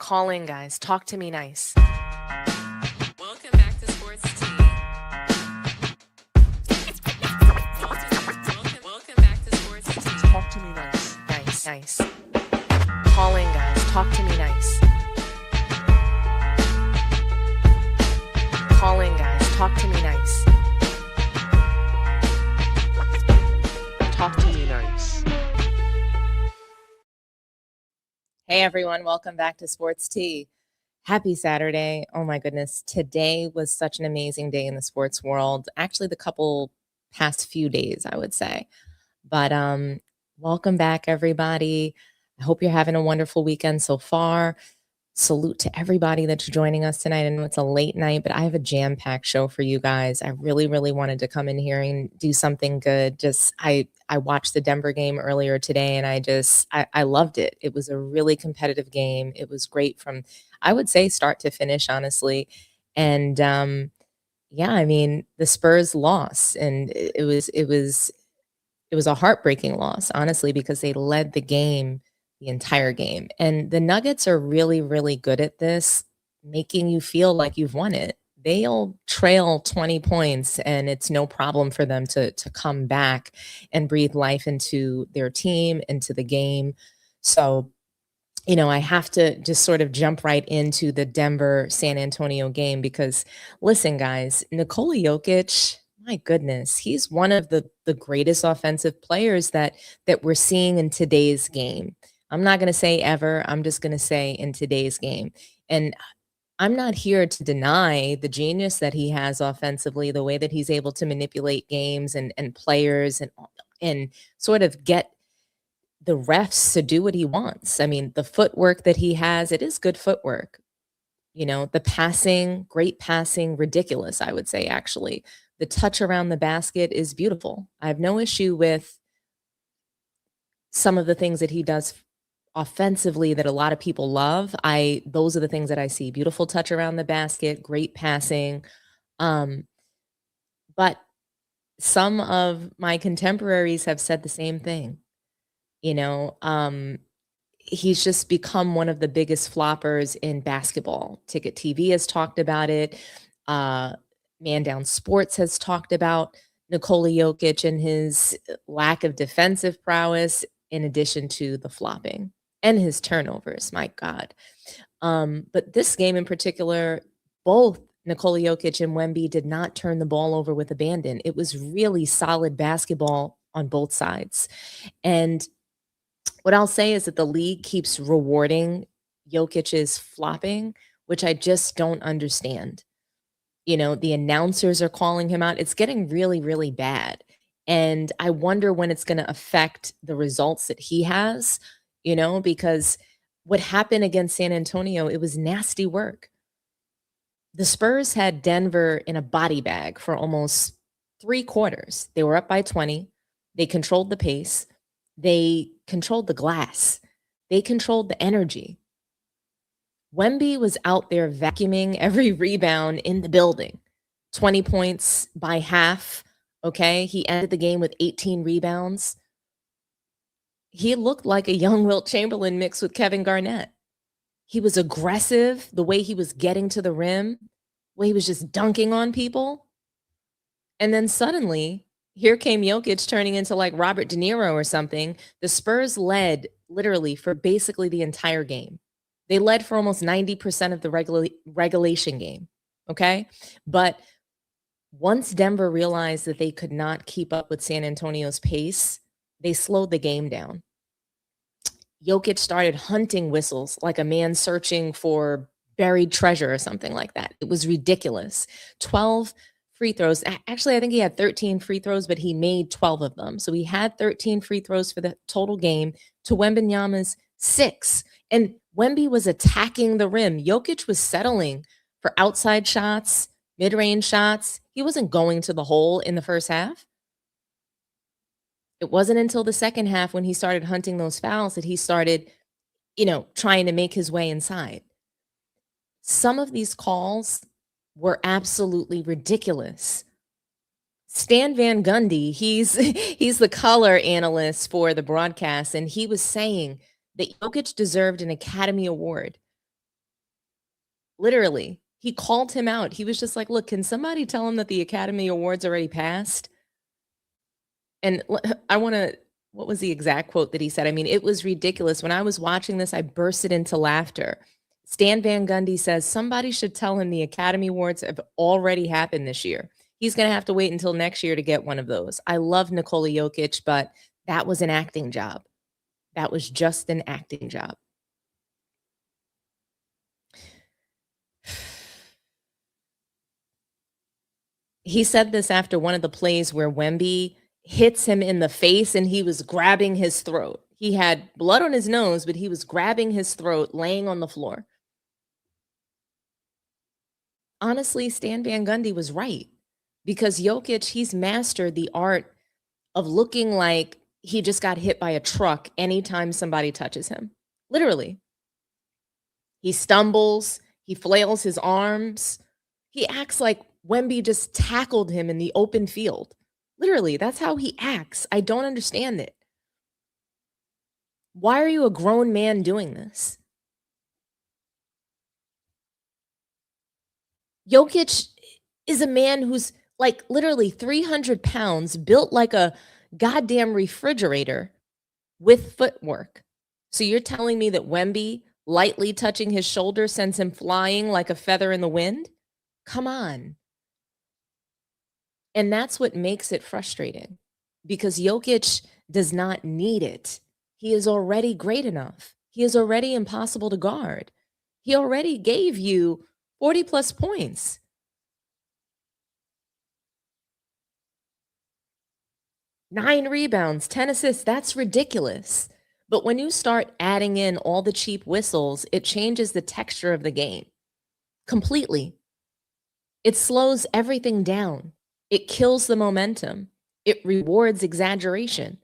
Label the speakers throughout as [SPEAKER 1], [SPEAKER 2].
[SPEAKER 1] Call in, guys. Talk to me nice.
[SPEAKER 2] Welcome back to Sports Tea. Welcome back to Sports Tea.
[SPEAKER 1] Talk to me nice. Nice. Call in, guys. Talk to me nice. Call in, guys. Talk to me nice. Talk to me nice.
[SPEAKER 2] Hey everyone, welcome back to Sports Tea. Happy Saturday. Oh my goodness. Today was such an amazing day in the sports world. Actually, the past few days, I would say. But welcome back, everybody. I hope you're having a wonderful weekend so far. Salute to everybody that's joining us tonight. I know it's a late night, but I have a jam-packed show for you guys. I really wanted to come in here and do something good. I watched the Denver game earlier today, and I loved it. It was a really competitive game. It was great from, I would say, start to finish, honestly. And yeah, I mean, the Spurs lost, and it was a heartbreaking loss, honestly, because they led the entire game. And the Nuggets are really good at this, making you feel like you've won it. They'll trail 20 points and it's no problem for them to come back and breathe life into their team, into the game. So, I have to just sort of jump right into the Denver San Antonio game because listen, guys, Nikola Jokic, my goodness, he's one of the greatest offensive players that we're seeing in today's game. I'm not going to say ever. I'm just going to say in today's game. And I'm not here to deny the genius that he has offensively, the way that he's able to manipulate games and players and sort of get the refs to do what he wants. I mean, the footwork that he has, it is good footwork. The passing, great passing, ridiculous, I would say, actually. The touch around the basket is beautiful. I have no issue with some of the things that he does offensively that a lot of people love. Those are the things that I see. Beautiful touch around the basket, great passing. But some of my contemporaries have said the same thing. He's just become one of the biggest floppers in basketball. Ticket TV has talked about it. Man Down Sports has talked about Nikola Jokic and his lack of defensive prowess, in addition to the flopping and his turnovers. My God. But this game in particular, both Nikola Jokic and Wemby did not turn the ball over with abandon. It was really solid basketball on both sides. And what I'll say is that the league keeps rewarding Jokic's flopping, which I just don't understand. The announcers are calling him out. It's getting really bad. And I wonder when it's going to affect the results that he has, because what happened against San Antonio, it was nasty work. The Spurs had Denver in a body bag for almost 3/4. They were up by 20. They controlled the pace. They controlled the glass. They controlled the energy. Wemby was out there vacuuming every rebound in the building. 20 points by half, okay? He ended the game with 18 rebounds. He looked like a young Wilt Chamberlain mixed with Kevin Garnett. He was aggressive, the way he was getting to the rim, the way he was just dunking on people. And then suddenly, here came Jokic turning into like Robert De Niro or something. The Spurs led literally for basically the entire game. They led for almost 90% of the regulation game, okay? But once Denver realized that they could not keep up with San Antonio's pace, they slowed the game down. Jokic started hunting whistles like a man searching for buried treasure or something like that. It was ridiculous. 12 free throws. Actually, I think he had 13 free throws, but he made 12 of them. So he had 13 free throws for the total game to Wembanyama's 6. And Wemby was attacking the rim. Jokic was settling for outside shots, mid-range shots. He wasn't going to the hole in the first half. It wasn't until the second half when he started hunting those fouls that he started, trying to make his way inside. Some of these calls were absolutely ridiculous. Stan Van Gundy, he's the color analyst for the broadcast, and he was saying that Jokic deserved an Academy Award Literally. He called him out. He was just like, "Look, can somebody tell him that the Academy Awards already passed?" And I wanna what was the exact quote that he said? I mean, it was ridiculous. When I was watching this, I bursted into laughter. Stan Van Gundy says, "Somebody should tell him the Academy Awards have already happened this year. He's gonna have to wait until next year to get one of those." I love Nikola Jokic, but that was an acting job. That was just an acting job. He said this after one of the plays where Wemby hits him in the face and he was grabbing his throat. He had blood on his nose, but he was grabbing his throat, laying on the floor. Honestly, Stan Van Gundy was right because Jokic, he's mastered the art of looking like he just got hit by a truck anytime somebody touches him. Literally. He stumbles, he flails his arms. He acts like Wemby just tackled him in the open field. Literally, that's how he acts. I don't understand it. Why are you a grown man doing this? Jokic is a man who's like literally 300 pounds, built like a goddamn refrigerator with footwork. So you're telling me that Wemby lightly touching his shoulder sends him flying like a feather in the wind? Come on. And that's what makes it frustrating because Jokic does not need it. He is already great enough. He is already impossible to guard. He already gave you 40 plus points. Nine rebounds, 10 assists. That's ridiculous. But when you start adding in all the cheap whistles, it changes the texture of the game completely. It slows everything down. It kills the momentum. It rewards exaggeration.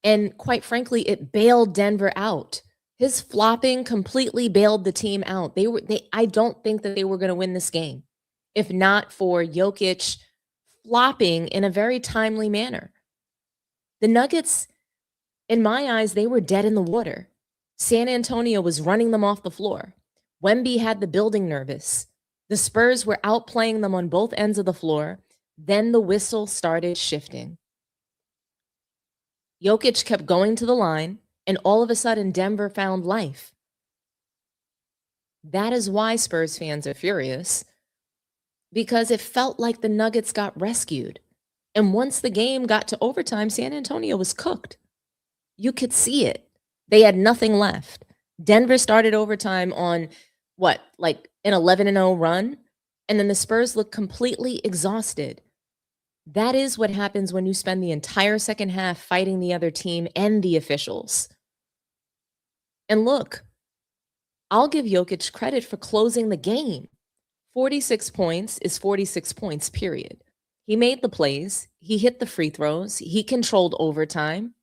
[SPEAKER 2] And quite frankly, it bailed Denver out. His flopping completely bailed the team out. I don't think that they were going to win this game if not for Jokic flopping in a very timely manner. The Nuggets, in my eyes, they were dead in the water. San Antonio was running them off the floor. Wemby had the building nervous. The Spurs were outplaying them on both ends of the floor. Then the whistle started shifting. Jokic kept going to the line, and all of a sudden, Denver found life. That is why Spurs fans are furious, because it felt like the Nuggets got rescued. And once the game got to overtime, San Antonio was cooked. You could see it. They had nothing left. Denver started overtime on what, like an 11-0 run? And then the Spurs looked completely exhausted. That is what happens when you spend the entire second half fighting the other team and the officials. And look, I'll give Jokic credit for closing the game. 46 points is 46 points, period. He made the plays. He hit the free throws. He controlled overtime.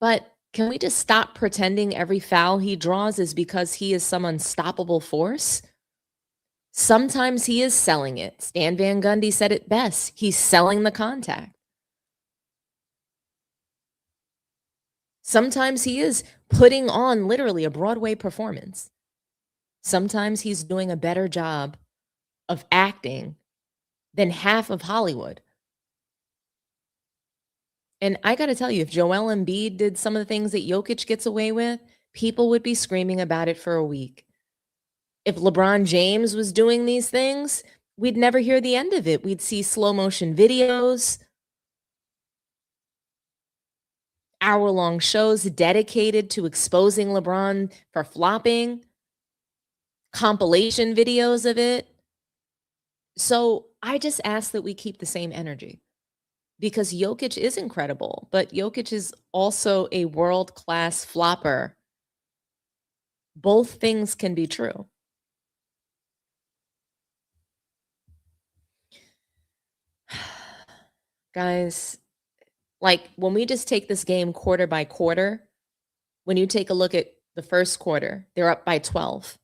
[SPEAKER 2] But can we just stop pretending every foul he draws is because he is some unstoppable force? Sometimes he is selling it. Stan Van Gundy said it best. He's selling the contact. Sometimes he is putting on literally a Broadway performance. Sometimes he's doing a better job of acting than half of Hollywood. And I got to tell you, if Joel Embiid did some of the things that Jokic gets away with, people would be screaming about it for a week. If LeBron James was doing these things, we'd never hear the end of it. We'd see slow motion videos, hour-long shows dedicated to exposing LeBron for flopping, compilation videos of it. So I just ask that we keep the same energy because Jokic is incredible, but Jokic is also a world-class flopper. Both things can be true. Guys, like when we just take this game quarter by quarter, when you take a look at the first quarter, they're up by 12.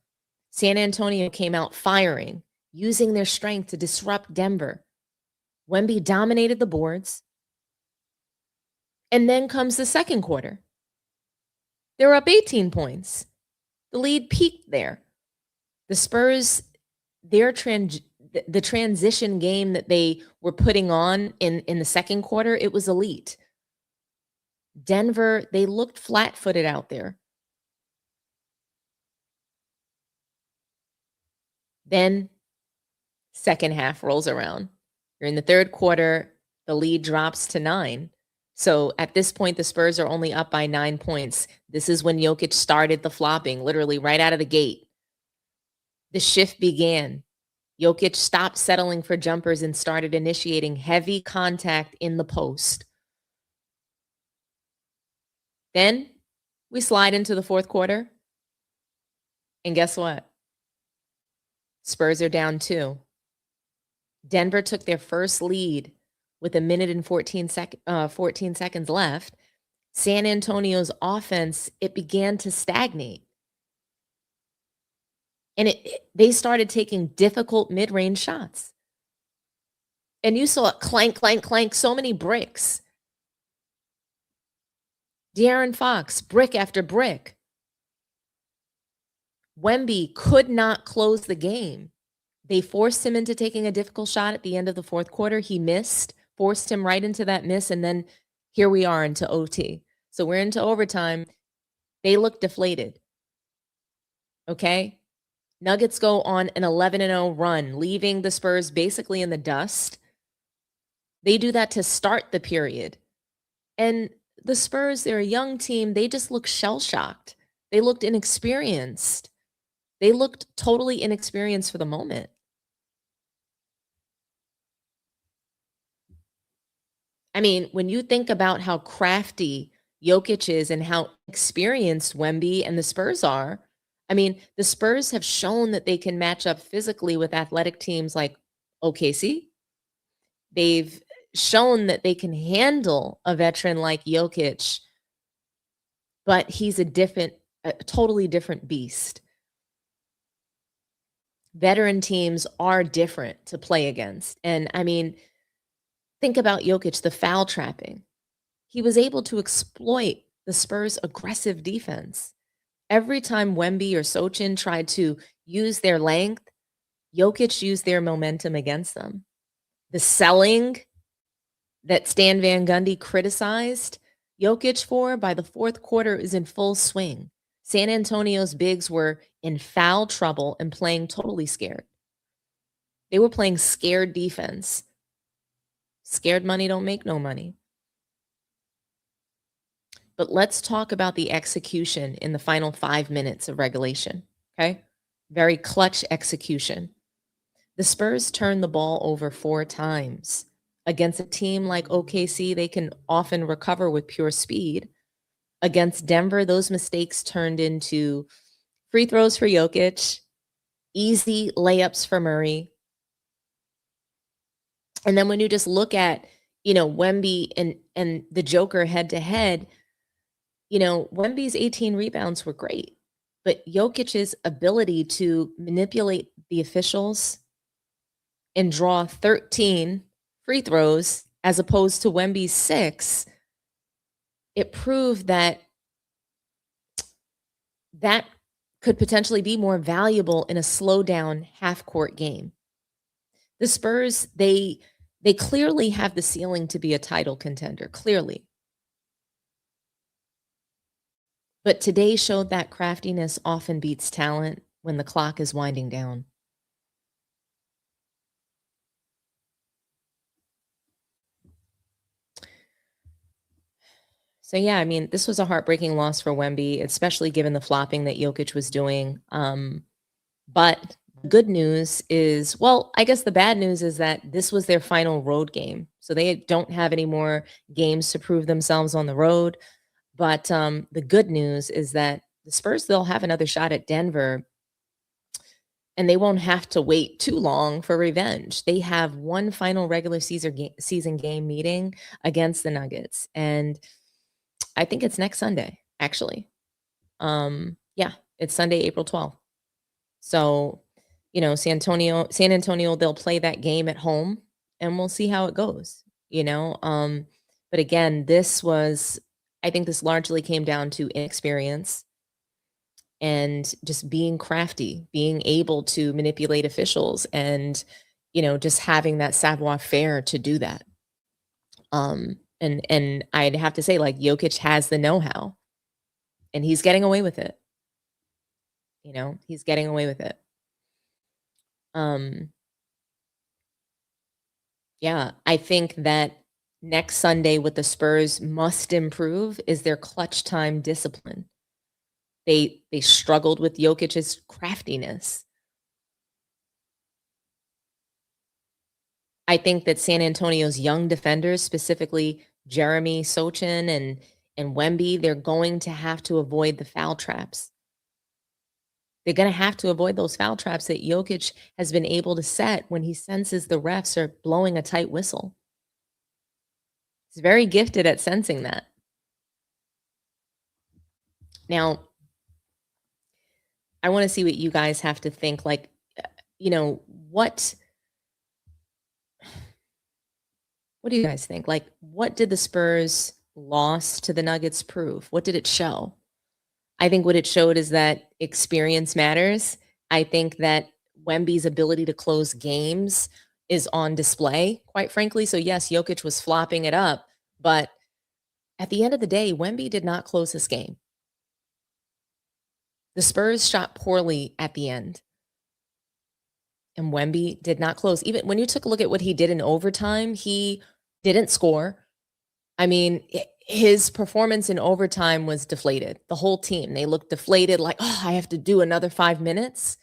[SPEAKER 2] San Antonio came out firing, using their strength to disrupt Denver. Wemby dominated the boards. And then comes the second quarter. They're up 18 points. The lead peaked there. The Spurs, the transition game that they were putting on in the second quarter, it was elite. Denver, they looked flat-footed out there. Then second half rolls around. You're in the third quarter, the lead drops to 9. So at this point, the Spurs are only up by 9 points. This is when Jokic started the flopping, literally right out of the gate. The shift began. Jokic stopped settling for jumpers and started initiating heavy contact in the post. Then we slide into the fourth quarter. And guess what? Spurs are down 2. Denver took their first lead with a minute and 14 seconds left. San Antonio's offense, it began to stagnate. And they started taking difficult mid-range shots. And you saw it clank, clank, clank, so many bricks. De'Aaron Fox, brick after brick. Wemby could not close the game. They forced him into taking a difficult shot at the end of the fourth quarter. He missed, forced him right into that miss, and then here we are into OT. So we're into overtime. They look deflated. Okay? Nuggets go on an 11-0 run, leaving the Spurs basically in the dust. They do that to start the period. And the Spurs, they're a young team. They just look shell-shocked. They looked inexperienced. They looked totally inexperienced for the moment. I mean, when you think about how crafty Jokic is and how experienced Wemby and the Spurs are, I mean, the Spurs have shown that they can match up physically with athletic teams like OKC. They've shown that they can handle a veteran like Jokic, but he's a totally different beast. Veteran teams are different to play against. And I mean, think about Jokic, the foul trapping. He was able to exploit the Spurs' aggressive defense. Every time Wemby or Sochin tried to use their length, Jokic used their momentum against them. The selling that Stan Van Gundy criticized Jokic for by the fourth quarter is in full swing. San Antonio's bigs were in foul trouble and playing totally scared. They were playing scared defense. Scared money don't make no money. But let's talk about the execution in the final 5 minutes of regulation, okay? Very clutch execution. The Spurs turned the ball over 4 times. Against a team like OKC, they can often recover with pure speed. Against Denver, those mistakes turned into free throws for Jokic, easy layups for Murray. And then when you just look at, Wemby and the Joker head to head, Wemby's 18 rebounds were great, but Jokic's ability to manipulate the officials and draw 13 free throws as opposed to Wemby's 6, it proved that could potentially be more valuable in a slow down half-court game. The Spurs, they clearly have the ceiling to be a title contender, clearly. But today showed that craftiness often beats talent when the clock is winding down. So yeah, I mean, this was a heartbreaking loss for Wemby, especially given the flopping that Jokic was doing. But good news is, well, I guess the bad news is that this was their final road game. So they don't have any more games to prove themselves on the road. But the good news is that the Spurs, they'll have another shot at Denver, and they won't have to wait too long for revenge. They have one final regular season game meeting against the Nuggets, and I think it's next Sunday, actually. Yeah, it's Sunday, April 12th. So, San Antonio, they'll play that game at home, and we'll see how it goes, But again, I think this largely came down to inexperience. and just being crafty, being able to manipulate officials and, just having that savoir-faire to do that. And I'd have to say, like, Jokic has the know-how, and he's getting away with it. He's getting away with it. Um, yeah, I think that next Sunday what the Spurs must improve is their clutch time discipline. They struggled with Jokic's craftiness. I think that San Antonio's young defenders, specifically Jeremy Sochin and Wemby, they're going to have to avoid the foul traps. They're going to have to avoid those foul traps that Jokic has been able to set when he senses the refs are blowing a tight whistle. He's very gifted at sensing that. Now, I want to see what you guys have to think. Like, what do you guys think? Like, what did the Spurs loss to the Nuggets prove? What did it show? I think what it showed is that experience matters. I think that Wemby's ability to close games is on display, quite frankly. So yes, Jokic was flopping it up, but at the end of the day, Wemby did not close this game. The Spurs shot poorly at the end, and Wemby did not close. Even when you took a look at what he did in overtime, he didn't score. I mean, his performance in overtime was deflated. The whole team, they looked deflated, like, oh, I have to do another 5 minutes.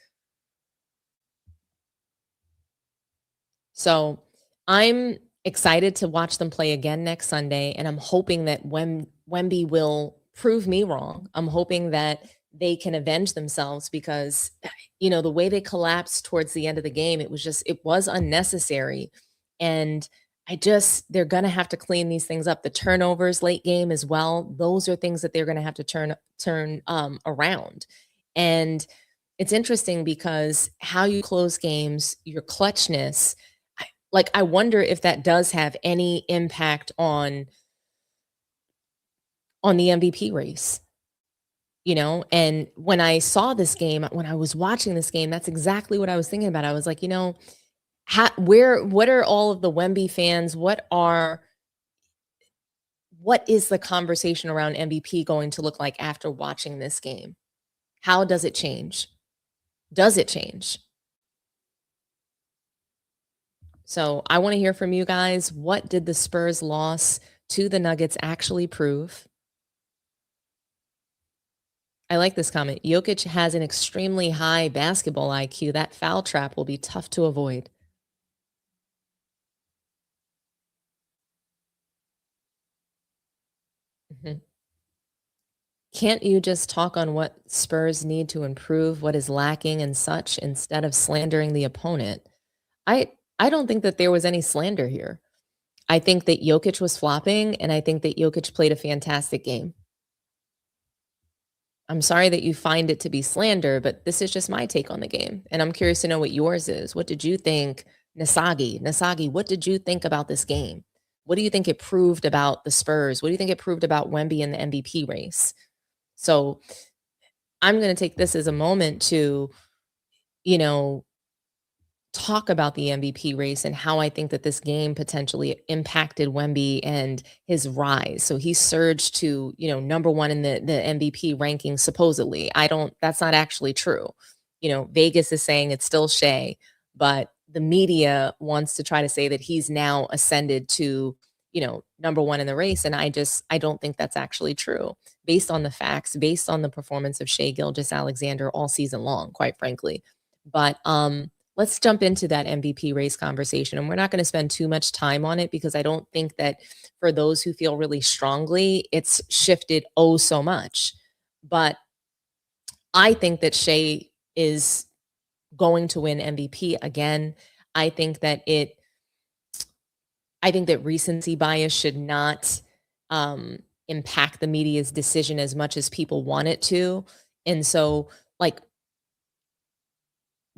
[SPEAKER 2] So I'm excited to watch them play again next Sunday, and I'm hoping that Wemby will prove me wrong. I'm hoping that they can avenge themselves because, the way they collapsed towards the end of the game, it was unnecessary. And they're going to have to clean these things up. The turnovers late game as well. Those are things that they're going to have to turn around. And it's interesting because how you close games, your clutchness, I wonder if that does have any impact on the MVP race. And when I saw this game, when I was watching this game, that's exactly what I was thinking about. I was like, what are all of the Wemby fans? What is the conversation around MVP going to look like after watching this game? How does it change? Does it change? So I want to hear from you guys. What did the Spurs loss to the Nuggets actually prove? I like this comment. Jokic has an extremely high basketball IQ. That foul trap will be tough to avoid. Mhm. Can't you just talk on what Spurs need to improve, what is lacking and such, instead of slandering the opponent? I don't think that there was any slander here. I think that Jokic was flopping, and I think that Jokic played a fantastic game. I'm sorry that you find it to be slander, but this is just my take on the game, and I'm curious to know what yours is. What did you think, Nasagi? Nasagi, what did you think about this game? What do you think it proved about the Spurs? What do you think it proved about Wemby in the MVP race? So I'm going to take this as a moment to, you know, talk about the MVP race and how I think that this game potentially impacted Wemby and his rise. So he surged to, number one in the MVP ranking, supposedly. That's not actually true. Vegas is saying it's still Shea, but the media wants to try to say that he's now ascended to, number one in the race. And I don't think that's actually true based on the facts, based on the performance of Shea Gilgeous-Alexander all season long, quite frankly. But let's jump into that MVP race conversation. And we're not going to spend too much time on it because I don't think that for those who feel really strongly, it's shifted so much. But I think that Shea is going to win MVP again. I think that recency bias should not impact the media's decision as much as people want it to. And so,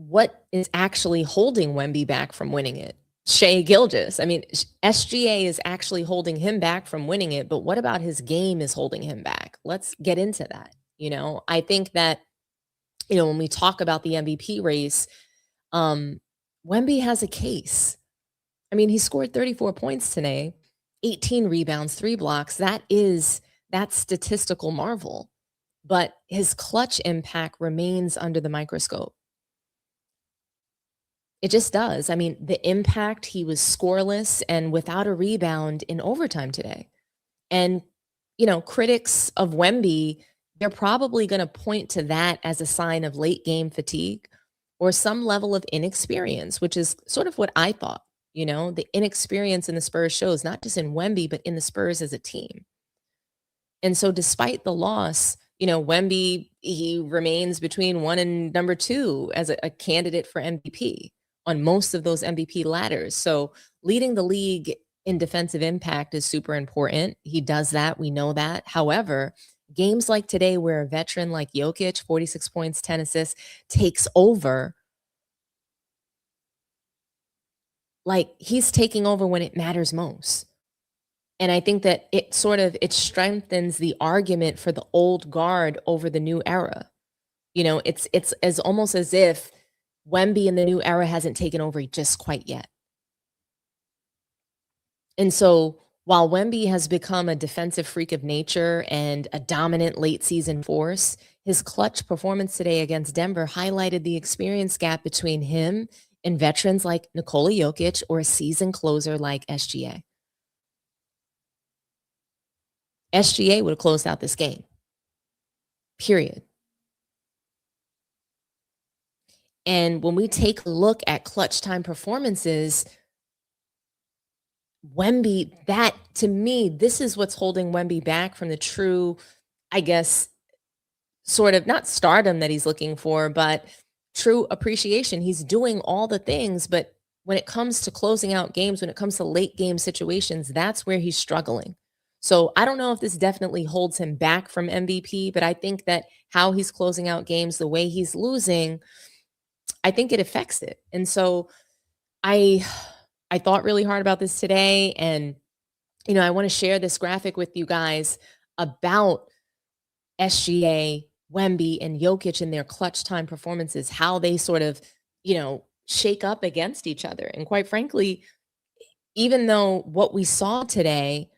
[SPEAKER 2] what is actually holding Wemby back from winning it? Shea Gilgeous. I mean, SGA is actually holding him back from winning it, but what about his game is holding him back? Let's get into that. I think that when we talk about the MVP race, um, Wemby has a case. I mean, he scored 34 points today, 18 rebounds, 3 blocks. That's statistical marvel. But his clutch impact remains under the microscope. It just does. I mean, the impact, he was scoreless and without a rebound in overtime today. And, critics of Wemby, they're probably going to point to that as a sign of late game fatigue or some level of inexperience, which is sort of what I thought. The inexperience in the Spurs shows, not just in Wemby, but in the Spurs as a team. And so, despite the loss, Wemby, he remains between one and number two as a candidate for MVP on most of those MVP ladders. So, leading the league in defensive impact is super important. He does that. We know that. However, games like today, where a veteran like Jokic, 46 points, 10 assists, takes over, like he's taking over when it matters most. And I think that it strengthens the argument for the old guard over the new era. It's as almost as if Wemby in the new era hasn't taken over just quite yet. And so while Wemby has become a defensive freak of nature and a dominant late season force, his clutch performance today against Denver highlighted the experience gap between him and veterans like Nikola Jokic or a season closer like SGA. SGA would have closed out this game. Period. And when we take a look at clutch time performances, Wemby, that to me, this is what's holding Wemby back from the true, I guess, sort of not stardom that he's looking for, but true appreciation. He's doing all the things, but when it comes to closing out games, when it comes to late game situations, that's where he's struggling. So I don't know if this definitely holds him back from MVP, but I think that how he's closing out games, the way he's losing, I think it affects it. And so I I thought really hard about this today, and I want to share this graphic with you guys about SGA, Wemby, and Jokic in their clutch time performances, how they sort of, shake up against each other. And quite frankly, even though what we saw today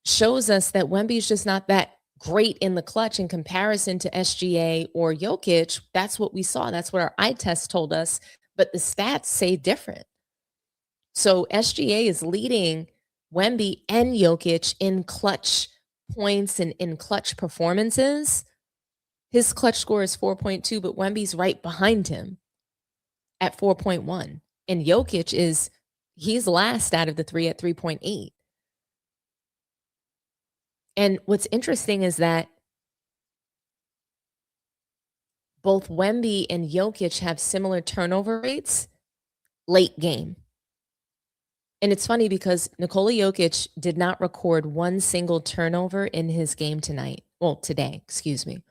[SPEAKER 2] shows us that Wemby's just not that great in the clutch in comparison to SGA or Jokic, that's what we saw. That's what our eye test told us. But the stats say different. So SGA is leading Wemby and Jokic in clutch points and in clutch performances. His clutch score is 4.2, but Wemby's right behind him at 4.1. And Jokic he's last out of the three at 3.8. And what's interesting is that both Wemby and Jokic have similar turnover rates late game. And it's funny because Nikola Jokic did not record one single turnover in his game tonight. Well, today, excuse me.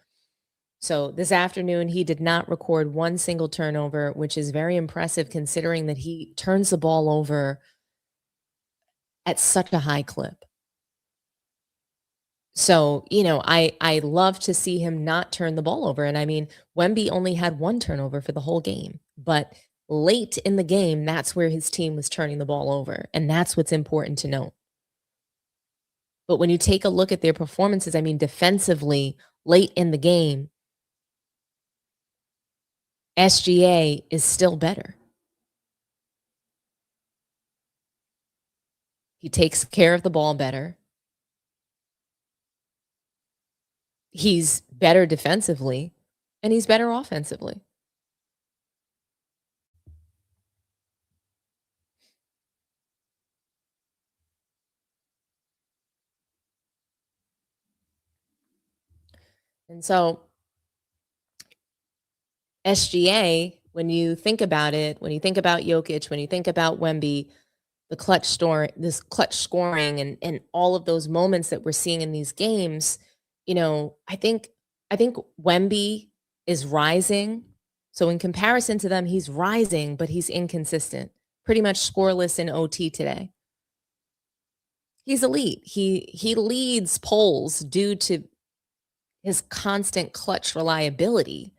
[SPEAKER 2] So this afternoon, he did not record one single turnover, which is very impressive considering that he turns the ball over at such a high clip. So, I love to see him not turn the ball over. And I mean, Wemby only had one turnover for the whole game, but late in the game, that's where his team was turning the ball over. And that's what's important to note. But when you take a look at their performances, I mean, defensively, late in the game, SGA is still better. He takes care of the ball better. He's better defensively, and he's better offensively. And so SGA, when you think about it, when you think about Jokic, when you think about Wemby, this clutch scoring and all of those moments that we're seeing in these games, I think Wemby is rising. So in comparison to them, he's rising, but he's inconsistent. Pretty much scoreless in OT today. He's elite. He leads polls due to his constant clutch reliability.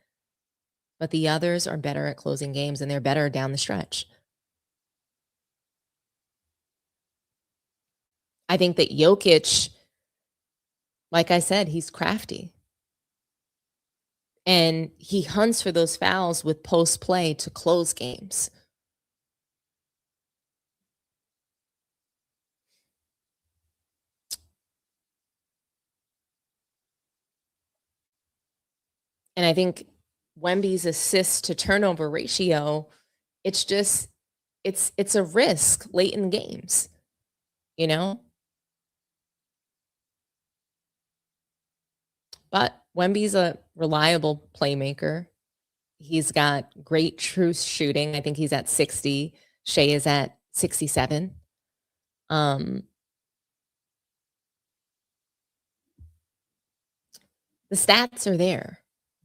[SPEAKER 2] but the others are better at closing games and they're better down the stretch. I think that Jokic, like I said, he's crafty and he hunts for those fouls with post play to close games. And I think Wemby's assist to turnover ratio, it's just it's a risk late in games, you know? But Wemby's a reliable playmaker. He's got great true shooting. I think he's at 60. Shea is at 67. Um, the stats are there,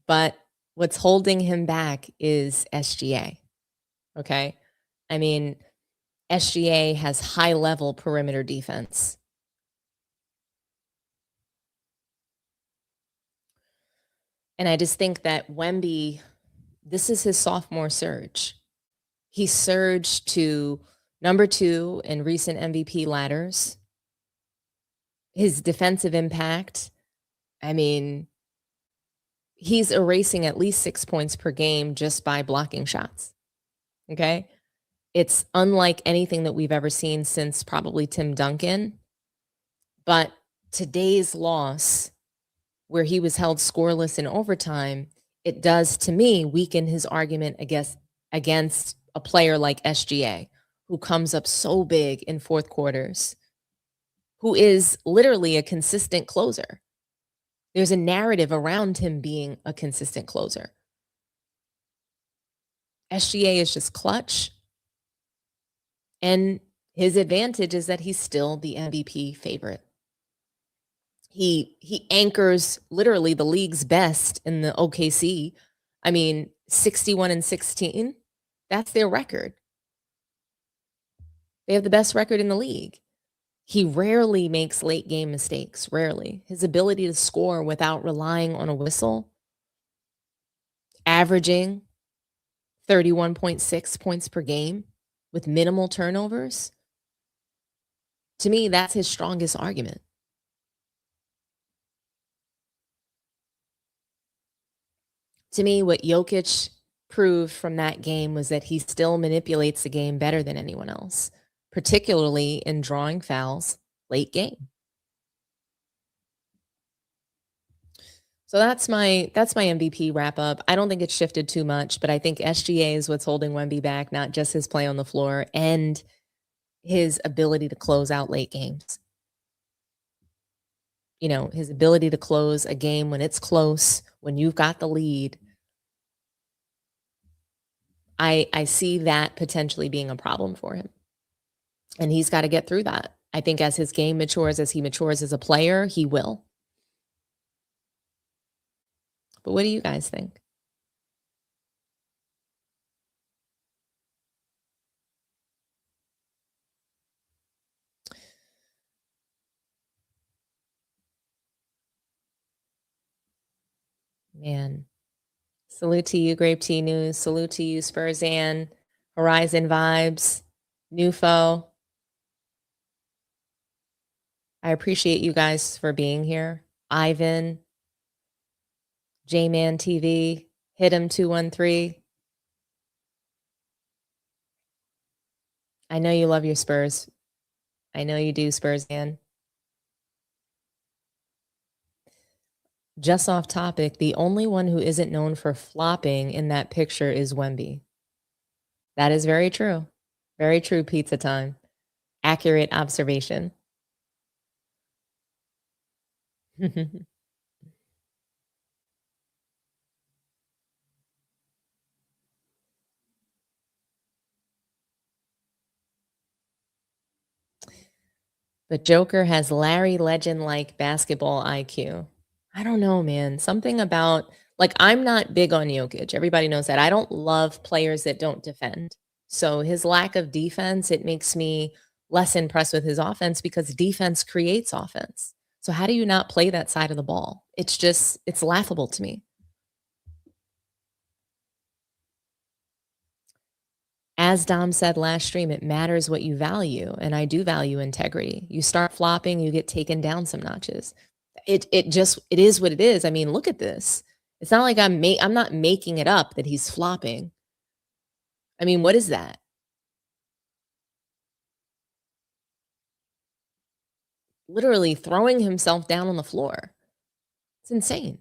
[SPEAKER 2] but what's holding him back is SGA. Okay. I mean, SGA has high level perimeter defense. And I just think that Wemby, this is his sophomore surge. He surged to number 2 in recent MVP ladders. His defensive impact, I mean, he's erasing at least 6 points per game just by blocking shots. Okay? It's unlike anything that we've ever seen since probably Tim Duncan. But today's loss, where he was held scoreless in overtime, it does to me weaken his argument against a player like SGA, who comes up so big in fourth quarters, who is literally a consistent closer. There's a narrative around him being a consistent closer. SGA is just clutch. And his advantage is that he's still the MVP favorite. He anchors literally the league's best in the OKC. I mean, 61-16. That's their record. They have the best record in the league. He rarely makes late game mistakes, rarely. His ability to score without relying on a whistle, averaging 31.6 points per game with minimal turnovers. To me, that's his strongest argument. To me, what Jokic proved from that game was that he still manipulates the game better than anyone else, particularly in drawing fouls late game. So that's my MVP wrap up. I don't think it's shifted too much, but I think SGA is what's holding Wemby back, not just his play on the floor and his ability to close out late games. You know, his ability to close a game when it's close, when you've got the lead. I see that potentially being a problem for him. And he's got to get through that. I think as his game matures, as he matures as a player, he will. But what do you guys think? Man. Salute to you, Grape Tea News. Salute to you, Spurzan, Horizon Vibes, Nufo. I appreciate you guys for being here. Ivan, J-Man TV, Hit him 213. I know you love your Spurs. I know you do, Spurzan. Just off topic, the only one who isn't known for flopping in that picture is Wemby. That is very true. Very true, pizza time. Accurate observation. But Joker has Larry Legend-like basketball IQ. I don't know, man. Something about like I'm not big on Jokic. Everybody knows that. I don't love players that don't defend. So his lack of defense, it makes me less impressed with his offense because defense creates offense. So how do you not play that side of the ball? It's laughable to me. as Dom said last stream, it matters what you value, and I do value integrity. You start flopping, you get taken down some notches. It is what it is. I mean, look at this. It's not like I'm not making it up that he's flopping. I mean, what is that? Literally throwing himself down on the floor. It's insane.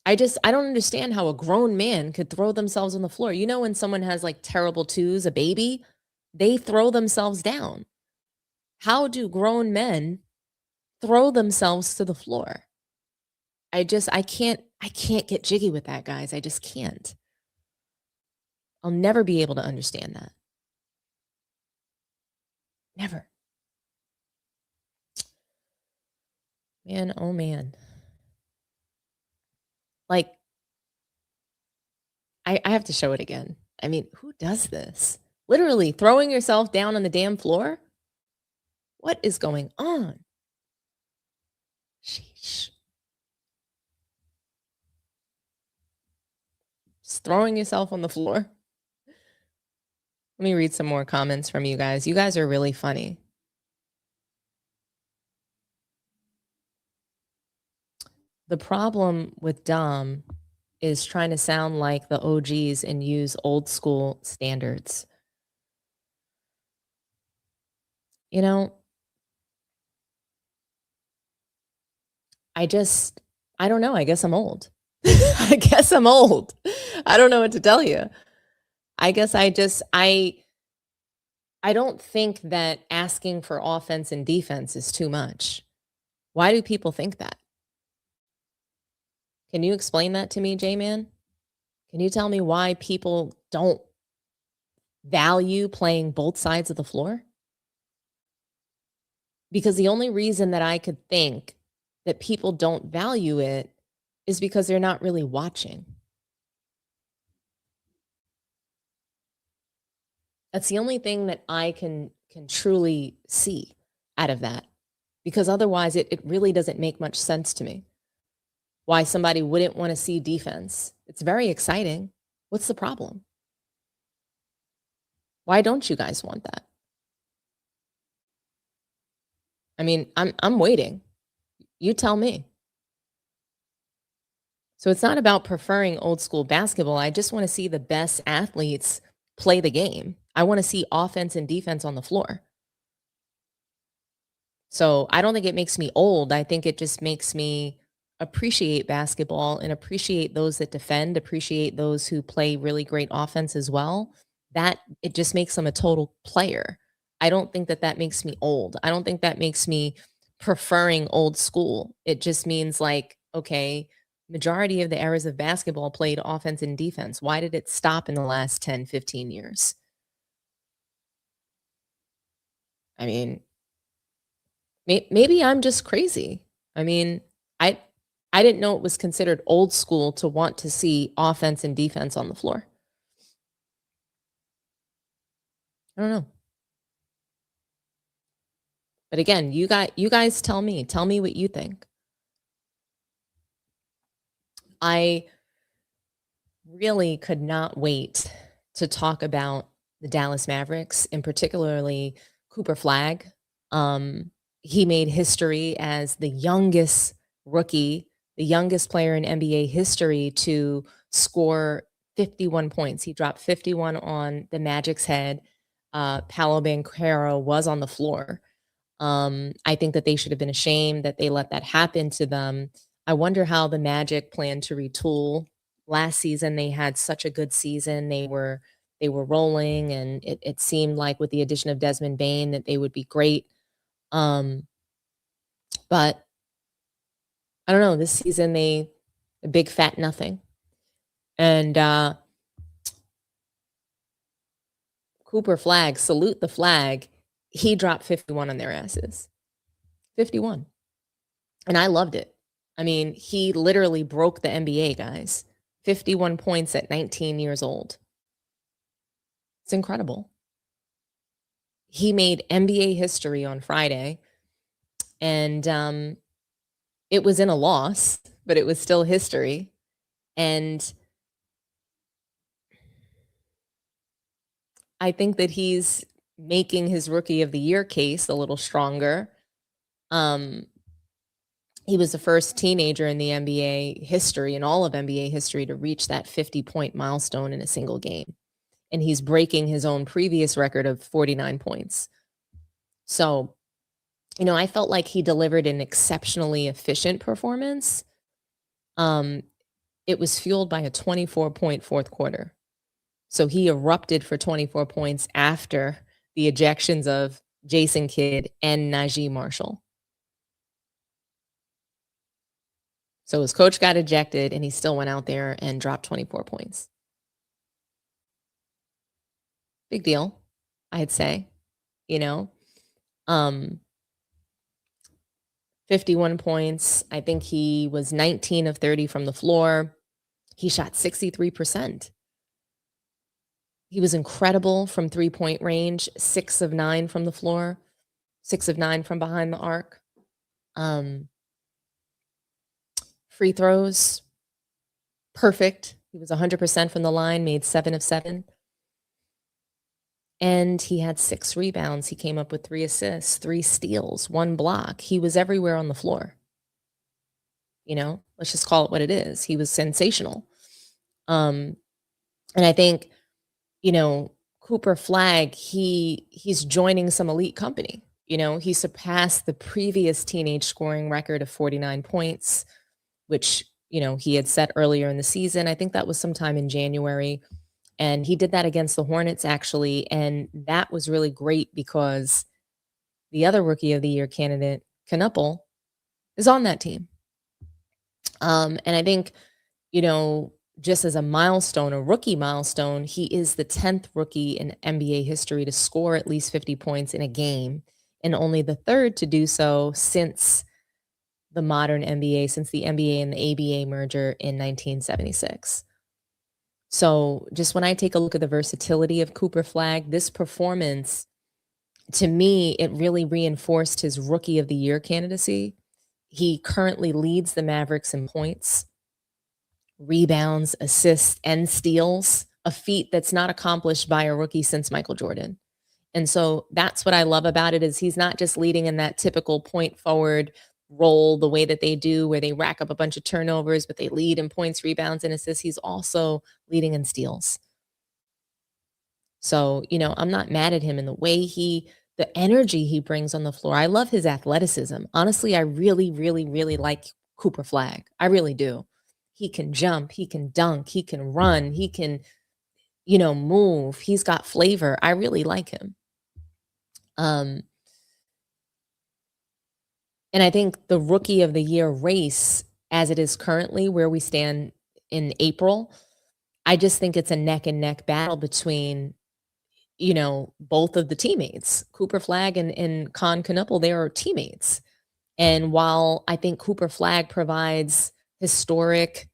[SPEAKER 2] I don't understand how a grown man could throw themselves on the floor. You know, when someone has like terrible twos, a baby, they throw themselves down. How do grown men throw themselves to the floor? I can't get jiggy with that, guys. I just can't. I'll never be able to understand that. Never. Man, oh man. Like, I have to show it again. I mean, who does this? Literally throwing yourself down on the damn floor? What is going on? Sheesh. Just throwing yourself on the floor. Let me read some more comments from you guys. You guys are really funny. The problem with Dom is trying to sound like the OGs and use old school standards. You know, I don't know. I guess I'm old. I guess I'm old. I don't know what to tell you. I guess I don't think that asking for offense and defense is too much. Why do people think that? Can you explain that to me, J-Man? Can you tell me why people don't value playing both sides of the floor? Because the only reason that I could think that people don't value it is because they're not really watching. That's the only thing that I can truly see out of that. Because otherwise, it really doesn't make much sense to me. Why somebody wouldn't want to see defense. It's very exciting. What's the problem? Why don't you guys want that? I mean, I'm waiting. You tell me. So it's not about preferring old school basketball. I just want to see the best athletes play the game. I want to see offense and defense on the floor. So I don't think it makes me old. I think it just makes me appreciate basketball and appreciate those that defend, appreciate those who play really great offense as well. That it just makes them a total player. I don't think that makes me old. I don't think that makes me preferring old school. It just means like, okay, majority of the eras of basketball played offense and defense. Why did it stop in the last 10, 15 years? I mean, maybe I'm just crazy. I mean, I didn't know it was considered old school to want to see offense and defense on the floor. I don't know. But again, you guys tell me what you think. I really could not wait to talk about the Dallas Mavericks, and particularly Cooper Flagg. He made history as the youngest rookie, the youngest player in NBA history to score 51 points. He dropped 51 on the Magic's head. Paolo Banchero was on the floor. I think that they should have been ashamed that they let that happen to them. I wonder how the Magic plan to retool. Last season, they had such a good season. They were rolling, and it seemed like with the addition of Desmond Bane that they would be great. But I don't know. This season, a big fat nothing. And Cooper Flagg, salute the flag. He dropped 51 on their asses. 51. And I loved it. I mean, he literally broke the NBA, guys. 51 points at 19 years old. It's incredible. He made NBA history on Friday. And it was in a loss, but it was still history. And I think that he's making his rookie of the year case a little stronger. Um, he was the first teenager in the NBA history, in all of NBA history, to reach that 50-point milestone in a single game. And he's breaking his own previous record of 49 points. So, I felt like he delivered an exceptionally efficient performance. Um, it was fueled by a 24-point fourth quarter. So he erupted for 24 points after the ejections of Jason Kidd and Najee Marshall. So his coach got ejected and he still went out there and dropped 24 points. Big deal, I'd say, you know. 51 points. I think he was 19 of 30 from the floor. He shot 63%. He was incredible from 3-point range, 6 of 9 from the floor, 6 of 9 from behind the arc. Free throws, perfect. He was 100% from the line, made 7 of 7. And he had 6 rebounds. He came up with 3 assists, 3 steals, 1 block. He was everywhere on the floor. Let's just call it what it is. He was sensational. And I think, Cooper Flagg, he's joining some elite company. He surpassed the previous teenage scoring record of 49 points, which, he had set earlier in the season. I think that was sometime in January. And he did that against the Hornets, actually. And that was really great because the other Rookie of the Year candidate, Knuppel, is on that team. And I think, just as a milestone, a rookie milestone, he is the 10th rookie in NBA history to score at least 50 points in a game, and only the 3rd to do so since the modern NBA, since the NBA and the ABA merger in 1976. So just when I take a look at the versatility of Cooper Flagg, this performance, to me, it really reinforced his Rookie of the Year candidacy. He currently leads the Mavericks in points, rebounds, assists, and steals, a feat that's not accomplished by a rookie since Michael Jordan. And so that's what I love about it, is he's not just leading in that typical point forward role the way that they do, where they rack up a bunch of turnovers, but they lead in points, rebounds, and assists. He's also leading in steals. So, I'm not mad at him in the energy he brings on the floor. I love his athleticism. Honestly, I really, really, really like Cooper Flagg. I really do. He can jump, he can dunk, he can run, he can, move. He's got flavor. I really like him. And I think the Rookie of the Year race, as it is currently, where we stand in April, I just think it's a neck and neck battle between, both of the teammates. Cooper Flagg and Con Knuppel, they are teammates. And while I think Cooper Flagg provides historic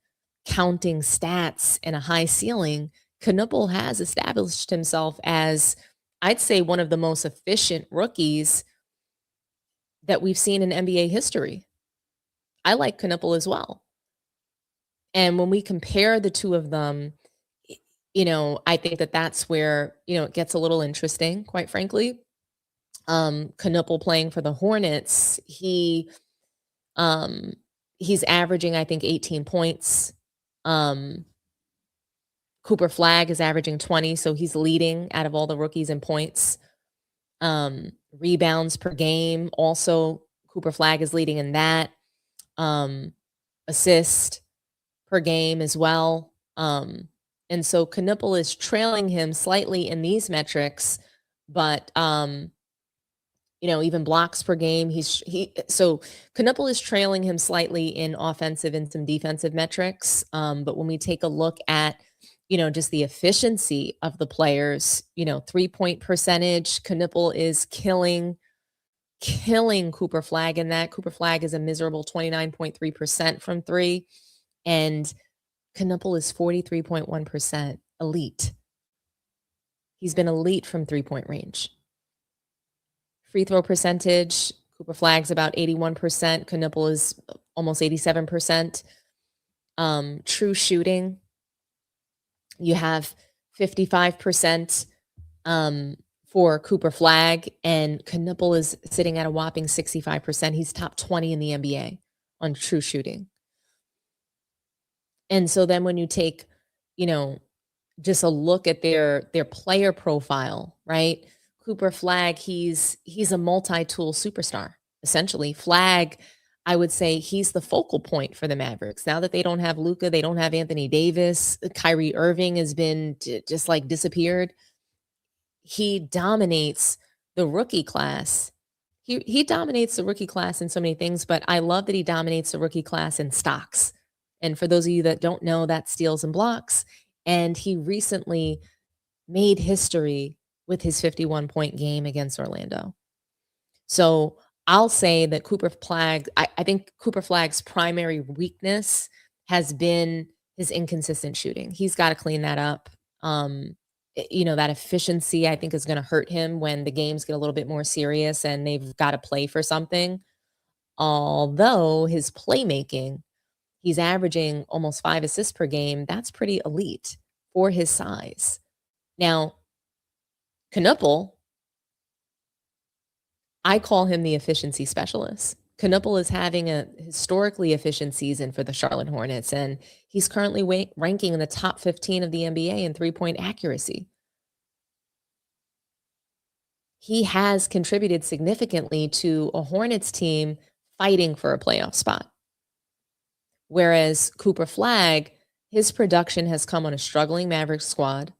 [SPEAKER 2] counting stats and a high ceiling, Knuppel has established himself as, I'd say, one of the most efficient rookies that we've seen in NBA history. I like Knuppel as well. And when we compare the two of them, I think that that's where, it gets a little interesting, quite frankly. Knuppel playing for the Hornets, he's averaging, I think, 18 points. Cooper Flagg is averaging 20, so he's leading out of all the rookies in points. Rebounds per game, also Cooper Flagg is leading in that. Assist per game as well. And so Knuppel is trailing him slightly in these metrics, but even blocks per game, so Knuppel is trailing him slightly in offensive and some defensive metrics. But when we take a look at just the efficiency of the players, 3-point percentage, Knuppel is killing Cooper Flagg in that. Cooper Flagg is a miserable 29.3% from 3, and Knuppel is 43.1% elite. He's been elite from 3-point range. Free throw percentage, Cooper Flagg's about 81%. Knuppel is almost 87%. True shooting, you have 55% for Cooper Flagg, and Knuppel is sitting at a whopping 65%. He's top 20 in the NBA on true shooting. And so then when you take, you know, just a look at their player profile, right? Cooper Flagg, he's a multi-tool superstar, essentially. Flagg, I would say he's the focal point for the Mavericks. Now that they don't have Luka, they don't have Anthony Davis, Kyrie Irving has been just like disappeared. He dominates the rookie class. He dominates the rookie class in so many things, but I love that he dominates the rookie class in stocks. And for those of you that don't know, that's steals and blocks. And he recently made history with his 51-point game against Orlando. So I'll say that Cooper Flagg, I think Cooper Flagg's primary weakness has been his inconsistent shooting. He's got to clean that up. That efficiency I think is going to hurt him when the games get a little bit more serious and they've got to play for something. Although his playmaking, he's averaging almost 5 assists per game. That's pretty elite for his size. Now, Knuppel, I call him the efficiency specialist. Knuppel is having a historically efficient season for the Charlotte Hornets, and he's currently ranking in the top 15 of the NBA in three-point accuracy. He has contributed significantly to a Hornets team fighting for a playoff spot. Whereas Cooper Flagg, his production has come on a struggling Mavericks squad.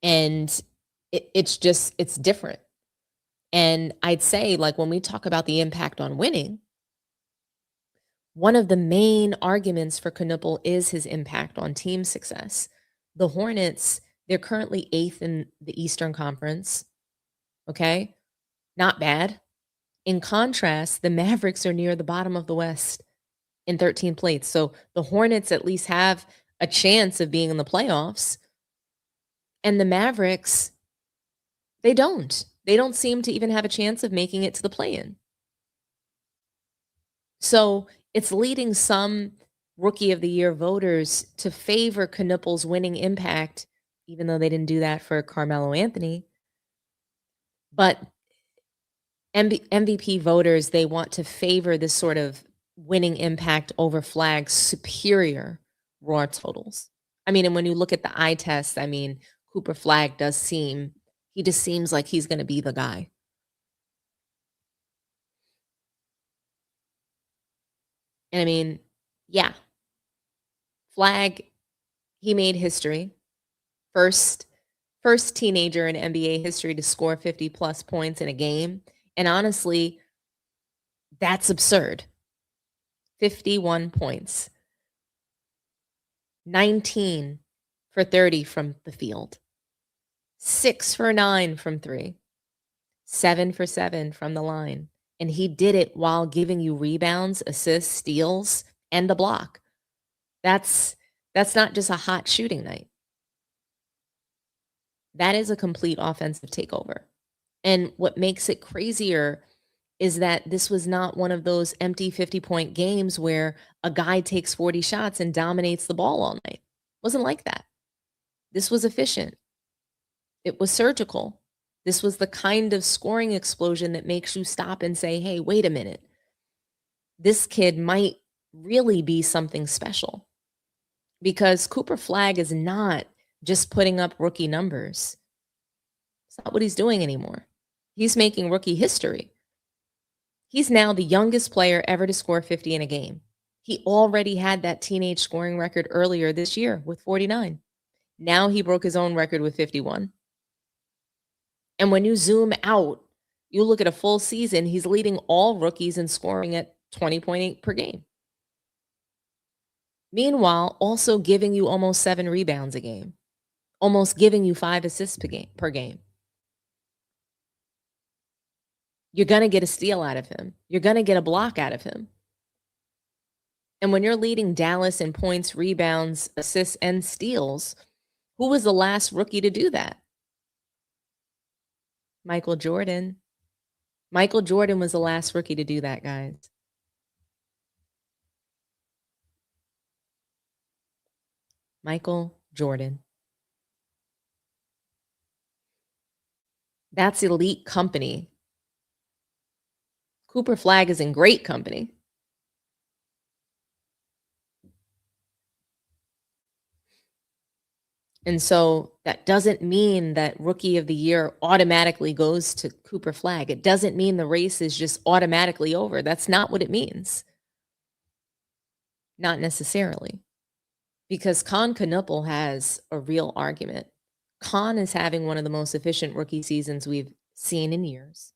[SPEAKER 2] And it's different. And I'd say, like, when we talk about the impact on winning, one of the main arguments for Knuppel is his impact on team success. The Hornets, they're currently 8th in the Eastern Conference. Okay? Not bad. In contrast, the Mavericks are near the bottom of the West in 13th place. So the Hornets at least have a chance of being in the playoffs. And the Mavericks, they don't. They don't seem to even have a chance of making it to the play-in. So it's leading some Rookie of the Year voters to favor Knuppel's winning impact, even though they didn't do that for Carmelo Anthony. But MVP voters, they want to favor this sort of winning impact over Flagg's superior raw totals. I mean, and when you look at the eye test, I mean, Cooper Flagg he just seems like he's going to be the guy. And I mean, yeah, Flagg, he made history. First teenager in NBA history to score 50+ points in a game. And honestly, that's absurd. 51 points. 19 for 30 from the field. 6 for 9 from 3. 7 for 7 from the line. And he did it while giving you rebounds, assists, steals, and the block. That's not just a hot shooting night. That is a complete offensive takeover. And what makes it crazier is that this was not one of those empty 50-point games where a guy takes 40 shots and dominates the ball all night. It wasn't like that. This was efficient. It was surgical. This was the kind of scoring explosion that makes you stop and say, hey, wait a minute. This kid might really be something special. Because Cooper Flagg is not just putting up rookie numbers. It's not what he's doing anymore. He's making rookie history. He's now the youngest player ever to score 50 in a game. He already had that teenage scoring record earlier this year with 49. Now he broke his own record with 51. And when you zoom out, you look at a full season, he's leading all rookies in scoring at 20.8 per game. Meanwhile, also giving you almost 7 rebounds a game, almost giving you 5 assists per game. You're going to get a steal out of him. You're going to get a block out of him. And when you're leading Dallas in points, rebounds, assists, and steals, who was the last rookie to do that? Michael Jordan. Michael Jordan was the last rookie to do that, guys. Michael Jordan. That's elite company. Cooper Flagg is in great company. And so that doesn't mean that rookie of the year automatically goes to Cooper Flagg. It doesn't mean the race is just automatically over. That's not what it means. Not necessarily. Because Con Knuppel has a real argument. Con is having one of the most efficient rookie seasons we've seen in years.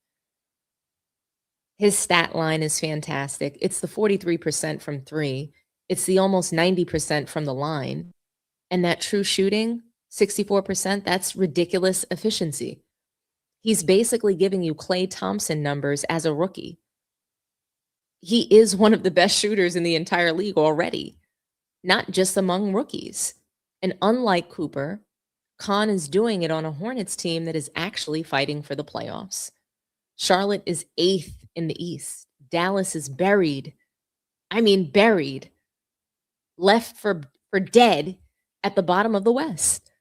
[SPEAKER 2] His stat line is fantastic. It's the 43% from 3. It's the almost 90% from the line. And that true shooting, 64%, that's ridiculous efficiency. He's basically giving you Klay Thompson numbers as a rookie. He is one of the best shooters in the entire league already, not just among rookies. And unlike Cooper, Con is doing it on a Hornets team that is actually fighting for the playoffs. Charlotte is 8th in the East. Dallas is buried. I mean, buried. Left for dead at the bottom of the West.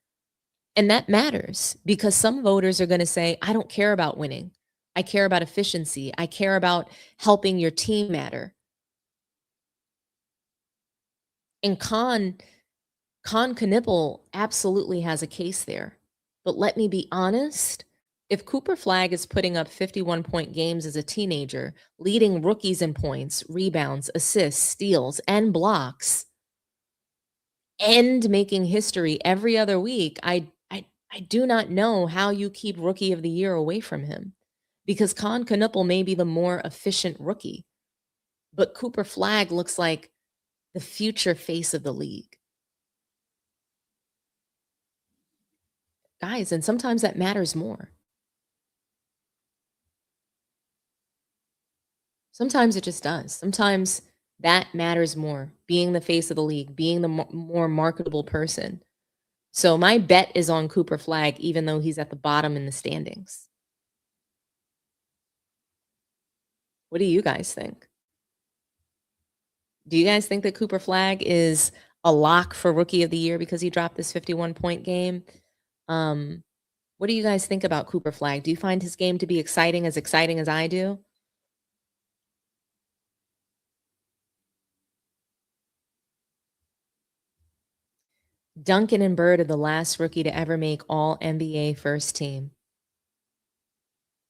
[SPEAKER 2] And that matters because some voters are going to say, I don't care about winning. I care about efficiency. I care about helping your team matter. And Con Knuppel absolutely has a case there. But let me be honest. If Cooper Flagg is putting up 51-point games as a teenager, leading rookies in points, rebounds, assists, steals, and blocks, and making history every other week, I do not know how you keep rookie of the year away from him because Con Knuppel may be the more efficient rookie, but Cooper Flagg looks like the future face of the league. Guys, and sometimes that matters more. Sometimes it just does. Sometimes that matters more, being the face of the league, being the more marketable person. So my bet is on Cooper Flagg, even though he's at the bottom in the standings. What do you guys think? Do you guys think that Cooper Flagg is a lock for rookie of the year because he dropped this 51-point game? What do you guys think about Cooper Flagg? Do you find his game to be exciting as I do? Duncan and Bird are the last rookie to ever make all NBA first team.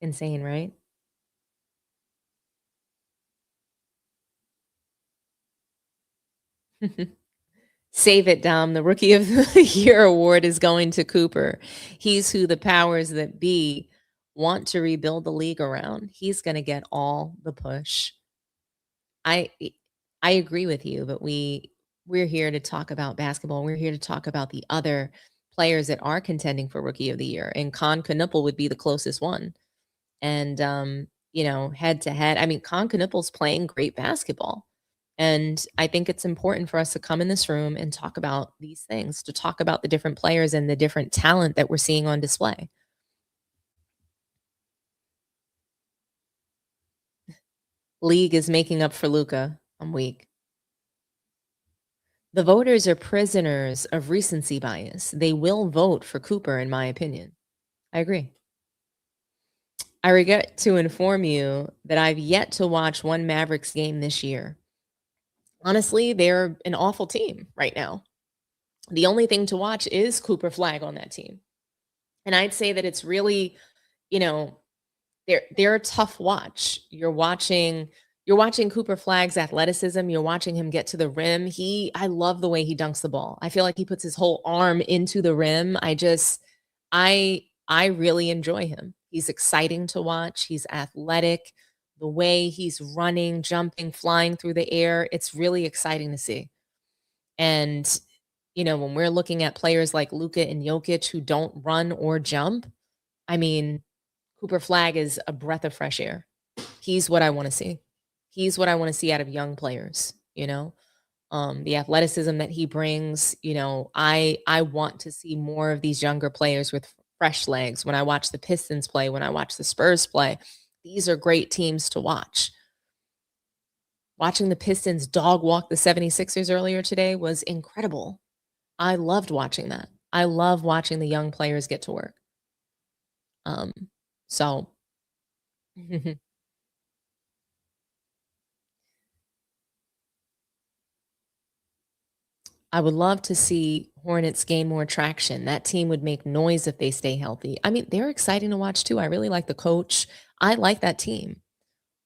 [SPEAKER 2] Insane, right? Save it, Dom. The Rookie of the Year award is going to Cooper. He's who the powers that be want to rebuild the league around. He's going to get all the push. I agree with you, but we're here to talk about basketball. We're here to talk about the other players that are contending for Rookie of the Year, and Con Knuppel would be the closest one. And head to head, I mean, Con Knuppel's playing great basketball. And I think it's important for us to come in this room and talk about these things, to talk about the different players and the different talent that we're seeing on display. League is making up for Luka. I'm weak. The voters are prisoners of recency bias. They will vote for Cooper, in my opinion. I agree. I regret to inform you that I've yet to watch one Mavericks game this year. Honestly, they're an awful team right now. The only thing to watch is Cooper Flagg on that team. And I'd say that it's really, they're a tough watch. You're watching Cooper Flagg's athleticism. You're watching him get to the rim. I love the way he dunks the ball. I feel like he puts his whole arm into the rim. I really enjoy him. He's exciting to watch. He's athletic. The way he's running, jumping, flying through the air, it's really exciting to see. And, when we're looking at players like Luka and Jokic who don't run or jump, I mean, Cooper Flagg is a breath of fresh air. He's what I want to see. He's what I want to see out of young players, the athleticism that he brings, I want to see more of these younger players with fresh legs. When I watch the Pistons play, when I watch the Spurs play, these are great teams to watch. Watching the Pistons dog walk the 76ers earlier today was incredible. I loved watching that. I love watching the young players get to work. Um, so I would love to see Hornets gain more traction. That team would make noise if they stay healthy. I mean, they're exciting to watch too. I really like the coach. I like that team.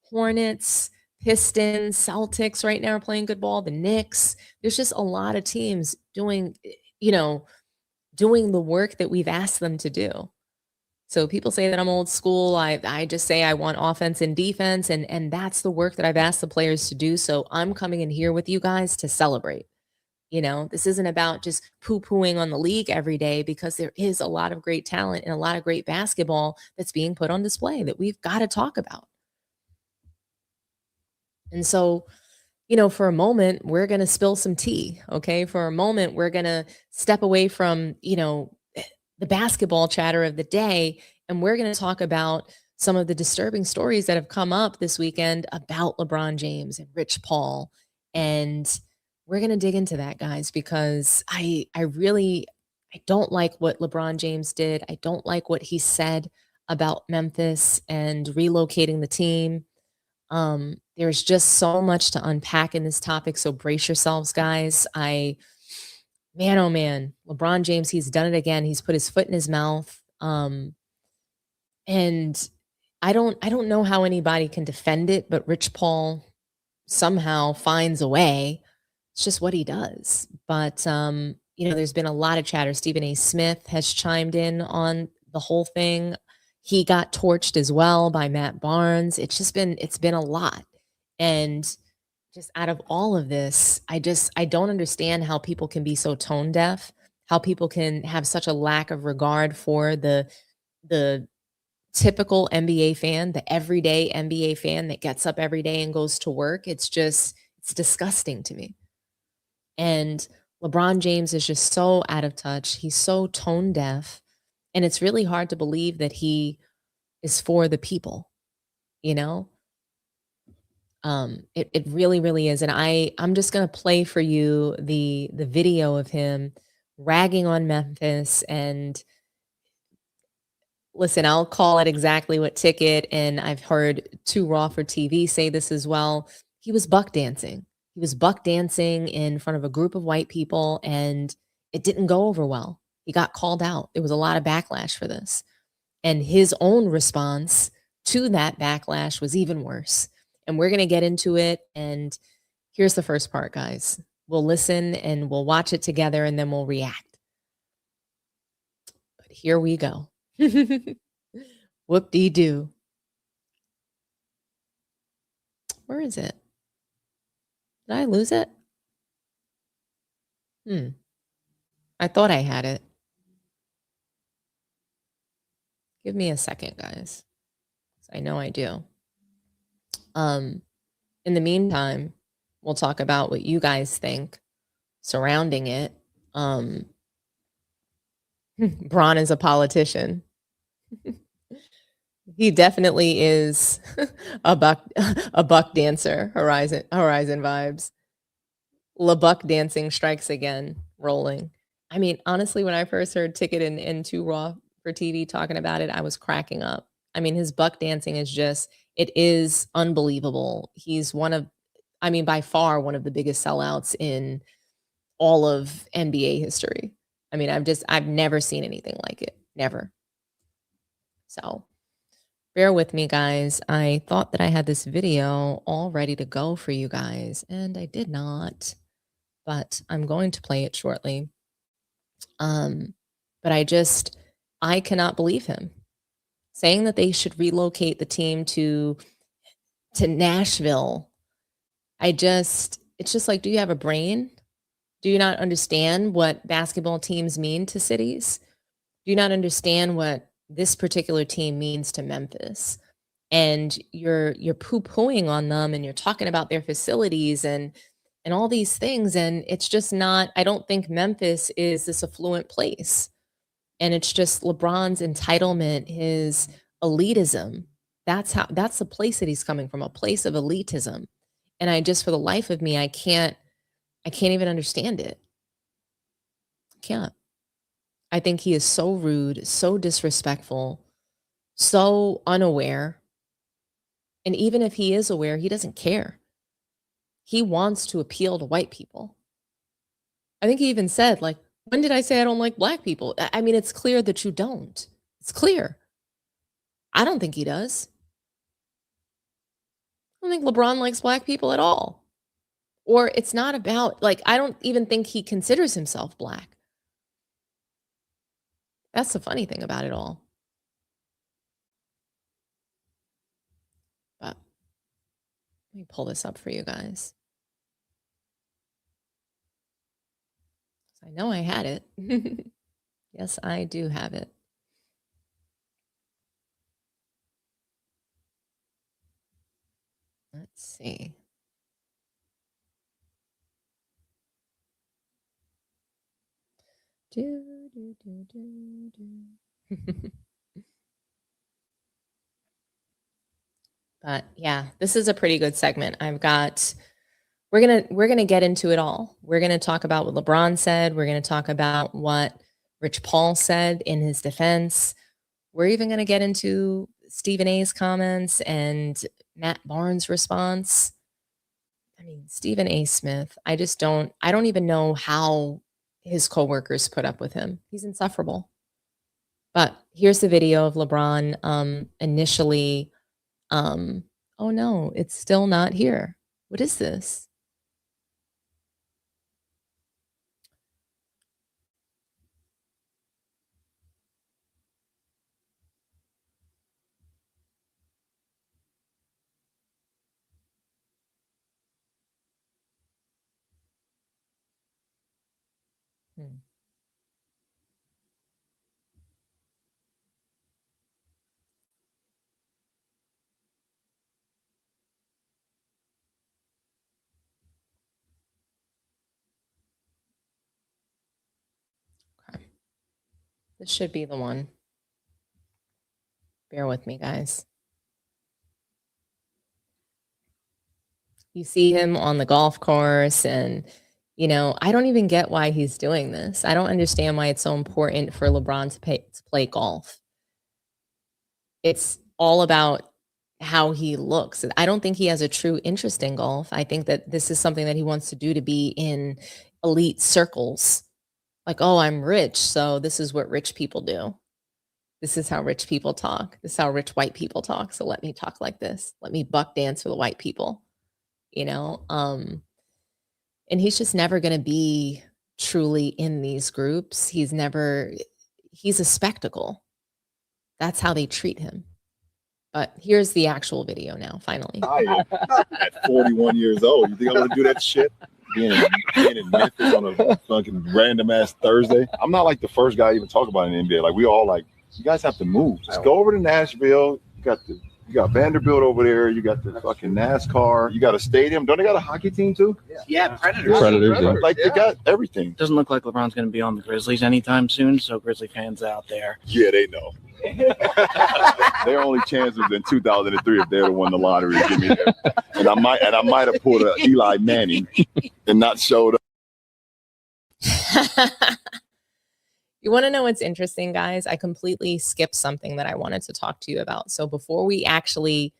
[SPEAKER 2] Hornets, Pistons, Celtics right now are playing good ball. The Knicks. There's just a lot of teams doing, you know, doing the work that we've asked them to do. So people say that I'm old school. I just say I want offense and defense, and that's the work that I've asked the players to do. So I'm coming in here with you guys to celebrate. This isn't about just poo-pooing on the league every day, because there is a lot of great talent and a lot of great basketball that's being put on display that we've got to talk about. And so, for a moment, we're going to spill some tea. Okay. For a moment, we're going to step away from, the basketball chatter of the day. And we're going to talk about some of the disturbing stories that have come up this weekend about LeBron James and Rich Paul. And we're going to dig into that, guys, because I don't like what LeBron James did. I don't like what he said about Memphis and relocating the team. There's just so much to unpack in this topic, so brace yourselves, guys. Man, oh man, LeBron James, he's done it again. He's put his foot in his mouth. And I don't know how anybody can defend it, but Rich Paul somehow finds a way. It's just what he does. But there's been a lot of chatter. Stephen A. Smith has chimed in on the whole thing. He got torched as well by Matt Barnes. It's been a lot. And just out of all of this, I don't understand how people can be so tone deaf, how people can have such a lack of regard for the typical NBA fan, the everyday NBA fan that gets up every day and goes to work. It's disgusting to me. And LeBron James is just so out of touch. He's so tone deaf. And it's really hard to believe that he is for the people, you know? It really, really is. And I'm just gonna play for you the video of him ragging on Memphis. And listen, I'll call it exactly what Ticket, and I've heard Too Raw for TV say this as well. He was buck dancing. He was buck dancing in front of a group of white people, and it didn't go over well. He got called out. There was a lot of backlash for this. And his own response to that backlash was even worse. And we're going to get into it. And here's the first part, guys. We'll listen and we'll watch it together, and then we'll react. But here we go. Whoop-dee-doo. Where is it? Did I lose it? I thought I had it. Give me a second, guys. I know I do. In the meantime, we'll talk about what you guys think surrounding it. Bron is a politician. He definitely is a buck dancer. Horizon vibes. LeBuck dancing strikes again, rolling. I mean, honestly, when I first heard Ticket and Too Raw for TV talking about it, I was cracking up. I mean, his buck dancing it is unbelievable. He's by far one of the biggest sellouts in all of NBA history. I mean, I've never seen anything like it. Never. So bear with me, guys. I thought that I had this video all ready to go for you guys, and I did not, but I'm going to play it shortly. But I cannot believe him saying that they should relocate the team to Nashville. It's just like, do you have a brain? Do you not understand what basketball teams mean to cities? Do you not understand what this particular team means to Memphis? And you're poo-pooing on them, and you're talking about their facilities and all these things. And it's just not, I don't think Memphis is this affluent place. And it's just LeBron's entitlement, his elitism. That's the place that he's coming from, a place of elitism. And for the life of me, I can't even understand it. Can't. I think he is so rude, so disrespectful, so unaware. And even if he is aware, he doesn't care. He wants to appeal to white people. I think he even said, like, when did I say I don't like black people? I mean, it's clear that you don't. It's clear. I don't think he does. I don't think LeBron likes black people at all. Or it's not about, like, I don't even think he considers himself black. That's the funny thing about it all. But let me pull this up for you guys. I know I had it. Yes, I do have it. Let's see. But yeah, this is a pretty good segment. We're gonna get into it all. We're gonna talk about what LeBron said. We're gonna talk about what Rich Paul said in his defense. We're even gonna get into Stephen A's comments and Matt Barnes' response. I mean, Stephen A. Smith, I don't even know how his coworkers put up with him. He's insufferable. But here's the video of LeBron initially. Oh no, it's still not here. What is this? Hmm. Okay. This should be the one. Bear with me, guys. You see him on the golf course, and I don't even get why he's doing this. I don't understand why it's so important for LeBron to play golf. It's all about how he looks. I don't think he has a true interest in golf. I think that this is something that he wants to do to be in elite circles. Like, oh, I'm rich, so this is what rich people do. This is how rich people talk. This is how rich white people talk. So let me talk like this. Let me buck dance for the white people. And he's just never going to be truly in these groups. He's a spectacle. That's how they treat him. But here's the actual video now, finally.
[SPEAKER 3] At 41 years old, you think I'm gonna do that shit? Being in Memphis on a fucking random ass Thursday. I'm not like the first guy to even talk about it in the NBA. Like, we all like, you guys have to move. Just go over to Nashville. You got Vanderbilt over there. You got the fucking NASCAR. You got a stadium. Don't they got a hockey team too?
[SPEAKER 4] Yeah, Predators.
[SPEAKER 3] Predators. Like, they got everything.
[SPEAKER 4] Doesn't look like LeBron's going to be on the Grizzlies anytime soon. So Grizzly fans out there.
[SPEAKER 3] Yeah, they know. Their only chance was in 2003 if they'd have won the lottery. Give me that. And I might have pulled a Eli Manning and not showed up.
[SPEAKER 2] You want to know what's interesting, guys? I completely skipped something that I wanted to talk to you about. So before we actually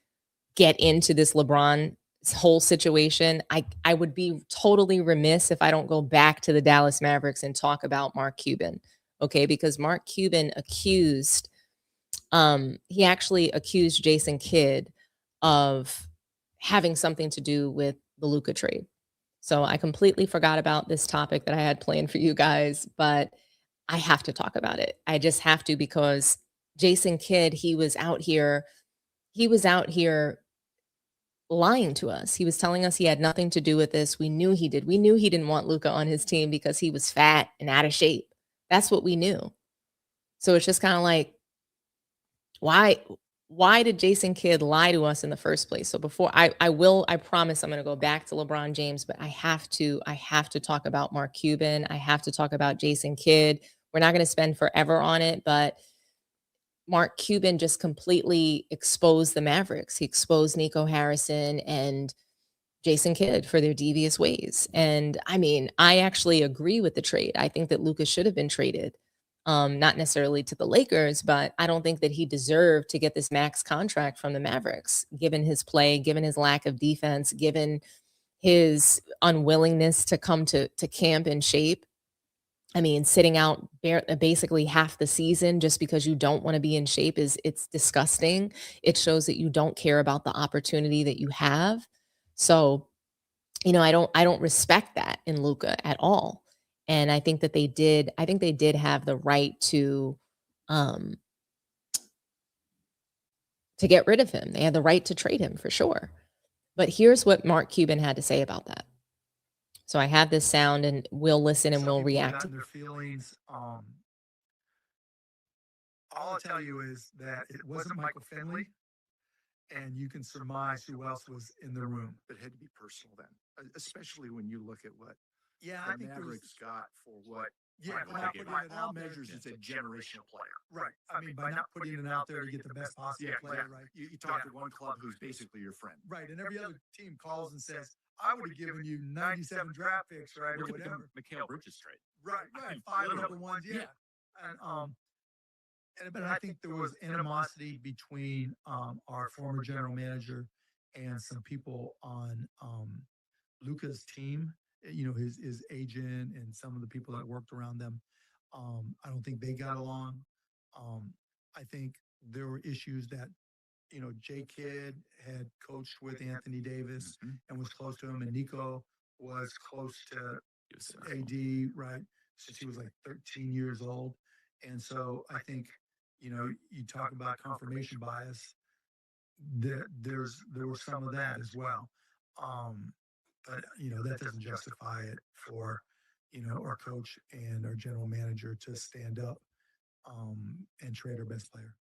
[SPEAKER 2] get into this LeBron whole situation, I would be totally remiss if I don't go back to the Dallas Mavericks and talk about Mark Cuban. Okay, because Mark Cuban he actually accused Jason Kidd of having something to do with the Luka trade. So I completely forgot about this topic that I had planned for you guys, but I have to talk about it. I just have to, because Jason Kidd, he was out here lying to us. He was telling us he had nothing to do with this. We knew he did. We knew he didn't want Luka on his team because he was fat and out of shape. That's what we knew. So it's just kind of like, why did Jason Kidd lie to us in the first place? So before I promise I'm going to go back to LeBron James, but I have to talk about Mark Cuban. I have to talk about Jason Kidd. We're not going to spend forever on it, but Mark Cuban just completely exposed the Mavericks. He exposed Nico Harrison, and Jason Kidd for their devious ways. And I mean, I actually agree with the trade. I think that Luka should have been traded. Not necessarily to the Lakers, but I don't think that he deserved to get this max contract from the Mavericks, given his play, given his lack of defense, given his unwillingness to come to camp in shape. I mean, sitting out basically half the season just because you don't want to be in shape it's disgusting. It shows that you don't care about the opportunity that you have. So, I don't respect that in Luka at all. And I think they did have the right um to get rid of him. They had the right to trade him for sure. But here's what Mark Cuban had to say about that. So I have this sound and we'll listen and we'll react.
[SPEAKER 5] Their feelings. All I'll tell you is that it wasn't Michael Finley, and you can surmise who else was in the room.
[SPEAKER 6] It had to be personal then, especially when you look at what
[SPEAKER 5] I
[SPEAKER 6] the
[SPEAKER 5] think
[SPEAKER 6] Mavericks got for what.
[SPEAKER 5] by
[SPEAKER 6] all measures, it's a generational player.
[SPEAKER 5] Right. I mean, by not putting it out there to get the best possible player, right?
[SPEAKER 6] You talk to one club who's basically your friend.
[SPEAKER 5] Right. And every other team calls and says, I would have given you 97 draft picks, right? Or
[SPEAKER 6] Look at the
[SPEAKER 5] whatever.
[SPEAKER 6] Mikal Bridges trade.
[SPEAKER 5] Right.
[SPEAKER 6] I mean,
[SPEAKER 5] 5
[SPEAKER 6] literally.
[SPEAKER 5] other ones. Yeah. But I think there was animosity between our former general manager and some people on Luka's team, his agent and some of the people that worked around them. I don't think they got along. I think there were issues that, J. Kidd had coached with Anthony Davis and was close to him, and Nico was close to AD, right, since he was like 13 years old. And so I think, you talk about confirmation bias, there was some of that as well. But, that doesn't justify it for, our coach and our general manager to stand up and trade our best player.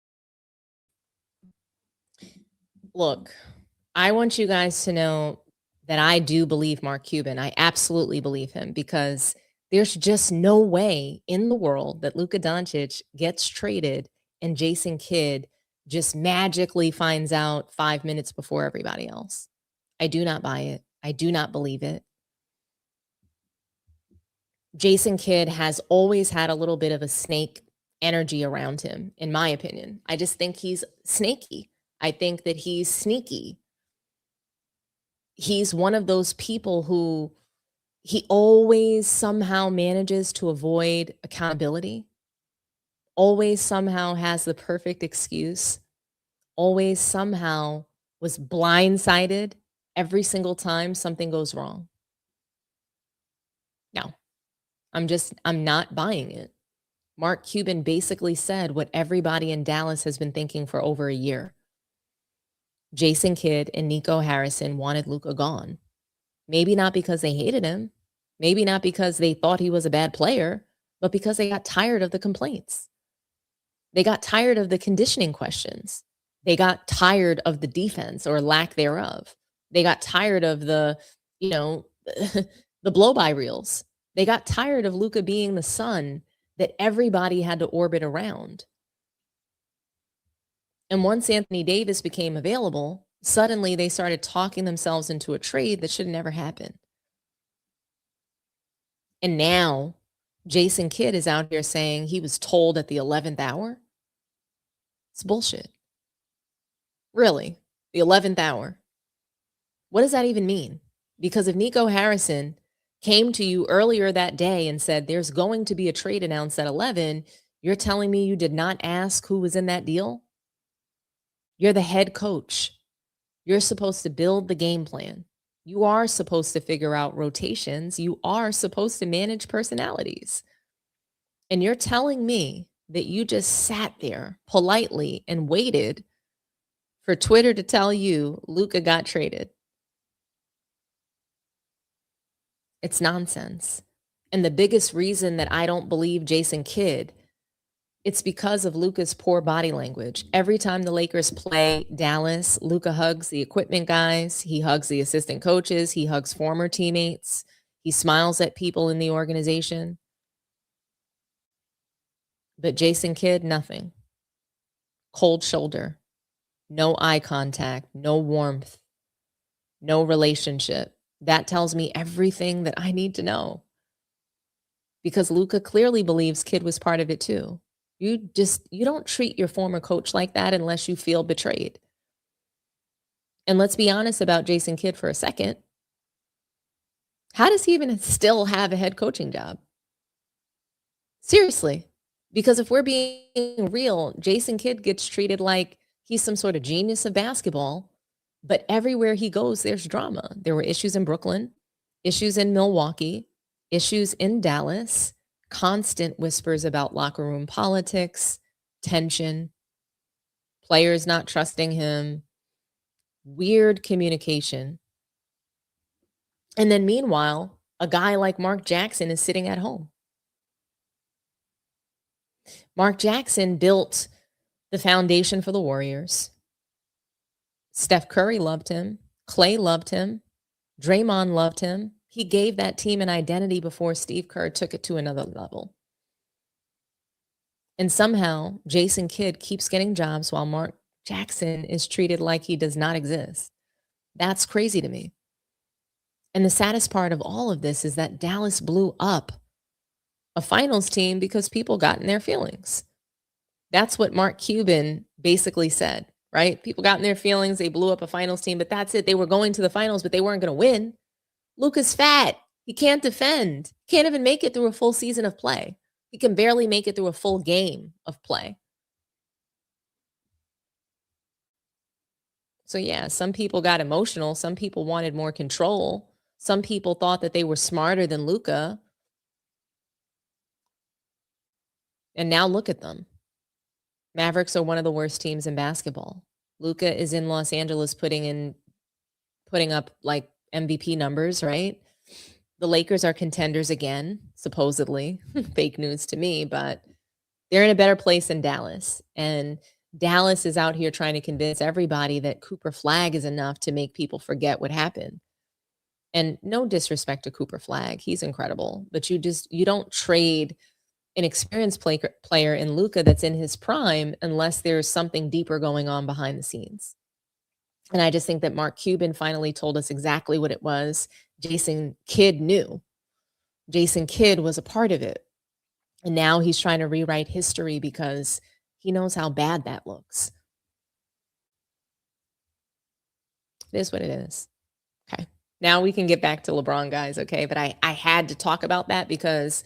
[SPEAKER 2] Look, I want you guys to know that I do believe Mark Cuban. I absolutely believe him because there's just no way in the world that Luka Doncic gets traded and Jason Kidd just magically finds out 5 minutes before everybody else. I do not buy it. I do not believe it. Jason Kidd has always had a little bit of a snake energy around him, in my opinion. I just think he's snaky. I think that he's sneaky. He's one of those people who he always somehow manages to avoid accountability, always somehow has the perfect excuse, always somehow was blindsided every single time something goes wrong. No, I'm not buying it. Mark Cuban basically said what everybody in Dallas has been thinking for over a year. Jason Kidd and Nico Harrison wanted Luka gone. Maybe not because they hated him, maybe not because they thought he was a bad player, but because they got tired of the complaints. They got tired of the conditioning questions. They got tired of the defense or lack thereof. They got tired of the blow-by reels. They got tired of Luka being the sun that everybody had to orbit around. And once Anthony Davis became available, suddenly they started talking themselves into a trade that should never happen. And now Jason Kidd is out here saying he was told at the 11th hour. It's bullshit. Really, the 11th hour. What does that even mean? Because if Nico Harrison came to you earlier that day and said there's going to be a trade announced at 11, you're telling me you did not ask who was in that deal? You're the head coach. You're supposed to build the game plan. You are supposed to figure out rotations. You are supposed to manage personalities. And you're telling me that you just sat there politely and waited for Twitter to tell you Luka got traded. It's nonsense. And the biggest reason that I don't believe Jason Kidd, it's because of Luka's poor body language. Every time the Lakers play Dallas, Luka hugs the equipment guys. He hugs the assistant coaches. He hugs former teammates. He smiles at people in the organization. But Jason Kidd, nothing. Cold shoulder. No eye contact. No warmth. no relationship. That tells me everything that I need to know. Because Luka clearly believes Kidd was part of it too. You don't treat your former coach like that unless you feel betrayed. And let's be honest about Jason Kidd for a second. How does he even still have a head coaching job? Seriously. Because if we're being real, Jason Kidd gets treated like he's some sort of genius of basketball, but everywhere he goes, there's drama. There were issues in Brooklyn, issues in Milwaukee, issues in Dallas, constant whispers about locker room politics, tension, players not trusting him, weird communication. And then meanwhile, a guy like Mark Jackson is sitting at home. Mark Jackson built the foundation for the Warriors. Steph Curry loved him. Clay loved him. Draymond loved him. He gave that team an identity before Steve Kerr took it to another level. And somehow Jason Kidd keeps getting jobs while Mark Jackson is treated like he does not exist. That's crazy to me. And the saddest part of all of this is that Dallas blew up a finals team because people got in their feelings. That's what Mark Cuban basically said, right? People got in their feelings. They blew up a finals team, but that's it. They were going to the finals, but they weren't going to win. Luka's fat. He can't defend. Can't even make it through a full season of play. He can barely make it through a full game of play. So yeah, some people got emotional. Some people wanted more control. Some people thought that they were smarter than Luka. And now look at them. Mavericks are one of the worst teams in basketball. Luka is in Los Angeles putting up like MVP numbers, right? The Lakers are contenders again, supposedly. Fake news to me, but they're in a better place than Dallas. And Dallas is out here trying to convince everybody that Cooper Flagg is enough to make people forget what happened. And no disrespect to Cooper Flagg. He's incredible. But you don't trade an experienced player in Luka that's in his prime unless there's something deeper going on behind the scenes. And I just think that Mark Cuban finally told us exactly what it was. Jason Kidd knew. Jason Kidd was a part of it. And now he's trying to rewrite history because he knows how bad that looks. It is what it is. Okay. Now we can get back to LeBron, guys, okay? But I had to talk about that because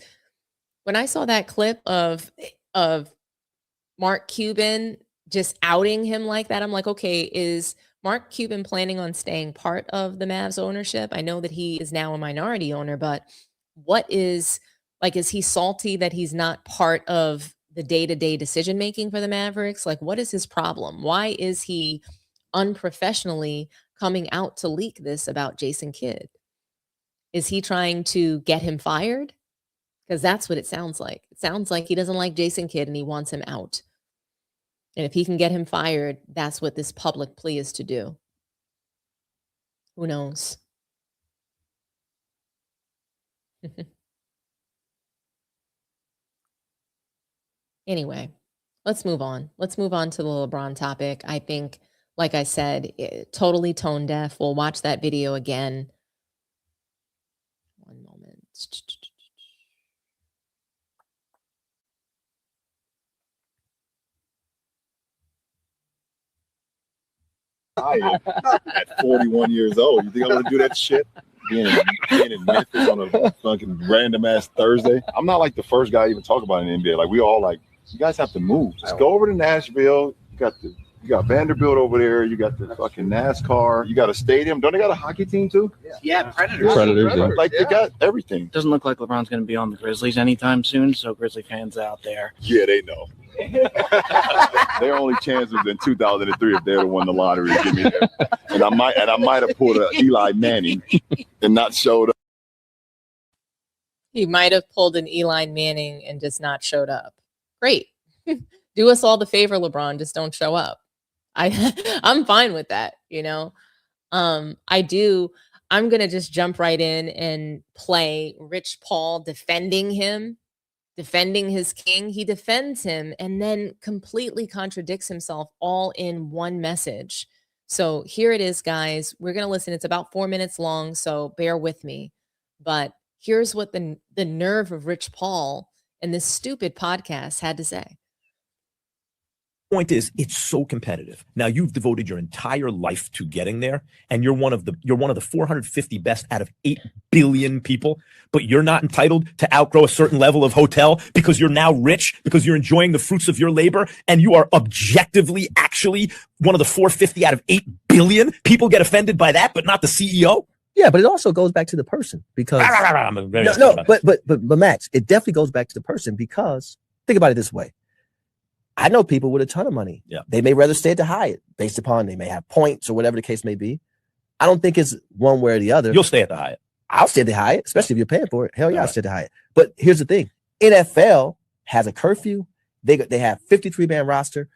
[SPEAKER 2] when I saw that clip of Mark Cuban just outing him like that, I'm like, okay, is Mark Cuban planning on staying part of the Mavs ownership? I know that he is now a minority owner, but is he salty that he's not part of the day-to-day decision-making for the Mavericks? Like, what is his problem? Why is he unprofessionally coming out to leak this about Jason Kidd? Is he trying to get him fired? Because that's what it sounds like. It sounds like he doesn't like Jason Kidd and he wants him out. And if he can get him fired, that's what this public plea is to do. Who knows? Anyway, let's move on. Let's move on to the LeBron topic. I think, like I said, totally tone deaf. We'll watch that video again. One moment.
[SPEAKER 3] At 41 years old, you think I'm gonna do that shit? Being in Memphis on a fucking random ass Thursday. I'm not like the first guy to even talk about it in the NBA. Like, we all like, you guys have to move. Just go over to Nashville. You got Vanderbilt over there. You got the fucking NASCAR. You got a stadium. Don't they got a hockey team too?
[SPEAKER 4] Yeah, Predators.
[SPEAKER 3] Predators. Like, they got everything.
[SPEAKER 4] Doesn't look like LeBron's going to be on the Grizzlies anytime soon, so Grizzly fans out there.
[SPEAKER 3] Yeah, they know. Their only chance was in 2003 if they'd have won the lottery. Give me that. And I might have pulled a Eli Manning and not showed up.
[SPEAKER 2] He might have pulled an Eli Manning and just not showed up. Great. Do us all the favor, LeBron. Just don't show up. I'm fine with that, you know. I'm gonna just jump right in and play Rich Paul defending his king. He defends him and then completely contradicts himself all in one message. So here it is, guys. We're going to listen. It's about 4 minutes long, so bear with me. But here's what the nerve of Rich Paul and this stupid podcast had to say.
[SPEAKER 7] Point is, it's so competitive. Now you've devoted your entire life to getting there, and you're one of the 450 best out of 8 billion people, but you're not entitled to outgrow a certain level of hotel because you're now rich, because you're enjoying the fruits of your labor, and you are objectively actually one of the 450 out of 8 billion. People get offended by that, but not the CEO.
[SPEAKER 8] Yeah, but it also goes back to the person because but Max, it definitely goes back to the person because think about it this way. I know people with a ton of money.
[SPEAKER 7] Yeah.
[SPEAKER 8] They may rather stay at the Hyatt based upon they may have points or whatever the case may be. I don't think it's one way or the other.
[SPEAKER 7] You'll stay at the Hyatt.
[SPEAKER 8] I'll stay at the Hyatt, especially if you're paying for it. Hell yeah,
[SPEAKER 7] All
[SPEAKER 8] I'll stay at the Hyatt. But here's the thing. NFL has a curfew. They have 53-man roster.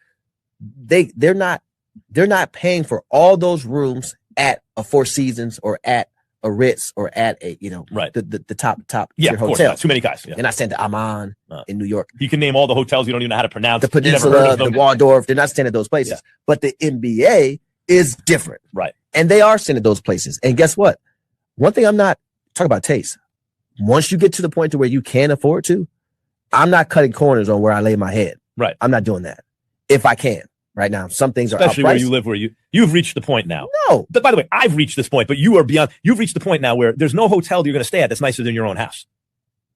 [SPEAKER 8] They're not paying for all those rooms at a Four Seasons or at a Ritz or at a, the top
[SPEAKER 7] Yeah,
[SPEAKER 8] tier
[SPEAKER 7] of course
[SPEAKER 8] hotel.
[SPEAKER 7] not. Too many guys. Yeah.
[SPEAKER 8] They're not staying at Amman in New York.
[SPEAKER 7] You can name all the hotels you don't even know how to pronounce.
[SPEAKER 8] The
[SPEAKER 7] You never heard
[SPEAKER 8] Peninsula,
[SPEAKER 7] of
[SPEAKER 8] the
[SPEAKER 7] them.
[SPEAKER 8] Waldorf, they're not staying at those places.
[SPEAKER 7] Yeah.
[SPEAKER 8] But the NBA is different.
[SPEAKER 7] Right.
[SPEAKER 8] And they are staying at those places. And guess what? One thing I'm not talking about taste. Once you get to the point to where you can afford to, I'm not cutting corners on where I lay my head.
[SPEAKER 7] Right.
[SPEAKER 8] I'm not doing that. If I can. Right now, some things are
[SPEAKER 7] Especially where
[SPEAKER 8] outpriced.
[SPEAKER 7] you live, where you've reached the point now.
[SPEAKER 8] No.
[SPEAKER 7] But by the way, I've reached this point, but you are beyond. You've reached the point now where there's no hotel you're going to stay at that's nicer than your own house.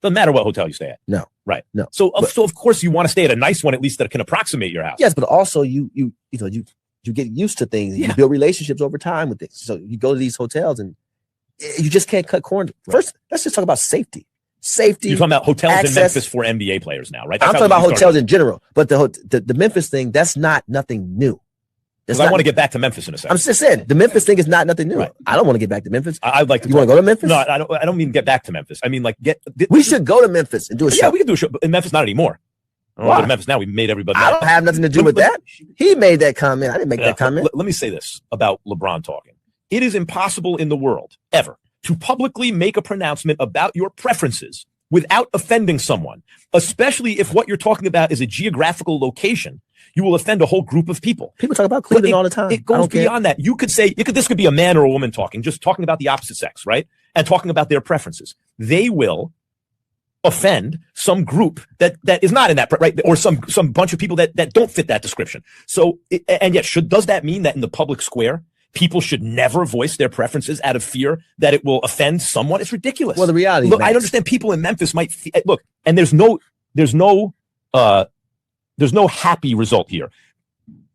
[SPEAKER 7] Doesn't matter what hotel you stay at.
[SPEAKER 8] No.
[SPEAKER 7] Right.
[SPEAKER 8] No.
[SPEAKER 7] So of course you want to stay at a nice one, at least that can approximate your house.
[SPEAKER 8] Yes, but also you get used to things. And
[SPEAKER 7] Yeah.
[SPEAKER 8] You build relationships over time with things. So you go to these hotels and you just can't cut corners.
[SPEAKER 7] Right.
[SPEAKER 8] First, let's just talk about safety. Safety.
[SPEAKER 7] You're talking about hotels
[SPEAKER 8] access.
[SPEAKER 7] in Memphis for NBA players now, right?
[SPEAKER 8] I'm talking about hotels in general, but the Memphis thing, that's not nothing new.
[SPEAKER 7] Because I want to get back to Memphis in a second.
[SPEAKER 8] I'm just saying the Memphis thing is not nothing new.
[SPEAKER 7] Right.
[SPEAKER 8] I don't want to get back to Memphis.
[SPEAKER 7] I'd like to.
[SPEAKER 8] You want to go to Memphis?
[SPEAKER 7] No, I don't mean get back to Memphis. I mean like
[SPEAKER 8] We should go to Memphis and do a show.
[SPEAKER 7] Yeah, we can do a show, but in Memphis not anymore. I don't
[SPEAKER 8] Why?
[SPEAKER 7] go to Memphis now. We made everybody.
[SPEAKER 8] I don't have nothing to do with that. He made that comment. I didn't make that comment.
[SPEAKER 7] Let me say this about LeBron talking. It is impossible in the world ever to publicly make a pronouncement about your preferences without offending someone, especially if what you're talking about is a geographical location. You will offend a whole group of people.
[SPEAKER 8] People talk about Cleveland all the time.
[SPEAKER 7] It goes beyond that. You could say this could be a man or a woman talking, just talking about the opposite sex, right? And talking about their preferences. They will offend some group that is not in that, right? Or some bunch of people that don't fit that description. So, and yet, does that mean that in the public square, people should never voice their preferences out of fear that it will offend someone? It's ridiculous.
[SPEAKER 8] Well, the reality,
[SPEAKER 7] look, I understand people in Memphis might look, and there's no happy result here.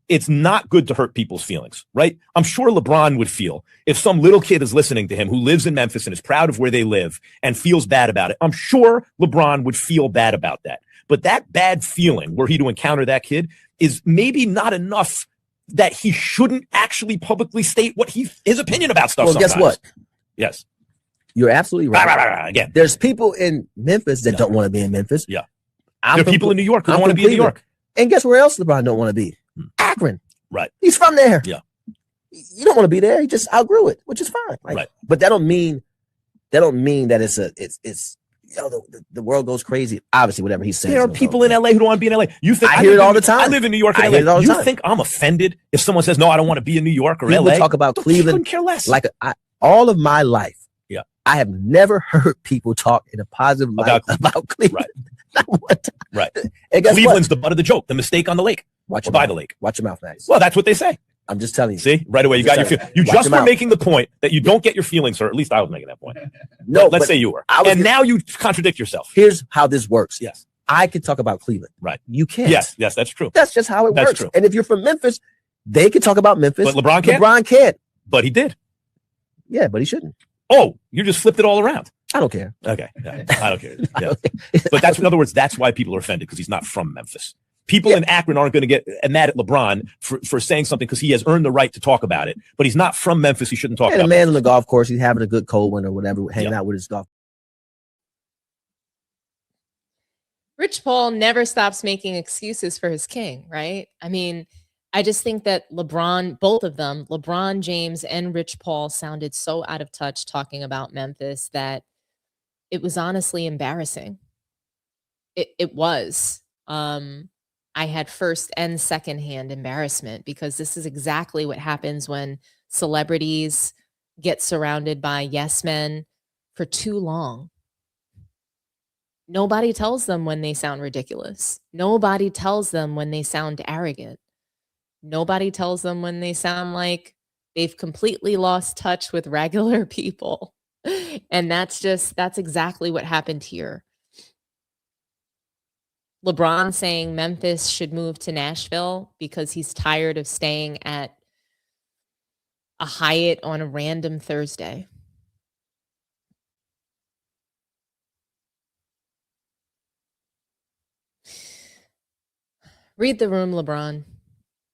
[SPEAKER 7] It's not good to hurt people's feelings, right? I'm sure LeBron would feel if some little kid is listening to him who lives in Memphis and is proud of where they live and feels bad about it. I'm sure LeBron would feel bad about that. But that bad feeling, were he to encounter that kid, is maybe not enough that he shouldn't actually publicly state what his opinion about stuff.
[SPEAKER 8] Well,
[SPEAKER 7] sometimes.
[SPEAKER 8] guess what?
[SPEAKER 7] Yes.
[SPEAKER 8] You're absolutely right.
[SPEAKER 7] Again.
[SPEAKER 8] There's people in Memphis that don't want to be in Memphis.
[SPEAKER 7] Yeah.
[SPEAKER 8] There
[SPEAKER 7] are people in New York who don't want to be in New York.
[SPEAKER 8] And guess where else LeBron don't want to be? Akron.
[SPEAKER 7] Right.
[SPEAKER 8] He's from there.
[SPEAKER 7] Yeah.
[SPEAKER 8] You don't want to be there. He just outgrew it, which is fine.
[SPEAKER 7] Right.
[SPEAKER 8] But that don't mean that it's the world goes crazy. Obviously, whatever he says.
[SPEAKER 7] There are people in LA who don't want to be in LA. You think
[SPEAKER 8] I hear it all the time.
[SPEAKER 7] I live in New York and
[SPEAKER 8] I
[SPEAKER 7] LA.
[SPEAKER 8] hear it all the
[SPEAKER 7] You
[SPEAKER 8] time.
[SPEAKER 7] think I'm offended if someone says, no, I don't want to be in New York or
[SPEAKER 8] People
[SPEAKER 7] LA?
[SPEAKER 8] talk about
[SPEAKER 7] But
[SPEAKER 8] Cleveland.
[SPEAKER 7] couldn't care less.
[SPEAKER 8] Like all of my life.
[SPEAKER 7] Yeah.
[SPEAKER 8] I have never heard people talk in a positive light about Cleveland.
[SPEAKER 7] Right.
[SPEAKER 8] Not one time.
[SPEAKER 7] Right.
[SPEAKER 8] And guess
[SPEAKER 7] Cleveland's
[SPEAKER 8] what?
[SPEAKER 7] the butt of the joke, the mistake on the lake.
[SPEAKER 8] Watch
[SPEAKER 7] or
[SPEAKER 8] your
[SPEAKER 7] by
[SPEAKER 8] mouth.
[SPEAKER 7] the lake.
[SPEAKER 8] Watch your mouth, Max.
[SPEAKER 7] Well, that's what they say.
[SPEAKER 8] I'm just telling you.
[SPEAKER 7] See, right away, you got your
[SPEAKER 8] Just
[SPEAKER 7] feel. You
[SPEAKER 8] watch
[SPEAKER 7] just
[SPEAKER 8] your
[SPEAKER 7] were
[SPEAKER 8] mouth.
[SPEAKER 7] making the point that you don't get your feelings hurt. At least I was making that point.
[SPEAKER 8] No,
[SPEAKER 7] Let's
[SPEAKER 8] but
[SPEAKER 7] say you were.
[SPEAKER 8] I was
[SPEAKER 7] And
[SPEAKER 8] gonna-
[SPEAKER 7] now you contradict yourself.
[SPEAKER 8] Here's how this works.
[SPEAKER 7] Yes.
[SPEAKER 8] I can talk about Cleveland.
[SPEAKER 7] Right.
[SPEAKER 8] You can't.
[SPEAKER 7] Yes, that's true.
[SPEAKER 8] That's just how it
[SPEAKER 7] That's
[SPEAKER 8] works.
[SPEAKER 7] true.
[SPEAKER 8] And if you're from Memphis, they can talk about Memphis.
[SPEAKER 7] But LeBron can't?
[SPEAKER 8] LeBron can't.
[SPEAKER 7] But he did.
[SPEAKER 8] Yeah, but he shouldn't.
[SPEAKER 7] Oh, you just flipped it all around.
[SPEAKER 8] I don't care.
[SPEAKER 7] Okay. Yeah, I don't care. Yeah. But that's, in other words, that's why people are offended, because he's not from Memphis. People in Akron aren't going to get mad at LeBron for saying something because he has earned the right to talk about it. But he's not from Memphis. He shouldn't talk
[SPEAKER 8] And
[SPEAKER 7] about
[SPEAKER 8] a man
[SPEAKER 7] it.
[SPEAKER 8] on the golf course, he's having a good cold one or whatever, hanging out with his golf.
[SPEAKER 2] Rich Paul never stops making excuses for his king, right? I mean, I just think that LeBron, both of them, LeBron James and Rich Paul, sounded so out of touch talking about Memphis that it was honestly embarrassing. It was. I had first and secondhand embarrassment, because this is exactly what happens when celebrities get surrounded by yes men for too long. Nobody tells them when they sound ridiculous. Nobody tells them when they sound arrogant. Nobody tells them when they sound like they've completely lost touch with regular people. And that's exactly what happened here. LeBron saying Memphis should move to Nashville because he's tired of staying at a Hyatt on a random Thursday. Read the room, LeBron.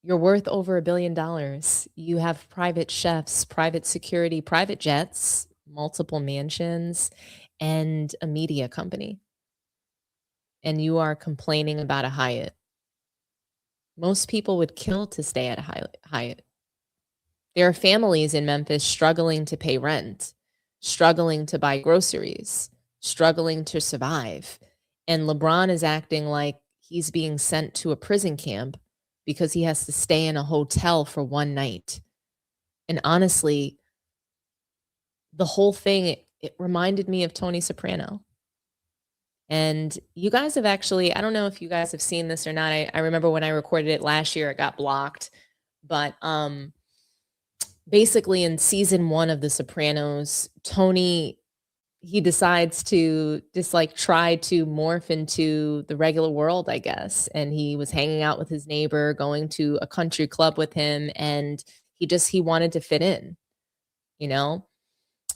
[SPEAKER 2] You're worth over $1 billion. You have private chefs, private security, private jets, multiple mansions, and a media company. And you are complaining about a Hyatt. Most people would kill to stay at a Hyatt. There are families in Memphis struggling to pay rent, struggling to buy groceries, struggling to survive. And LeBron is acting like he's being sent to a prison camp because he has to stay in a hotel for one night. And honestly, the whole thing, it reminded me of Tony Soprano. And you guys have actually, I don't know if you guys have seen this or not. I remember when I recorded it last year, it got blocked. But basically in season 1 of The Sopranos, Tony, he decides to just like try to morph into the regular world, I guess. And he was hanging out with his neighbor, going to a country club with him, and he wanted to fit in, you know?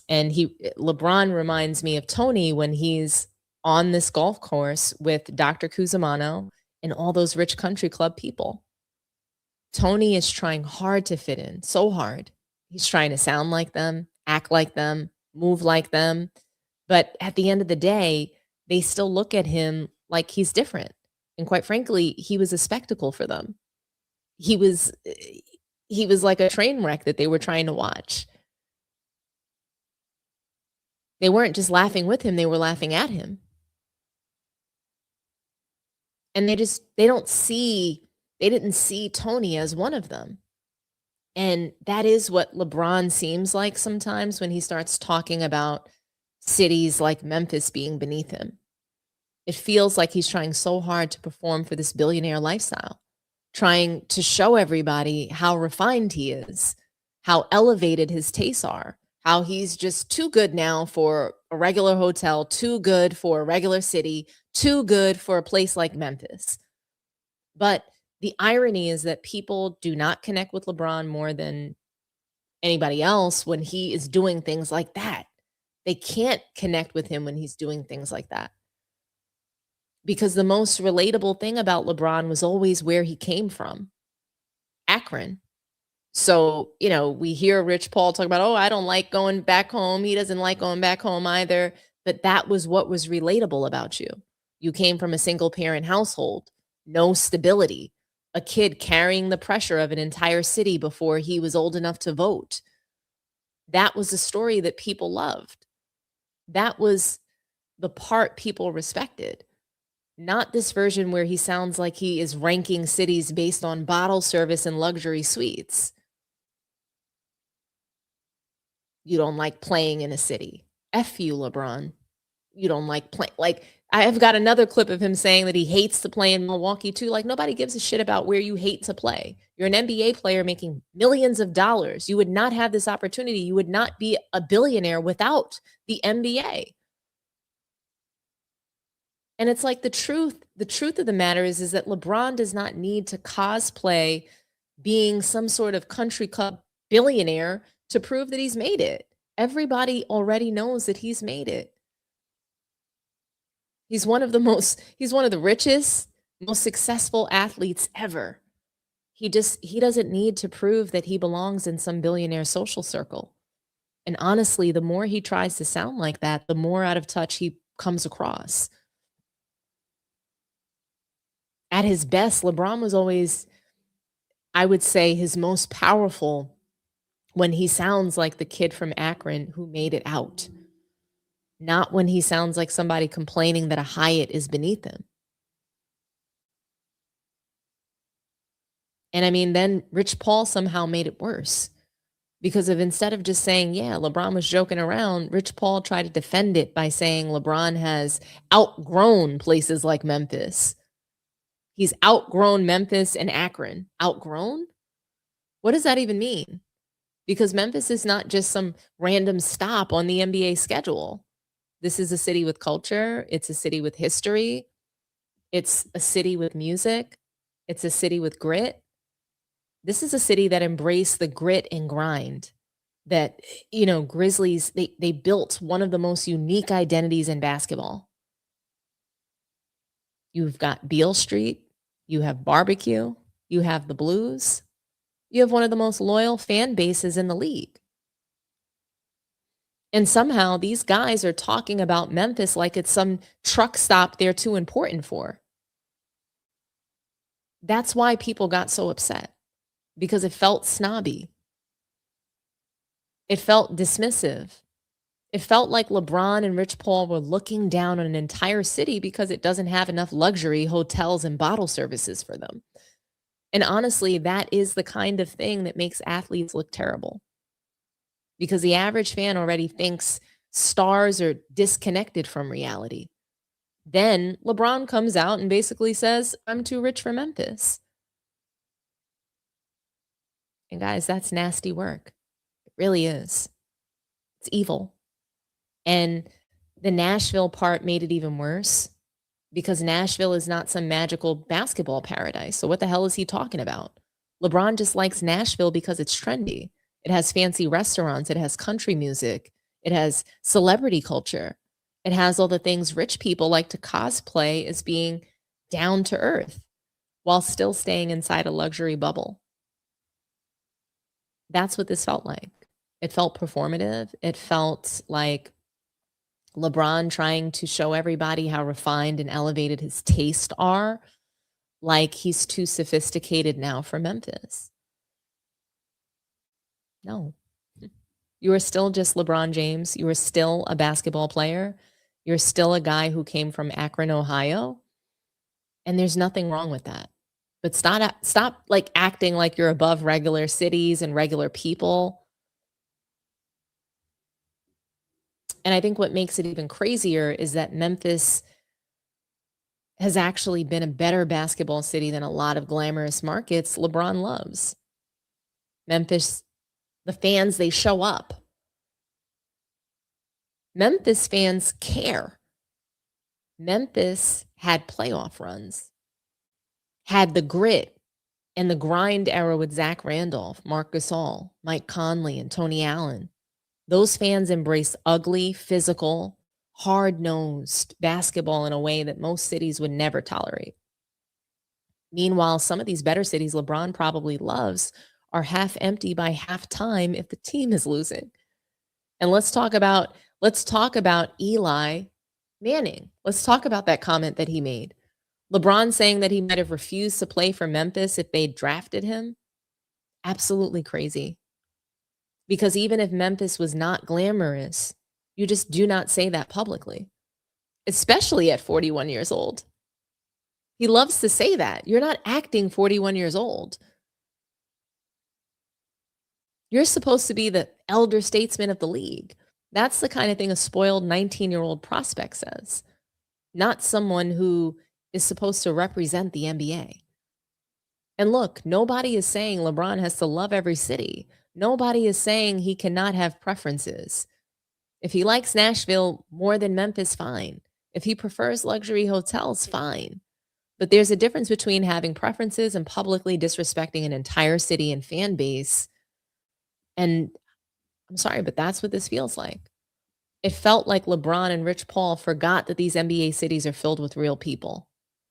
[SPEAKER 2] And LeBron reminds me of Tony when he's on this golf course with Dr. Cusimano and all those rich country club people. Tony is trying hard to fit in, so hard. He's trying to sound like them, act like them, move like them. But at the end of the day, they still look at him like he's different. And quite frankly, he was a spectacle for them. He was like a train wreck that they were trying to watch. They weren't just laughing with him, they were laughing at him. And they didn't see Tony as one of them. And that is what LeBron seems like sometimes when he starts talking about cities like Memphis being beneath him. It feels like he's trying so hard to perform for this billionaire lifestyle, trying to show everybody how refined he is, how elevated his tastes are, how he's just too good now for a regular hotel, too good for a regular city, too good for a place like Memphis. But the irony is that people do not connect with LeBron more than anybody else when he is doing things like that. They can't connect with him when he's doing things like that. Because the most relatable thing about LeBron was always where he came from, Akron. So, we hear Rich Paul talk about, oh, I don't like going back home. He doesn't like going back home either. But that was what was relatable about you. You came from a single parent household, no stability, a kid carrying the pressure of an entire city before he was old enough to vote. That was the story that people loved. That was the part people respected. Not this version where he sounds like he is ranking cities based on bottle service and luxury suites. You don't like playing in a city. F you, LeBron. You don't like playing. Like, I have got another clip of him saying that he hates to play in Milwaukee too. Like, nobody gives a shit about where you hate to play. You're an NBA player making millions of dollars. You would not have this opportunity. You would not be a billionaire without the NBA. And it's like the truth of the matter is that LeBron does not need to cosplay being some sort of country club billionaire to prove that he's made it. Everybody already knows that he's made it. He's one of the richest, most successful athletes ever. He doesn't need to prove that he belongs in some billionaire social circle. And honestly, the more he tries to sound like that, the more out of touch he comes across. At his best, LeBron was always, I would say, his most powerful when he sounds like the kid from Akron who made it out. Not when he sounds like somebody complaining that a Hyatt is beneath him. And I mean, then Rich Paul somehow made it worse because of instead of just saying, yeah, LeBron was joking around, Rich Paul tried to defend it by saying LeBron has outgrown places like Memphis. He's outgrown Memphis and Akron. Outgrown? What does that even mean? Because Memphis is not just some random stop on the NBA schedule. This is a city with culture. It's a city with history. It's a city with music. It's a city with grit. This is a city that embraced the grit and grind that, Grizzlies, they built one of the most unique identities in basketball. You've got Beale Street, you have barbecue, you have the blues, you have one of the most loyal fan bases in the league. And somehow these guys are talking about Memphis like it's some truck stop they're too important for. That's why people got so upset, because it felt snobby. It felt dismissive. It felt like LeBron and Rich Paul were looking down on an entire city because it doesn't have enough luxury hotels and bottle services for them. And honestly, that is the kind of thing that makes athletes look terrible, because the average fan already thinks stars are disconnected from reality. Then LeBron comes out and basically says, I'm too rich for Memphis. And guys, that's nasty work. It really is. It's evil. And the Nashville part made it even worse, because Nashville is not some magical basketball paradise. So what the hell is he talking about? LeBron just likes Nashville because it's trendy. It has fancy restaurants. It has country music. It has celebrity culture. It has all the things rich people like to cosplay as being down to earth while still staying inside a luxury bubble. That's what this felt like. It felt performative. It felt like LeBron trying to show everybody how refined and elevated his tastes are, like he's too sophisticated now for Memphis. No. You are still just LeBron James. You are still a basketball player. You're still a guy who came from Akron, Ohio. And there's nothing wrong with that. But stop like acting like you're above regular cities and regular people. And I think what makes it even crazier is that Memphis has actually been a better basketball city than a lot of glamorous markets LeBron loves. Memphis, the fans, they show up. Memphis fans care. Memphis had playoff runs, had the grit and the grind era with Zach Randolph, Marc Gasol, Mike Conley, and Tony Allen. Those fans embrace ugly, physical, hard-nosed basketball in a way that most cities would never tolerate. Meanwhile, some of these better cities LeBron probably loves are half empty by halftime if the team is losing. And let's talk about Eli Manning. Let's talk about that comment that he made. LeBron saying that he might have refused to play for Memphis if they drafted him. Absolutely crazy. Because even if Memphis was not glamorous, you just do not say that publicly, especially at 41 years old. He loves to say that. You're not acting 41 years old. You're supposed to be the elder statesman of the league. That's the kind of thing a spoiled 19-year-old prospect says, not someone who is supposed to represent the NBA. And look, nobody is saying LeBron has to love every city. Nobody is saying he cannot have preferences. If he likes Nashville more than Memphis, fine. If he prefers luxury hotels, fine. But there's a difference between having preferences and publicly disrespecting an entire city and fan base. And I'm sorry, but that's what this feels like. It felt like LeBron and Rich Paul forgot that these NBA cities are filled with real people.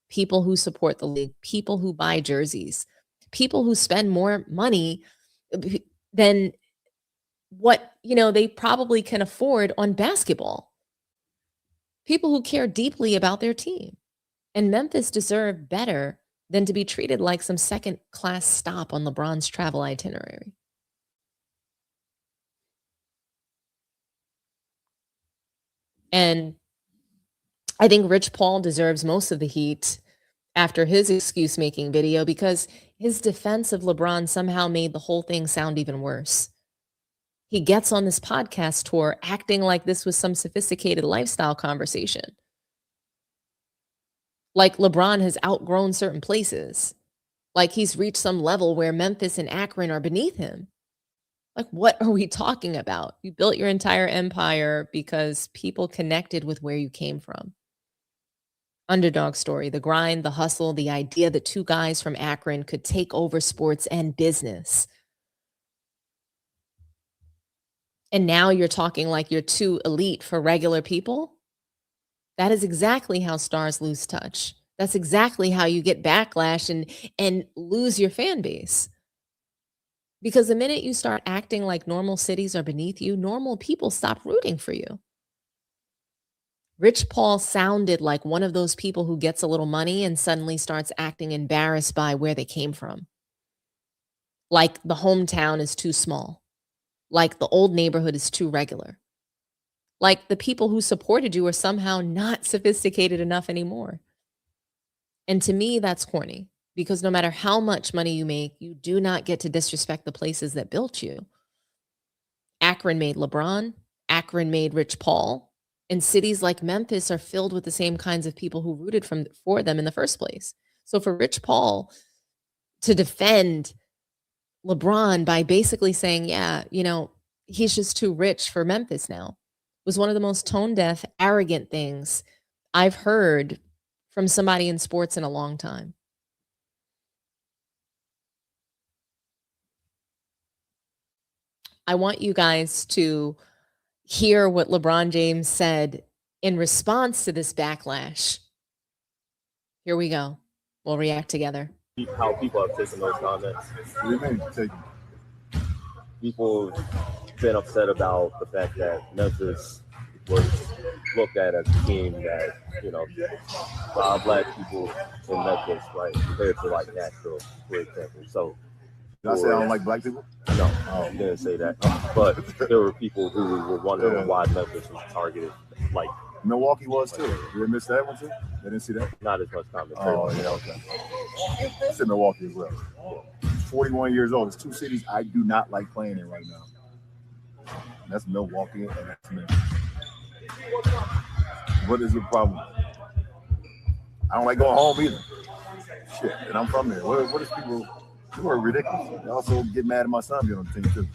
[SPEAKER 2] People who support the league, people who buy jerseys, people who spend more money than what, they probably can afford on basketball. People who care deeply about their team. And Memphis deserved better than to be treated like some second-class stop on LeBron's travel itinerary. And I think Rich Paul deserves most of the heat after his excuse making video because his defense of LeBron somehow made the whole thing sound even worse. He gets on this podcast tour acting like this was some sophisticated lifestyle conversation. Like LeBron has outgrown certain places. Like he's reached some level where Memphis and Akron are beneath him. Like, what are we talking about? You built your entire empire because people connected with where you came from. Underdog story, the grind, the hustle, the idea that two guys from Akron could take over sports and business. And now you're talking like you're too elite for regular people? That is exactly how stars lose touch. That's exactly how you get backlash and lose your fan base. Because the minute you start acting like normal cities are beneath you, normal people stop rooting for you. Rich Paul sounded like one of those people who gets a little money and suddenly starts acting embarrassed by where they came from. Like the hometown is too small. Like the old neighborhood is too regular. Like the people who supported you are somehow not sophisticated enough anymore. And to me, that's corny. Because no matter how much money you make, you do not get to disrespect the places that built you. Akron made LeBron. Akron made Rich Paul. And cities like Memphis are filled with the same kinds of people who rooted for them in the first place. So for Rich Paul to defend LeBron by basically saying, yeah, he's just too rich for Memphis now, was one of the most tone-deaf, arrogant things I've heard from somebody in sports in a long time. I want you guys to hear what LeBron James said in response to this backlash. Here we go. We'll react together.
[SPEAKER 9] How people have taken those comments.
[SPEAKER 3] What do you mean?
[SPEAKER 9] People been upset about the fact that Memphis was looked at as a team that, black people in Memphis, right, compared to like Nashville, for example. So
[SPEAKER 3] Did I say I don't like black people?
[SPEAKER 9] no, I didn't say that. But there were people who were wondering why Memphis was targeted, like
[SPEAKER 3] Milwaukee was too. Did they miss that one too? They didn't see that?
[SPEAKER 9] not as much commentary.
[SPEAKER 3] Oh, yeah, okay. I said Milwaukee as well. 41 years old. There's two cities I do not like playing in right now. And that's Milwaukee and that's Memphis. What is your problem? I don't like going home either. Shit, and I'm from there. What is people? You are ridiculous. They also get mad at my son being on the team too.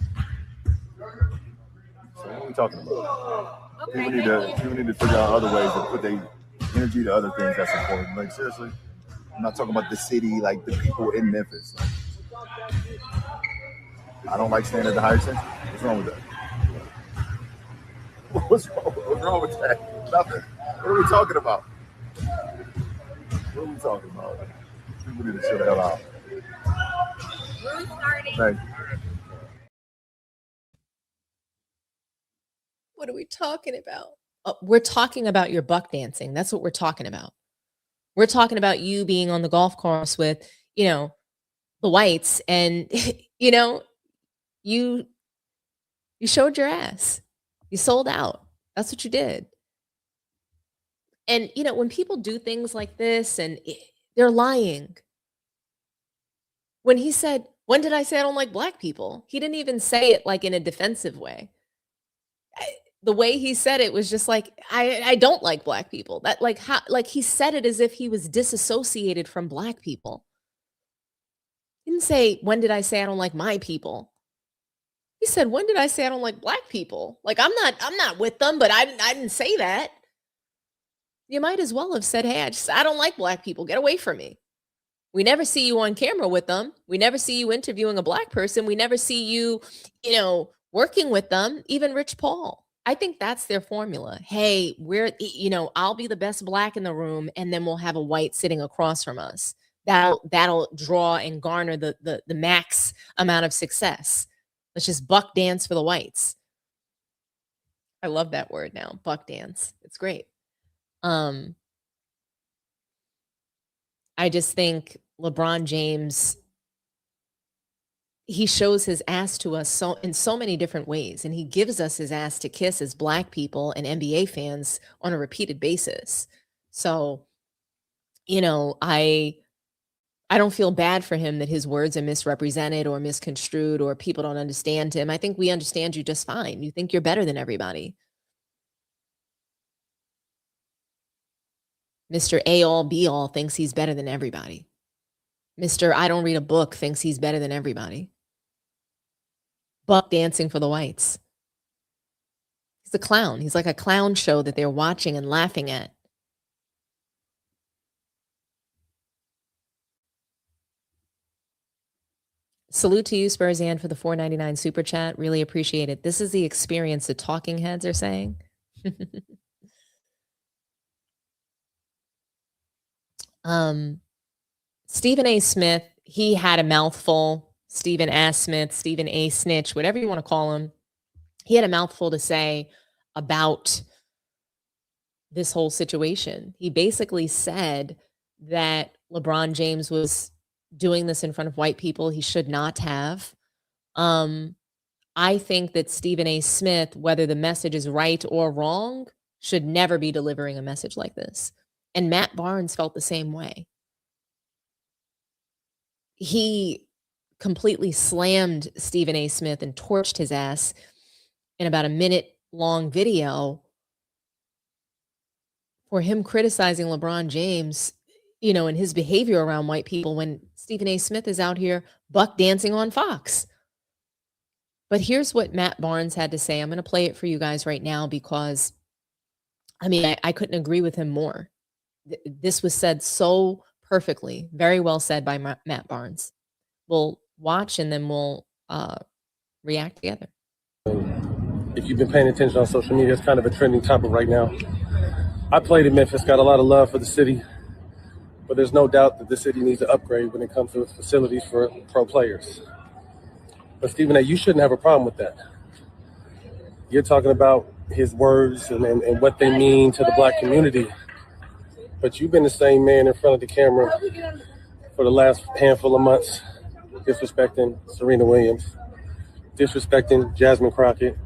[SPEAKER 3] So what are we talking about? People need to figure out other ways to put their energy to other things that's important. Like seriously, I'm not talking about the city, like the people in Memphis. I don't like staying at the Hyacinth. What's wrong with that? What's wrong with that? Nothing. What are we talking about? What are we talking about? People need to shut the hell out. Thank you.
[SPEAKER 2] What are we talking about? We're talking about your buck dancing. That's what we're talking about. We're talking about you being on the golf course with, the whites and, you showed your ass. You sold out. That's what you did. And, when people do things like this and they're lying. When he said, when did I say I don't like black people? He didn't even say it like in a defensive way. The way he said it was just like, I don't like black people. That he said it as if he was disassociated from black people. He didn't say, when did I say I don't like my people? He said, when did I say I don't like black people? Like I'm not with them, but I didn't say that. You might as well have said, hey, I don't like black people. Get away from me. We never see you on camera with them. We never see you interviewing a black person. We never see you, working with them, even Rich Paul. I think that's their formula. Hey, I'll be the best black in the room, and then we'll have a white sitting across from us. That'll draw and garner the max amount of success. Let's just buck dance for the whites. I love that word now, buck dance. It's great. I just think LeBron James, he shows his ass to us in so many different ways, and he gives us his ass to kiss as black people and NBA fans on a repeated basis. So you know, I don't feel bad for him that his words are misrepresented or misconstrued or people don't understand him. I think we understand you just fine. You think you're better than everybody. Mr. A all B all thinks he's better than everybody. Mr. I don't read a book thinks he's better than everybody. Buck dancing for the whites. He's a clown. He's like a clown show that they're watching and laughing at. Salute to you, Spurs, and for the $4.99 super chat. Really appreciate it. This is the experience the talking heads are saying. Stephen A. Smith, he had a mouthful. Stephen A. Smith, Stephen A. Snitch, whatever you want to call him. He had a mouthful to say about this whole situation. He basically said that LeBron James was doing this in front of white people. He should not have. I think that Stephen A. Smith, whether the message is right or wrong, should never be delivering a message like this. And Matt Barnes felt the same way. He completely slammed Stephen A. Smith and torched his ass in about a minute-long video for him criticizing LeBron James, you know, and his behavior around white people when Stephen A. Smith is out here buck dancing on Fox. But here's what Matt Barnes had to say. I'm going to play it for you guys right now because, I mean, I couldn't agree with him more. This was said so perfectly. Very well said by Matt Barnes. We'll watch and then we'll react together.
[SPEAKER 10] If you've been paying attention on social media, it's kind of a trending topic right now. I played in Memphis, got a lot of love for the city, but there's no doubt that the city needs to upgrade when it comes to its facilities for pro players. But Stephen A., you shouldn't have a problem with that. You're talking about his words and what they mean to the black community, but you've been the same man in front of the camera for the last handful of months, disrespecting Serena Williams, disrespecting Jasmine Crockett,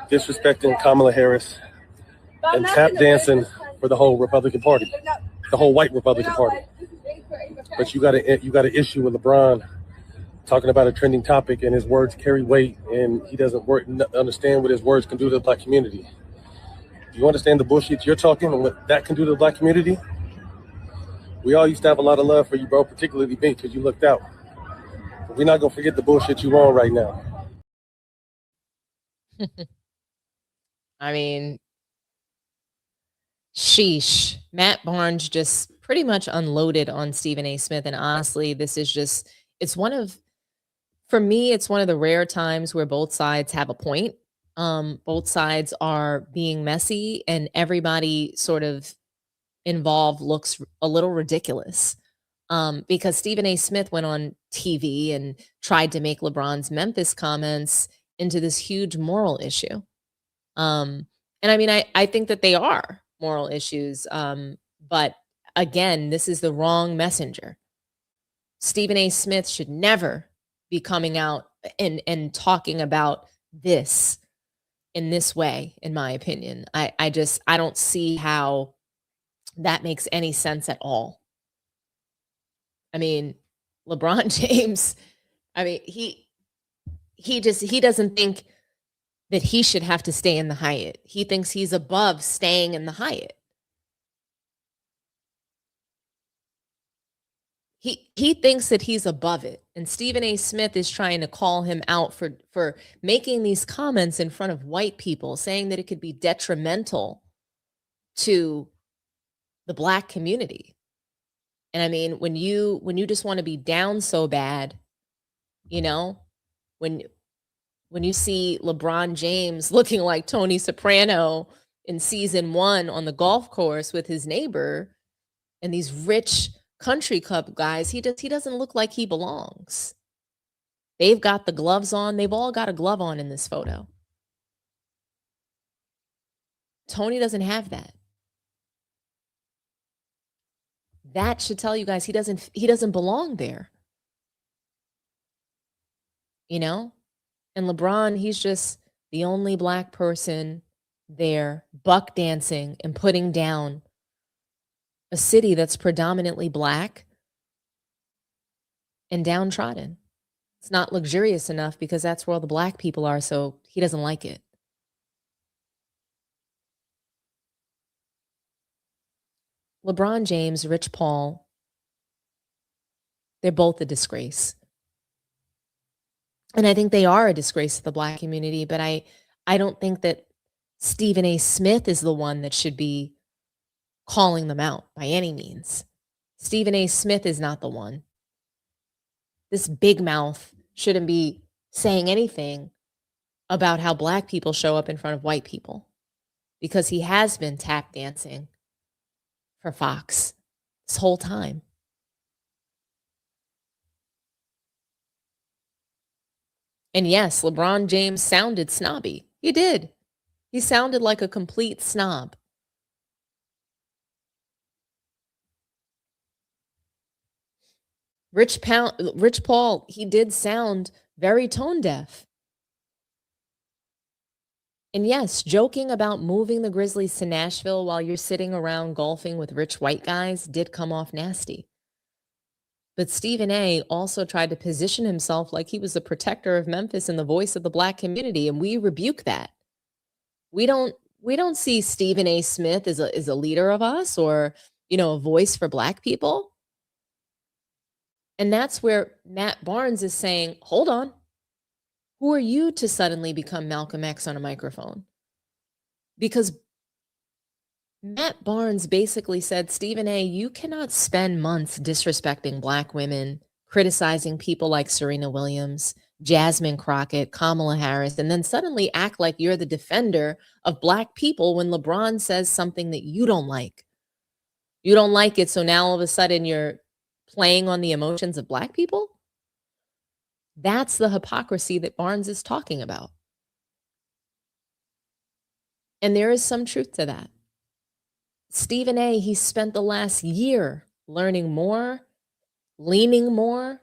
[SPEAKER 10] disrespecting Kamala Harris, and tap dancing for the whole Republican Party, the whole white Republican Party. But you got an issue with LeBron talking about a trending topic, and his words carry weight, and he doesn't understand what his words can do to the black community. Do you understand the bullshit you're talking and what that can do to the black community? We all used to have a lot of love for you, bro, particularly me, because you looked out. But we're not going to forget the bullshit you're on right now.
[SPEAKER 2] I mean, sheesh. Matt Barnes just pretty much unloaded on Stephen A. Smith. And honestly, this is just, for me, it's one of the rare times where both sides have a point. Both sides are being messy and everybody sort of involved looks a little ridiculous. Because Stephen A. Smith went on TV and tried to make LeBron's Memphis comments into this huge moral issue. And I mean, I think that they are moral issues. But again, this is the wrong messenger. Stephen A. Smith should never be coming out and talking about this in this way, in my opinion. I don't see how that makes any sense at all. I mean, LeBron James, I mean, he doesn't think that he should have to stay in the Hyatt. He thinks he's above staying in the Hyatt. He thinks that he's above it. And Stephen A. Smith is trying to call him out for making these comments in front of white people, saying that it could be detrimental to the black community. And I mean, when you just want to be down so bad, you know, when you see LeBron James looking like Tony Soprano in season 1 on the golf course with his neighbor and these rich country club guys, he doesn't look like he belongs. They've got the gloves on. They've all got a glove on in this photo. Tony doesn't have that. That should tell you guys he doesn't belong there. You know? And LeBron, he's just the only black person there buck dancing and putting down a city that's predominantly Black and downtrodden. It's not luxurious enough because that's where all the Black people are, so he doesn't like it. LeBron James, Rich Paul, they're both a disgrace. And I think they are a disgrace to the Black community, but I don't think that Stephen A. Smith is the one that should be calling them out by any means. Stephen A. Smith is not the one. This big mouth shouldn't be saying anything about how Black people show up in front of white people, because he has been tap dancing for Fox this whole time. And yes, LeBron James sounded snobby. He did. He sounded like a complete snob. Rich Paul, he did sound very tone deaf. And yes, joking about moving the Grizzlies to Nashville while you're sitting around golfing with rich white guys did come off nasty. But Stephen A. also tried to position himself like he was the protector of Memphis and the voice of the Black community, and we rebuke that. We don't see Stephen A. Smith as a leader of us, or, a voice for Black people. And that's where Matt Barnes is saying, hold on. Who are you to suddenly become Malcolm X on a microphone? Because Matt Barnes basically said, Stephen A., you cannot spend months disrespecting Black women, criticizing people like Serena Williams, Jasmine Crockett, Kamala Harris, and then suddenly act like you're the defender of Black people when LeBron says something that you don't like. You don't like it, so now all of a sudden you're playing on the emotions of Black people? That's the hypocrisy that Barnes is talking about. And there is some truth to that. Stephen A., he spent the last year learning more, leaning more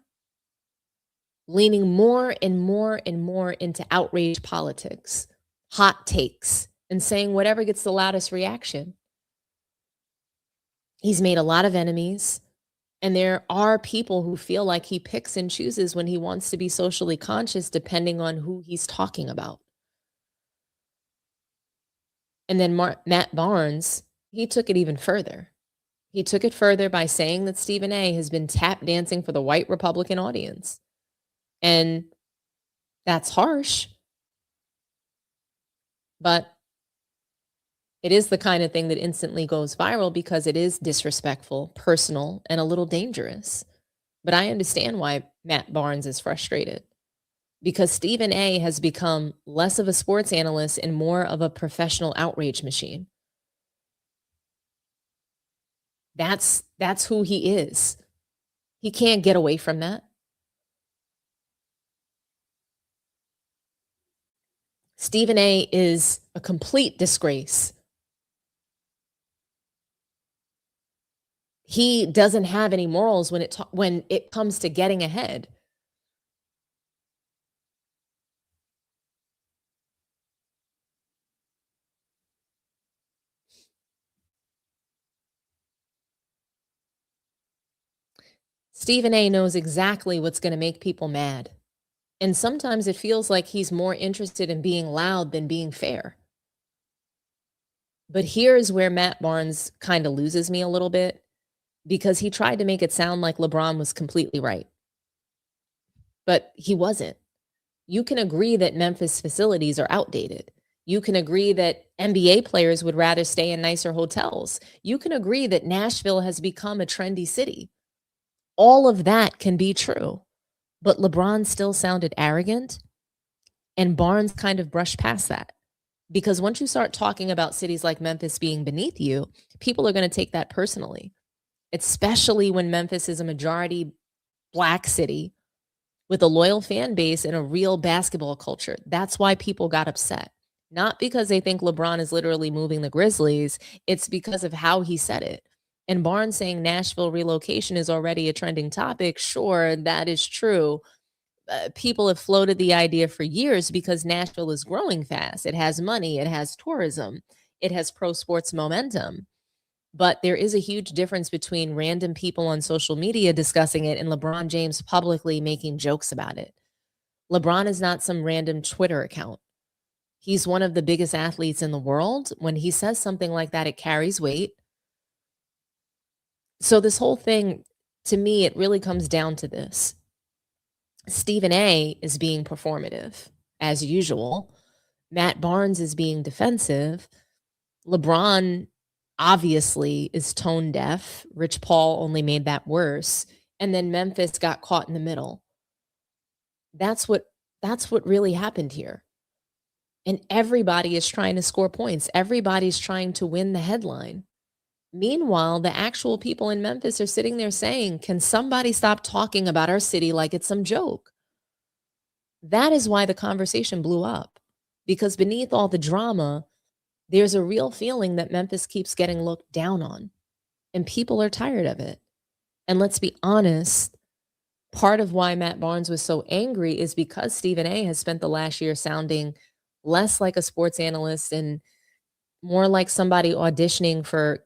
[SPEAKER 2] and more and more into outrage politics, hot takes, and saying whatever gets the loudest reaction. He's made a lot of enemies, and there are people who feel like he picks and chooses when he wants to be socially conscious, depending on who he's talking about. And then Matt Barnes, he took it even further. He took it further by saying that Stephen A. has been tap dancing for the white Republican audience. And that's harsh. But it is the kind of thing that instantly goes viral because it is disrespectful, personal, and a little dangerous. But I understand why Matt Barnes is frustrated, because Stephen A. has become less of a sports analyst and more of a professional outrage machine. That's who he is. He can't get away from that. Stephen A. is a complete disgrace. He doesn't have any morals when it comes to getting ahead. Stephen A. knows exactly what's going to make people mad. And sometimes it feels like he's more interested in being loud than being fair. But here's where Matt Barnes kind of loses me a little bit, because he tried to make it sound like LeBron was completely right. But he wasn't. You can agree that Memphis facilities are outdated. You can agree that NBA players would rather stay in nicer hotels. You can agree that Nashville has become a trendy city. All of that can be true. But LeBron still sounded arrogant, and Barnes kind of brushed past that. Because once you start talking about cities like Memphis being beneath you, people are going to take that personally, especially when Memphis is a majority Black city with a loyal fan base and a real basketball culture. That's why people got upset. Not because they think LeBron is literally moving the Grizzlies. It's because of how he said it. And Barnes saying Nashville relocation is already a trending topic. Sure, that is true. People have floated the idea for years because Nashville is growing fast. It has money. It has tourism. It has pro sports momentum. But there is a huge difference between random people on social media discussing it and LeBron James publicly making jokes about it. LeBron is not some random Twitter account. He's one of the biggest athletes in the world. When he says something like that, it carries weight. So this whole thing, to me, it really comes down to this. Stephen A is being performative, as usual. Matt Barnes is being defensive. LeBron obviously is tone deaf. Rich Paul only made that worse. And then Memphis got caught in the middle. That's what really happened here. And everybody is trying to score points. Everybody's trying to win the headline. Meanwhile, the actual people in Memphis are sitting there saying, can somebody stop talking about our city like it's some joke? That is why the conversation blew up. Because beneath all the drama, there's a real feeling that Memphis keeps getting looked down on. And people are tired of it. And let's be honest, part of why Matt Barnes was so angry is because Stephen A has spent the last year sounding less like a sports analyst and more like somebody auditioning for,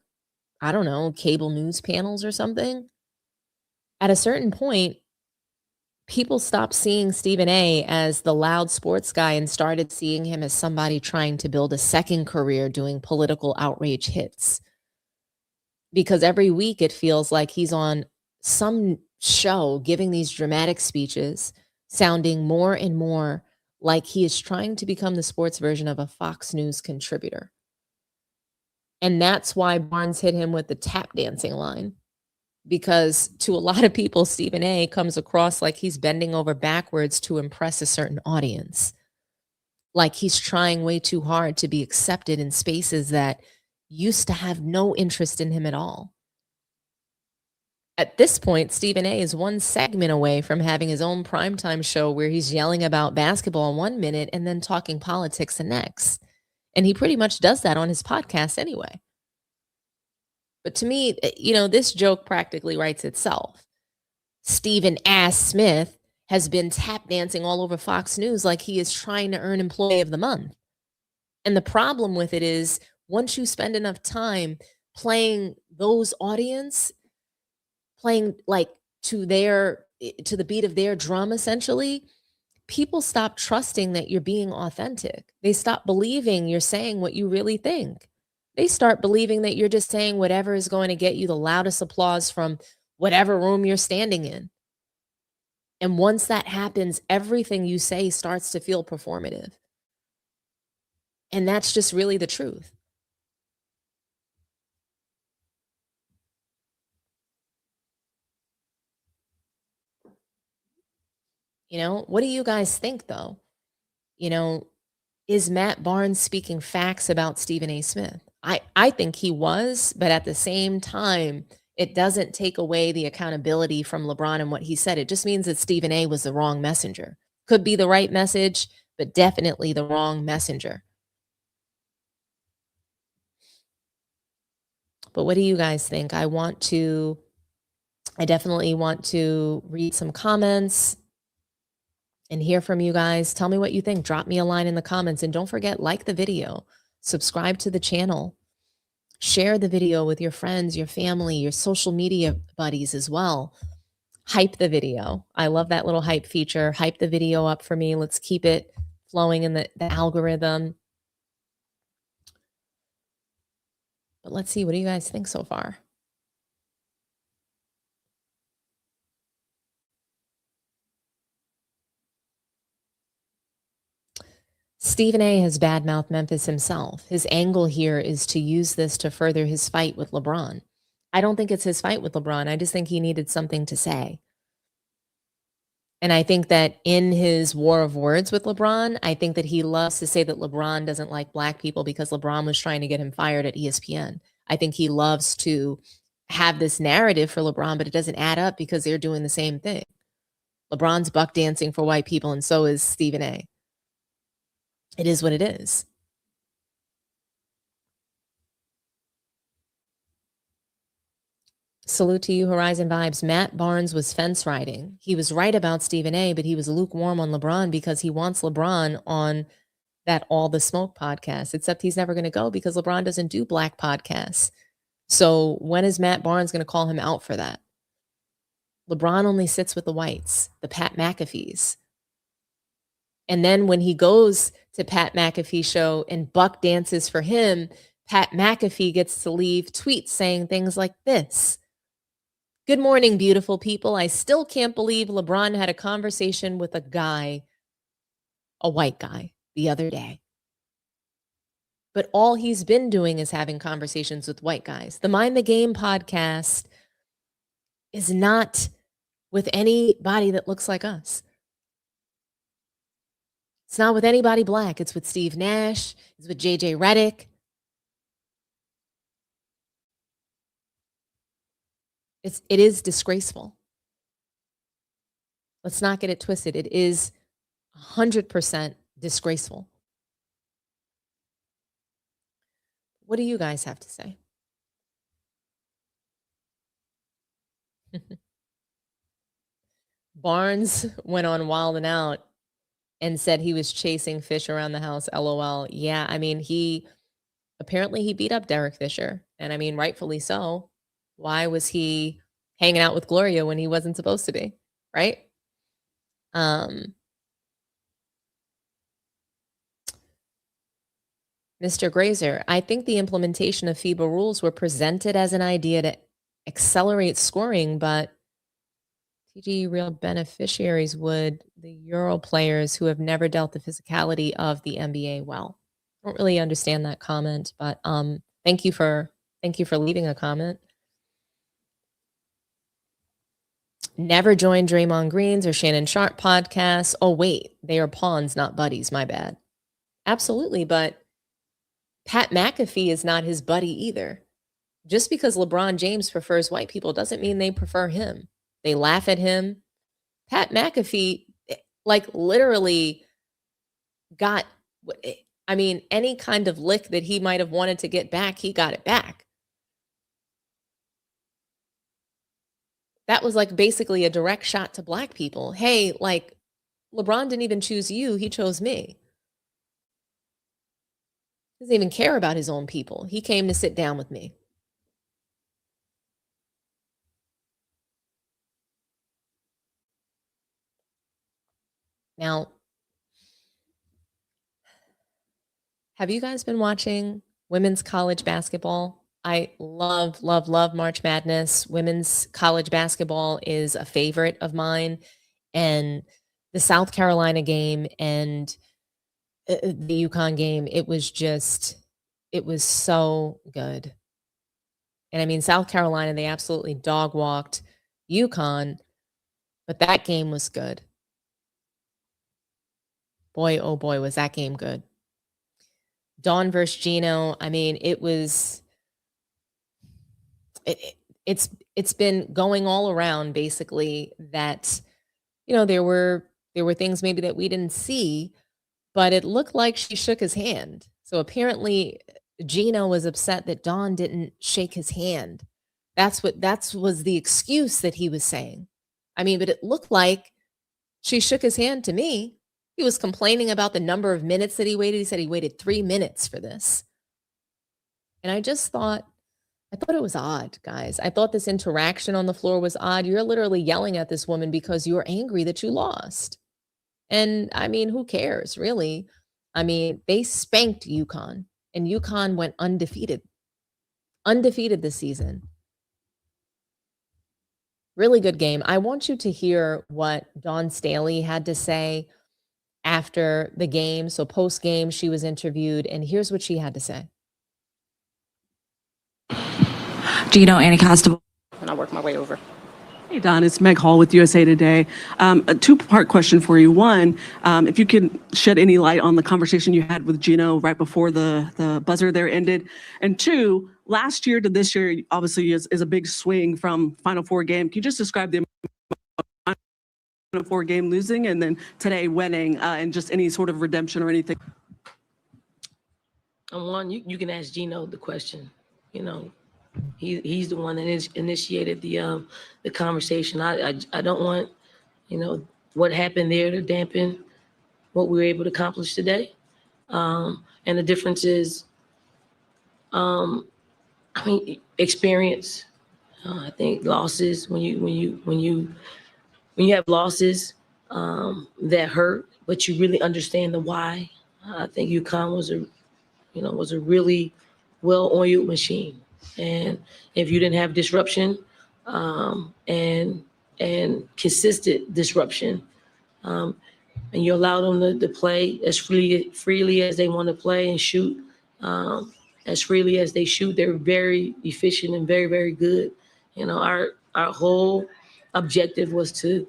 [SPEAKER 2] I don't know, cable news panels or something. At a certain point, people stopped seeing Stephen A as the loud sports guy and started seeing him as somebody trying to build a second career doing political outrage hits. Because every week it feels like he's on some show giving these dramatic speeches, sounding more and more like he is trying to become the sports version of a Fox News contributor. And that's why Barnes hit him with the tap dancing line. Because to a lot of people, Stephen A comes across like he's bending over backwards to impress a certain audience. Like he's trying way too hard to be accepted in spaces that used to have no interest in him at all. At this point, Stephen A is one segment away from having his own primetime show where he's yelling about basketball 1 minute and then talking politics the next. And he pretty much does that on his podcast anyway. But to me, this joke practically writes itself. Stephen Ass Smith has been tap dancing all over Fox News like he is trying to earn Employee of the Month. And the problem with it is once you spend enough time playing those audience, playing like to the beat of their drum, essentially, people stop trusting that you're being authentic. They stop believing you're saying what you really think. They start believing that you're just saying whatever is going to get you the loudest applause from whatever room you're standing in. And once that happens, everything you say starts to feel performative. And that's just really the truth. What do you guys think, though? Is Matt Barnes speaking facts about Stephen A. Smith? I think he was, but at the same time, it doesn't take away the accountability from LeBron and what he said. It just means that Stephen A. was the wrong messenger. Could be the right message, but definitely the wrong messenger. But what do you guys think? I definitely want to read some comments and hear from you guys. Tell me what you think. Drop me a line in the comments. And don't forget, like the video, subscribe to the channel, share the video with your friends, your family, your social media buddies as well. Hype the video. I love that little hype feature. Hype the video up for me. Let's keep it flowing in the algorithm. But let's see, what do you guys think so far? Stephen A has badmouthed Memphis himself. His angle here is to use this to further his fight with LeBron. I don't think it's his fight with LeBron. I just think he needed something to say. And I think that in his war of words with LeBron, I think that he loves to say that LeBron doesn't like black people because LeBron was trying to get him fired at ESPN. I think he loves to have this narrative for LeBron, but it doesn't add up because they're doing the same thing. LeBron's buck dancing for white people, and so is Stephen A. It is what it is. Salute to you, Horizon Vibes. Matt Barnes was fence riding. He was right about Stephen A, but he was lukewarm on LeBron because he wants LeBron on that All the Smoke podcast, except he's never going to go because LeBron doesn't do black podcasts. So when is Matt Barnes going to call him out for that? LeBron only sits with the whites, the Pat McAfees. And then when he goes to Pat McAfee show and Buck dances for him, Pat McAfee gets to leave tweets saying things like this. Good morning, beautiful people. I still can't believe LeBron had a conversation with a guy, a white guy, the other day. But all he's been doing is having conversations with white guys. The Mind the Game podcast is not with anybody that looks like us. It's not with anybody black. It's with Steve Nash. It's with JJ Redick. It is disgraceful. Let's not get it twisted. It is 100% disgraceful. What do you guys have to say? Barnes went on Wild and Out and said he was chasing fish around the house. LOL. Yeah, I mean, he beat up Derek Fisher. And I mean, rightfully so. Why was he hanging out with Gloria when he wasn't supposed to be? Right? Mr. Grazer, I think the implementation of FIBA rules were presented as an idea to accelerate scoring, but TG real beneficiaries would the Euro players who have never dealt the physicality of the NBA well. I don't really understand that comment, but thank you for leaving a comment. Never joined Draymond Green's or Shannon Sharp podcasts. Oh wait, they are pawns, not buddies. My bad. Absolutely, but Pat McAfee is not his buddy either. Just because LeBron James prefers white people doesn't mean they prefer him. They laugh at him. Pat McAfee, like, literally got, I mean, any kind of lick that he might have wanted to get back, he got it back. That was like basically a direct shot to black people. Hey, like, LeBron didn't even choose you. He chose me. He doesn't even care about his own people. He came to sit down with me. Now, have you guys been watching women's college basketball? I love, love, love March Madness. Women's college basketball is a favorite of mine. And the South Carolina game and the UConn game, it was so good. And I mean, South Carolina, they absolutely dog walked UConn, but that game was good. Boy, oh boy, was that game good. Dawn versus Gino, I mean, it's been going all around basically that, you know, there were things maybe that we didn't see, but it looked like she shook his hand. So apparently Gino was upset that Dawn didn't shake his hand. That was the excuse that he was saying. I mean, but it looked like she shook his hand to me. He was complaining about the number of minutes that he waited. He said he waited 3 minutes for this. And I thought it was odd, guys. I thought this interaction on the floor was odd. You're literally yelling at this woman because you're angry that you lost. And I mean, who cares, really? I mean, they spanked UConn, and UConn went undefeated this season. Really good game. I want you to hear what Dawn Staley had to say after the game. So post-game, she was interviewed, and here's what she had to say.
[SPEAKER 11] Gino Anacostabile. And I'll work my way over.
[SPEAKER 12] Hey, Don, it's Meg Hall with USA Today. A two-part question for you. One, if you could shed any light on the conversation you had with Gino right before the buzzer there ended. And two, last year to this year, obviously, is a big swing from Final Four game. Can you just describe the Final Four game losing and then today winning and just any sort of redemption or anything?
[SPEAKER 11] One, you can ask Gino the question. You know, he's the one that initiated the conversation. I don't want, you know, what happened there to dampen what we were able to accomplish today. And the difference is I mean, experience. I think losses, when you have losses that hurt, but you really understand the why. I think UConn was a really well-oiled machine, and if you didn't have disruption and consistent disruption, and you allow them to play as freely as they want to play and shoot as freely as they shoot, they're very efficient and very, very good. You know, our whole objective was to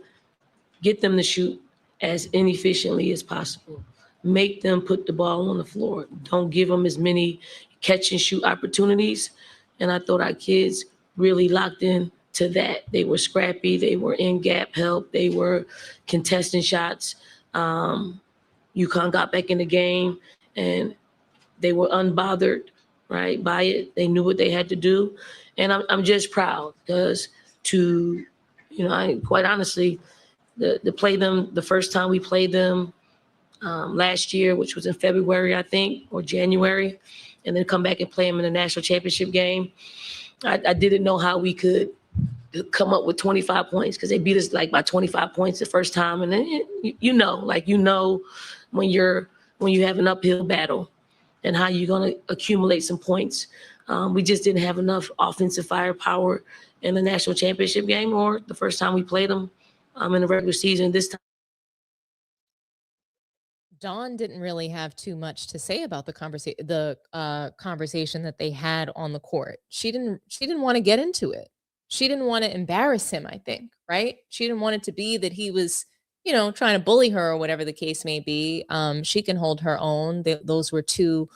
[SPEAKER 11] get them to shoot as inefficiently as possible. Make them put the ball on the floor. Don't give them as many catch and shoot opportunities. And I thought our kids really locked in to that. They were scrappy. They were in gap help. They were contesting shots. UConn got back in the game and they were unbothered, right, by it. They knew what they had to do. And I'm just proud because quite honestly, to play them the first time we played them last year, which was in February, I think, or January, and then come back and play them in the national championship game. I didn't know how we could come up with 25 points because they beat us like by 25 points the first time. And then, when you have an uphill battle and how you're going to accumulate some points. We just didn't have enough offensive firepower in the national championship game or the first time we played them in the regular season this time.
[SPEAKER 2] Dawn didn't really have too much to say about the conversation that they had on the court. She didn't want to get into it. She didn't want to embarrass him, I think, right? She didn't want it to be that he was, trying to bully her or whatever the case may be. She can hold her own. Those were two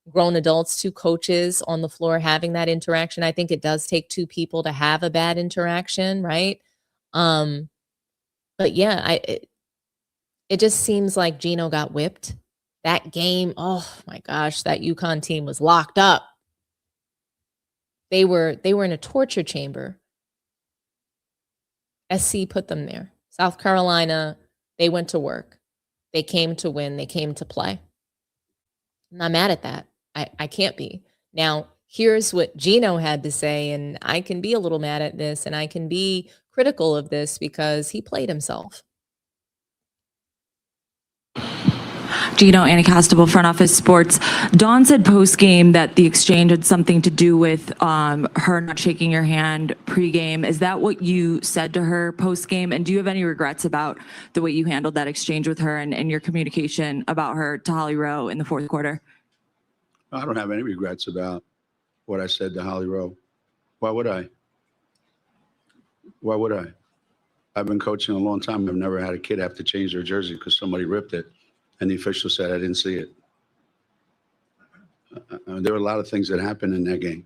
[SPEAKER 2] grown adults, two coaches on the floor having that interaction. I think it does take two people to have a bad interaction, right? But yeah, it just seems like Gino got whipped. That game, oh my gosh, that UConn team was locked up. They were in a torture chamber. SC put them there. South Carolina, they went to work. They came to win. They came to play. I'm not mad at that. I can't be. Now, here's what Gino had to say, and I can be a little mad at this, and I can be critical of this because he played himself.
[SPEAKER 13] Gino, Annie Costable, Front Office Sports. Dawn said post-game that the exchange had something to do with her not shaking your hand pre-game. Is that what you said to her post-game? And do you have any regrets about the way you handled that exchange with her and your communication about her to Holly Rowe in the fourth quarter?
[SPEAKER 14] I don't have any regrets about what I said to Holly Rowe. Why would I? Why would I? I've been coaching a long time. I've never had a kid have to change their jersey because somebody ripped it. And the official said, I didn't see it. There were a lot of things that happened in that game.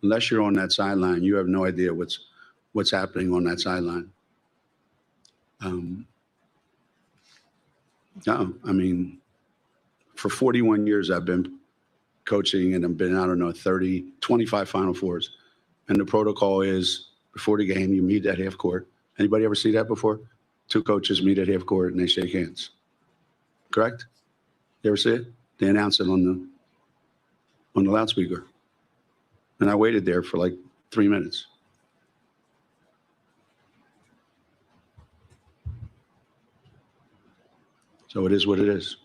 [SPEAKER 14] Unless you're on that sideline, you have no idea what's happening on that sideline. No, I mean, for 41 years, I've been coaching and I've been, 25 Final Fours. And the protocol is before the game, you meet at half court. Anybody ever see that before? Two coaches meet at half court and they shake hands. Correct? You ever see it? They announce it on the loudspeaker. And I waited there for like 3 minutes. So it is what it is.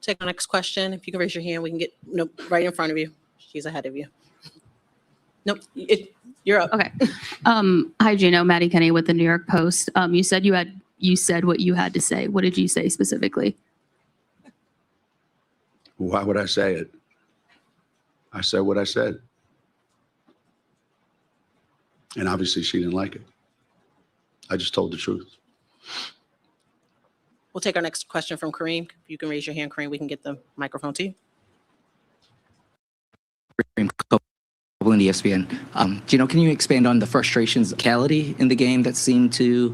[SPEAKER 15] Take our next question. If you can raise your hand, we can get right in front of you. She's ahead of you. Nope, you're up.
[SPEAKER 16] Okay. Hi, Gino. Maddie Kenny with the New York Post. You said what you had to say. What did you say specifically?
[SPEAKER 14] Why would I say it? I said what I said. And obviously she didn't like it. I just told the truth.
[SPEAKER 15] We'll take our next question from Kareem. If you can raise your hand, Kareem, we can get the microphone to you.
[SPEAKER 17] In the ESPN. Gino, can you expand on the frustrations, physicality in the game that seemed to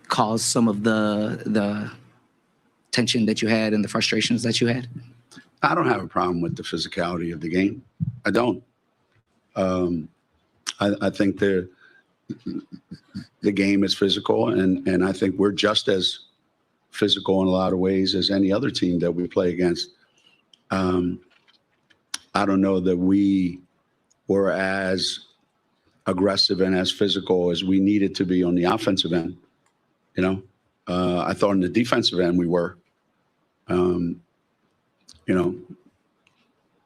[SPEAKER 17] cause some of the tension that you had and the frustrations that you had?
[SPEAKER 14] I don't have a problem with the physicality of the game. I don't. I think the game is physical, and I think we're just as physical in a lot of ways as any other team that we play against. I don't know that we were as aggressive and as physical as we needed to be on the offensive end. You know, I thought on the defensive end we were. You know,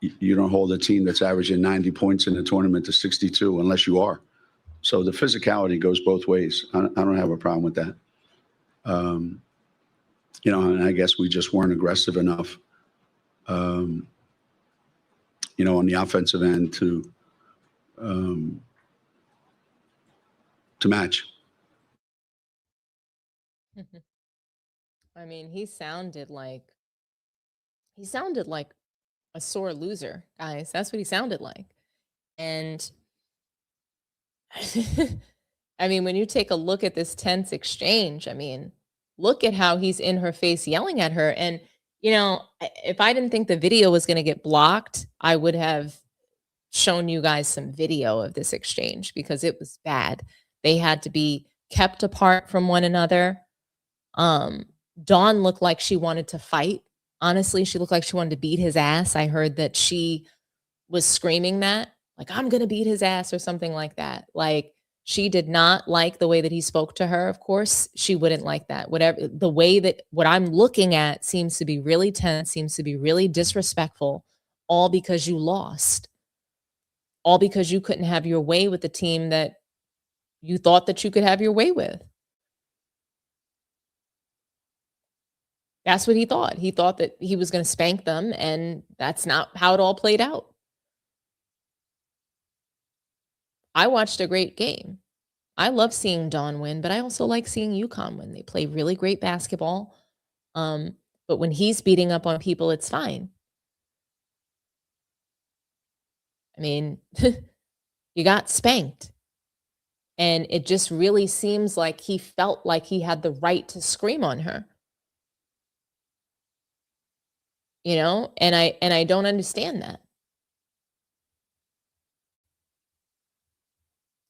[SPEAKER 14] you don't hold a team that's averaging 90 points in the tournament to 62 unless you are. So the physicality goes both ways. I don't have a problem with that. You know, and I guess we just weren't aggressive enough, you know, on the offensive end to match.
[SPEAKER 2] I mean, he sounded like a sore loser, guys. That's what he sounded like. And I mean, when you take a look at this tense exchange, I mean, look at how he's in her face yelling at her. And, you know, if I didn't think the video was going to get blocked, I would have shown you guys some video of this exchange because it was bad. They had to be kept apart from one another. Dawn looked like she wanted to fight. Honestly, she looked like she wanted to beat his ass. I heard that she was screaming that, like, I'm going to beat his ass or something like that. Like, she did not like the way that he spoke to her. Of course, she wouldn't like that. Whatever the way that what I'm looking at seems to be really tense, seems to be really disrespectful, all because you lost. All because you couldn't have your way with the team that you thought that you could have your way with. That's what he thought. He thought that he was going to spank them, and that's not how it all played out. I watched a great game. I love seeing Dawn win, but I also like seeing UConn win. They play really great basketball. But when he's beating up on people, it's fine. I mean, you got spanked. And it just really seems like he felt like he had the right to scream on her. You know, and I don't understand that.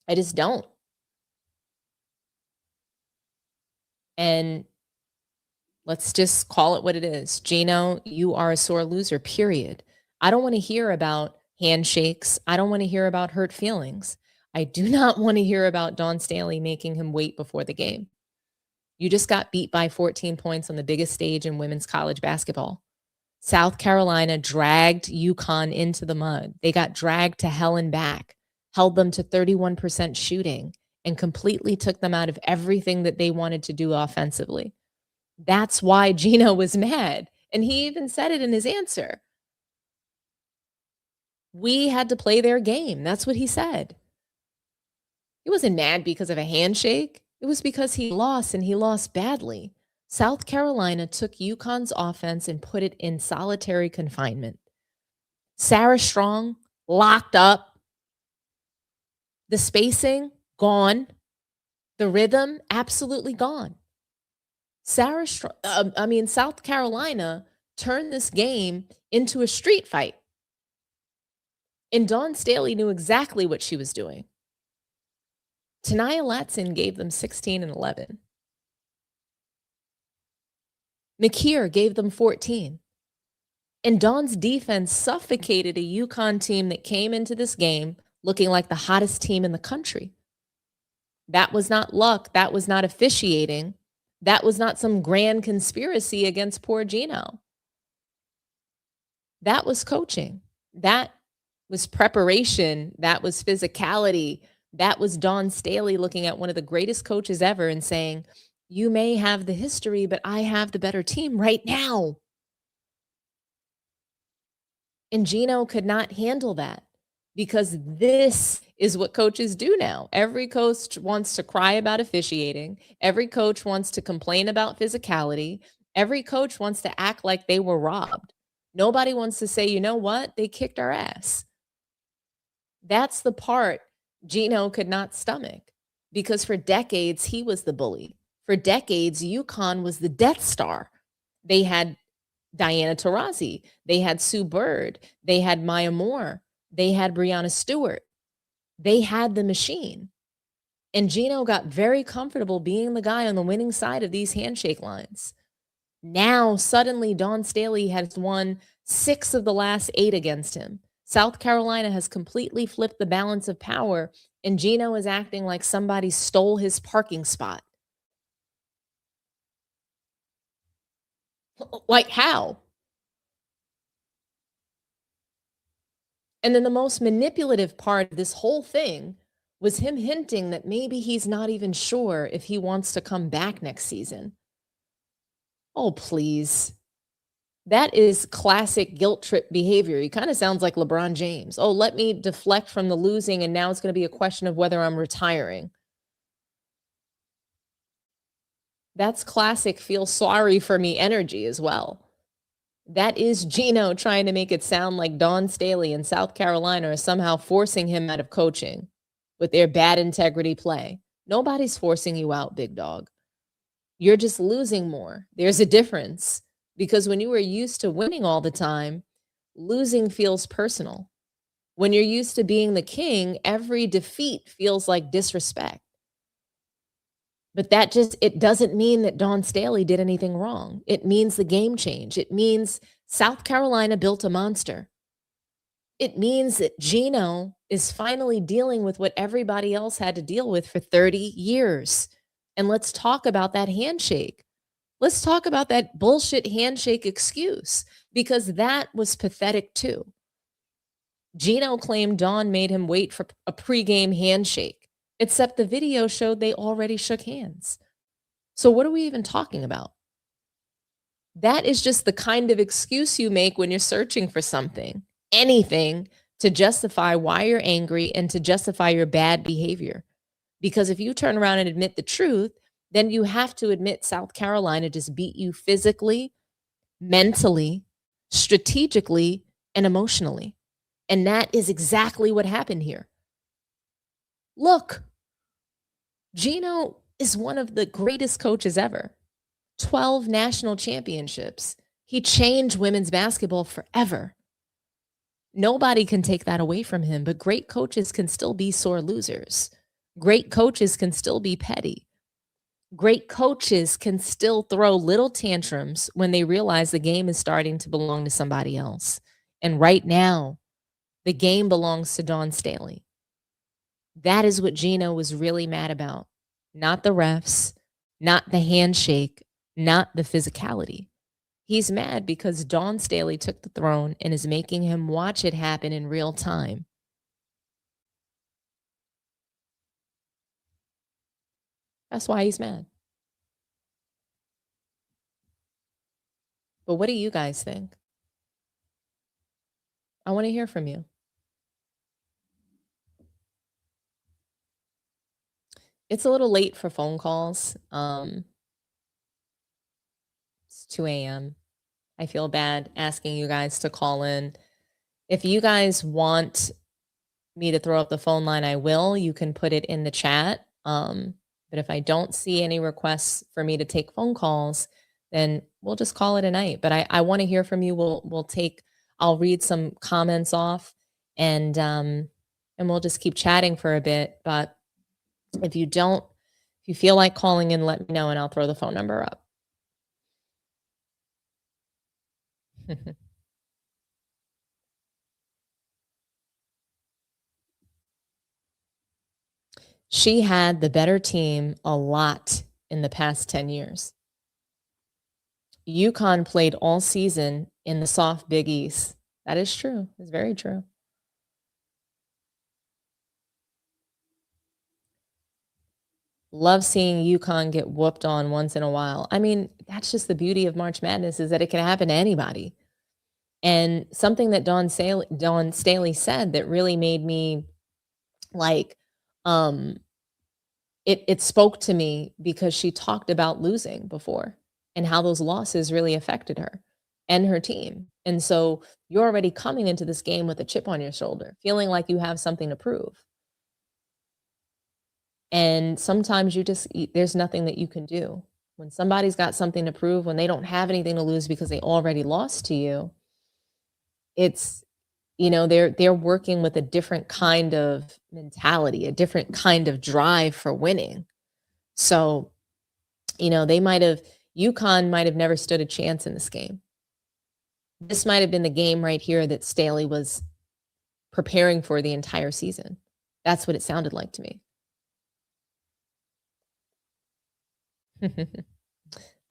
[SPEAKER 2] I just don't. And let's just call it what it is. Gino, you are a sore loser, period. I don't want to hear about handshakes. I don't want to hear about hurt feelings. I do not want to hear about Dawn Staley making him wait before the game. You just got beat by 14 points on the biggest stage in women's college basketball. South Carolina dragged UConn into the mud. They got dragged to hell and back, held them to 31% shooting, and completely took them out of everything that they wanted to do offensively. That's why Gino was mad. And he even said it in his answer. We had to play their game. That's what he said. He wasn't mad because of a handshake. It was because he lost, and he lost badly. South Carolina took UConn's offense and put it in solitary confinement. Sarah Strong locked up. The spacing, gone. The rhythm, absolutely gone. South Carolina turned this game into a street fight. And Dawn Staley knew exactly what she was doing. Tanaya Latson gave them 16 and 11. McKeer gave them 14. And Dawn's defense suffocated a UConn team that came into this game looking like the hottest team in the country. That was not luck. That was not officiating. That was not some grand conspiracy against poor Gino. That was coaching. That was preparation. That was physicality. That was Dawn Staley looking at one of the greatest coaches ever and saying, you may have the history, but I have the better team right now. And Gino could not handle that because this is what coaches do now. Every coach wants to cry about officiating. Every coach wants to complain about physicality. Every coach wants to act like they were robbed. Nobody wants to say, you know what? They kicked our ass. That's the part Gino could not stomach because for decades, he was the bully. For decades, UConn was the Death Star. They had Diana Taurasi. They had Sue Bird. They had Maya Moore. They had Breonna Stewart. They had the machine. And Gino got very comfortable being the guy on the winning side of these handshake lines. Now, suddenly, Dawn Staley has won 6 of the last 8 against him. South Carolina has completely flipped the balance of power, and Gino is acting like somebody stole his parking spot. Like how? And then the most manipulative part of this whole thing was him hinting that maybe he's not even sure if he wants to come back next season. Oh, please. That is classic guilt trip behavior. He kind of sounds like LeBron James. Oh, let me deflect from the losing, and now it's going to be a question of whether I'm retiring. That's classic feel sorry for me energy as well. That is Gino trying to make it sound like Dawn Staley in South Carolina are somehow forcing him out of coaching with their bad integrity play. Nobody's forcing you out, big dog. You're just losing more. There's a difference, because when you are used to winning all the time, losing feels personal. When you're used to being the king, every defeat feels like disrespect. But it doesn't mean that Dawn Staley did anything wrong. It means the game change. It means South Carolina built a monster. It means that Gino is finally dealing with what everybody else had to deal with for 30 years. And let's talk about that handshake. Let's talk about that bullshit handshake excuse, because that was pathetic too. Gino claimed Dawn made him wait for a pregame handshake, except the video showed they already shook hands. So what are we even talking about? That is just the kind of excuse you make when you're searching for something, anything, to justify why you're angry and to justify your bad behavior. Because if you turn around and admit the truth, then you have to admit South Carolina just beat you physically, mentally, strategically, and emotionally. And that is exactly what happened here. Look, Gino is one of the greatest coaches ever. 12 national championships. He changed women's basketball forever. Nobody can take that away from him, but great coaches can still be sore losers. Great coaches can still be petty. Great coaches can still throw little tantrums when they realize the game is starting to belong to somebody else. And right now, the game belongs to Dawn Staley. That is what Gino was really mad about. Not the refs, not the handshake, not the physicality. He's mad because Dawn Staley took the throne and is making him watch it happen in real time. That's why he's mad. But what do you guys think? I want to hear from you. It's a little late for phone calls. It's 2 a.m. I feel bad asking you guys to call in. If you guys want me to throw up the phone line, I will. You can put it in the chat. But if I don't see any requests for me to take phone calls, then we'll just call it a night. But I want to hear from you. I'll read some comments off, and we'll just keep chatting for a bit. But if you feel like calling in, let me know and I'll throw the phone number up. She had the better team a lot in the past 10 years. UConn played all season in the soft Big East. That is true. It's very true. Love seeing UConn get whooped on once in a while. I mean, that's just the beauty of March Madness, is that it can happen to anybody. And something that Dawn Staley said that really made me like, it spoke to me, because she talked about losing before and how those losses really affected her and her team. And so you're already coming into this game with a chip on your shoulder, feeling like you have something to prove. And sometimes there's nothing that you can do. When somebody's got something to prove, when they don't have anything to lose because they already lost to you, it's, they're working with a different kind of mentality, a different kind of drive for winning. So, UConn might have never stood a chance in this game. This might have been the game right here that Staley was preparing for the entire season. That's what it sounded like to me.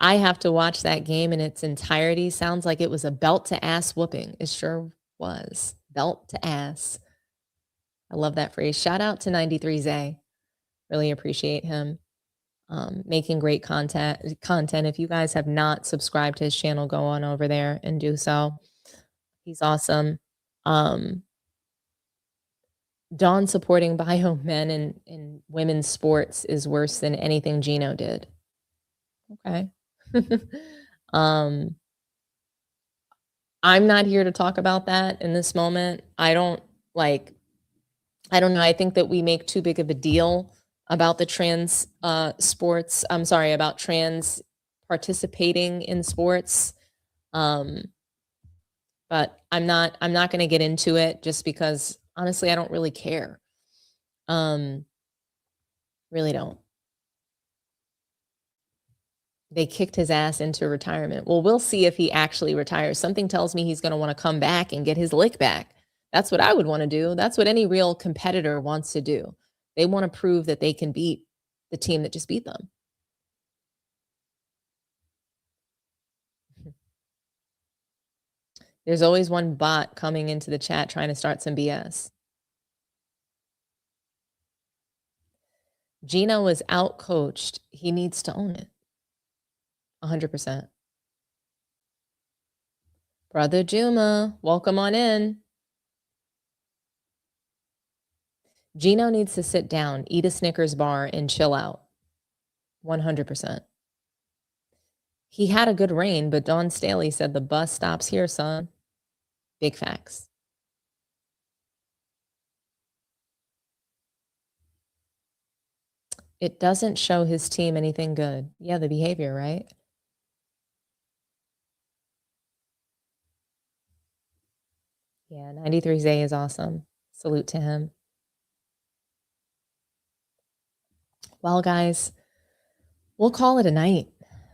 [SPEAKER 2] I have to watch that game in its entirety. Sounds like it was a belt to ass whooping. It sure was. Belt to ass. I love that phrase. Shout out to 93 Zay. Really appreciate him making great content. If you guys have not subscribed to his channel, go on over there and do so. He's awesome. Dawn supporting bio men in women's sports is worse than anything Gino did. Okay. I'm not here to talk about that in this moment. I don't know. I think that we make too big of a deal about the trans sports. I'm sorry, about trans participating in sports. But I'm not going to get into it just because honestly, I don't really care. Really don't. They kicked his ass into retirement. Well, we'll see if he actually retires. Something tells me he's going to want to come back and get his lick back. That's what I would want to do. That's what any real competitor wants to do. They want to prove that they can beat the team that just beat them. There's always one bot coming into the chat trying to start some BS. Gino was out-coached. He needs to own it. 100%. Brother Juma, welcome on in. Gino needs to sit down, eat a Snickers bar, and chill out. 100%. He had a good reign, but Dawn Staley said the bus stops here, son. Big facts. It doesn't show his team anything good. Yeah, the behavior, right? Yeah, 93 Zay is awesome. Salute to him. Well, guys, we'll call it a night.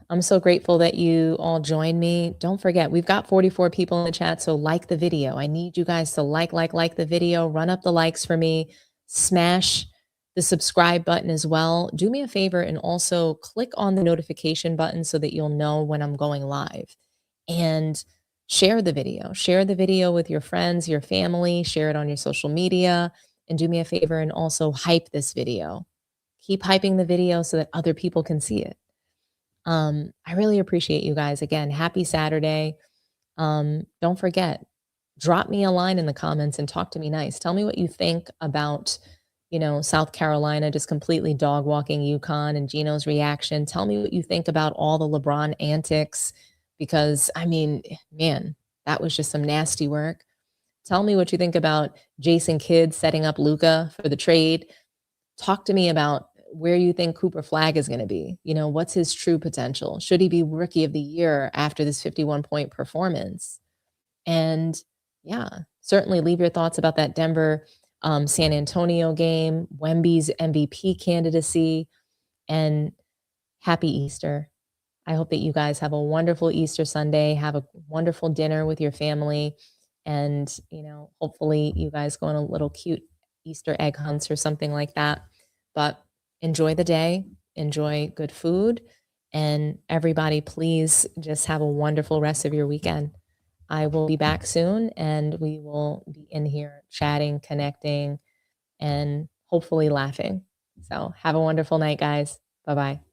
[SPEAKER 2] I'm so grateful that you all joined me. Don't forget, we've got 44 people in the chat, so like the video. I need you guys to like the video. Run up the likes for me. Smash the subscribe button as well. Do me a favor and also click on the notification button so that you'll know when I'm going live. And share the video. Share the video with your friends, your family. Share it on your social media. And do me a favor and also hype this video. Keep hyping the video so that other people can see it. I really appreciate you guys. Again, happy Saturday. Don't forget, drop me a line in the comments and talk to me nice. Tell me what you think about, South Carolina just completely dog walking UConn and Gino's reaction. Tell me what you think about all the LeBron antics, because man, that was just some nasty work. Tell me what you think about Jason Kidd setting up Luka for the trade. Talk to me about where you think Cooper Flagg is going to be. What's his true potential? Should he be rookie of the year after this 51-point performance? And yeah, certainly leave your thoughts about that Denver San Antonio game, Wemby's MVP candidacy, and happy Easter. I hope that you guys have a wonderful Easter Sunday, have a wonderful dinner with your family, and hopefully you guys go on a little cute Easter egg hunts or something like that. But enjoy the day, enjoy good food, and everybody, please just have a wonderful rest of your weekend. I will be back soon, and we will be in here chatting, connecting, and hopefully laughing. So have a wonderful night, guys. Bye-bye.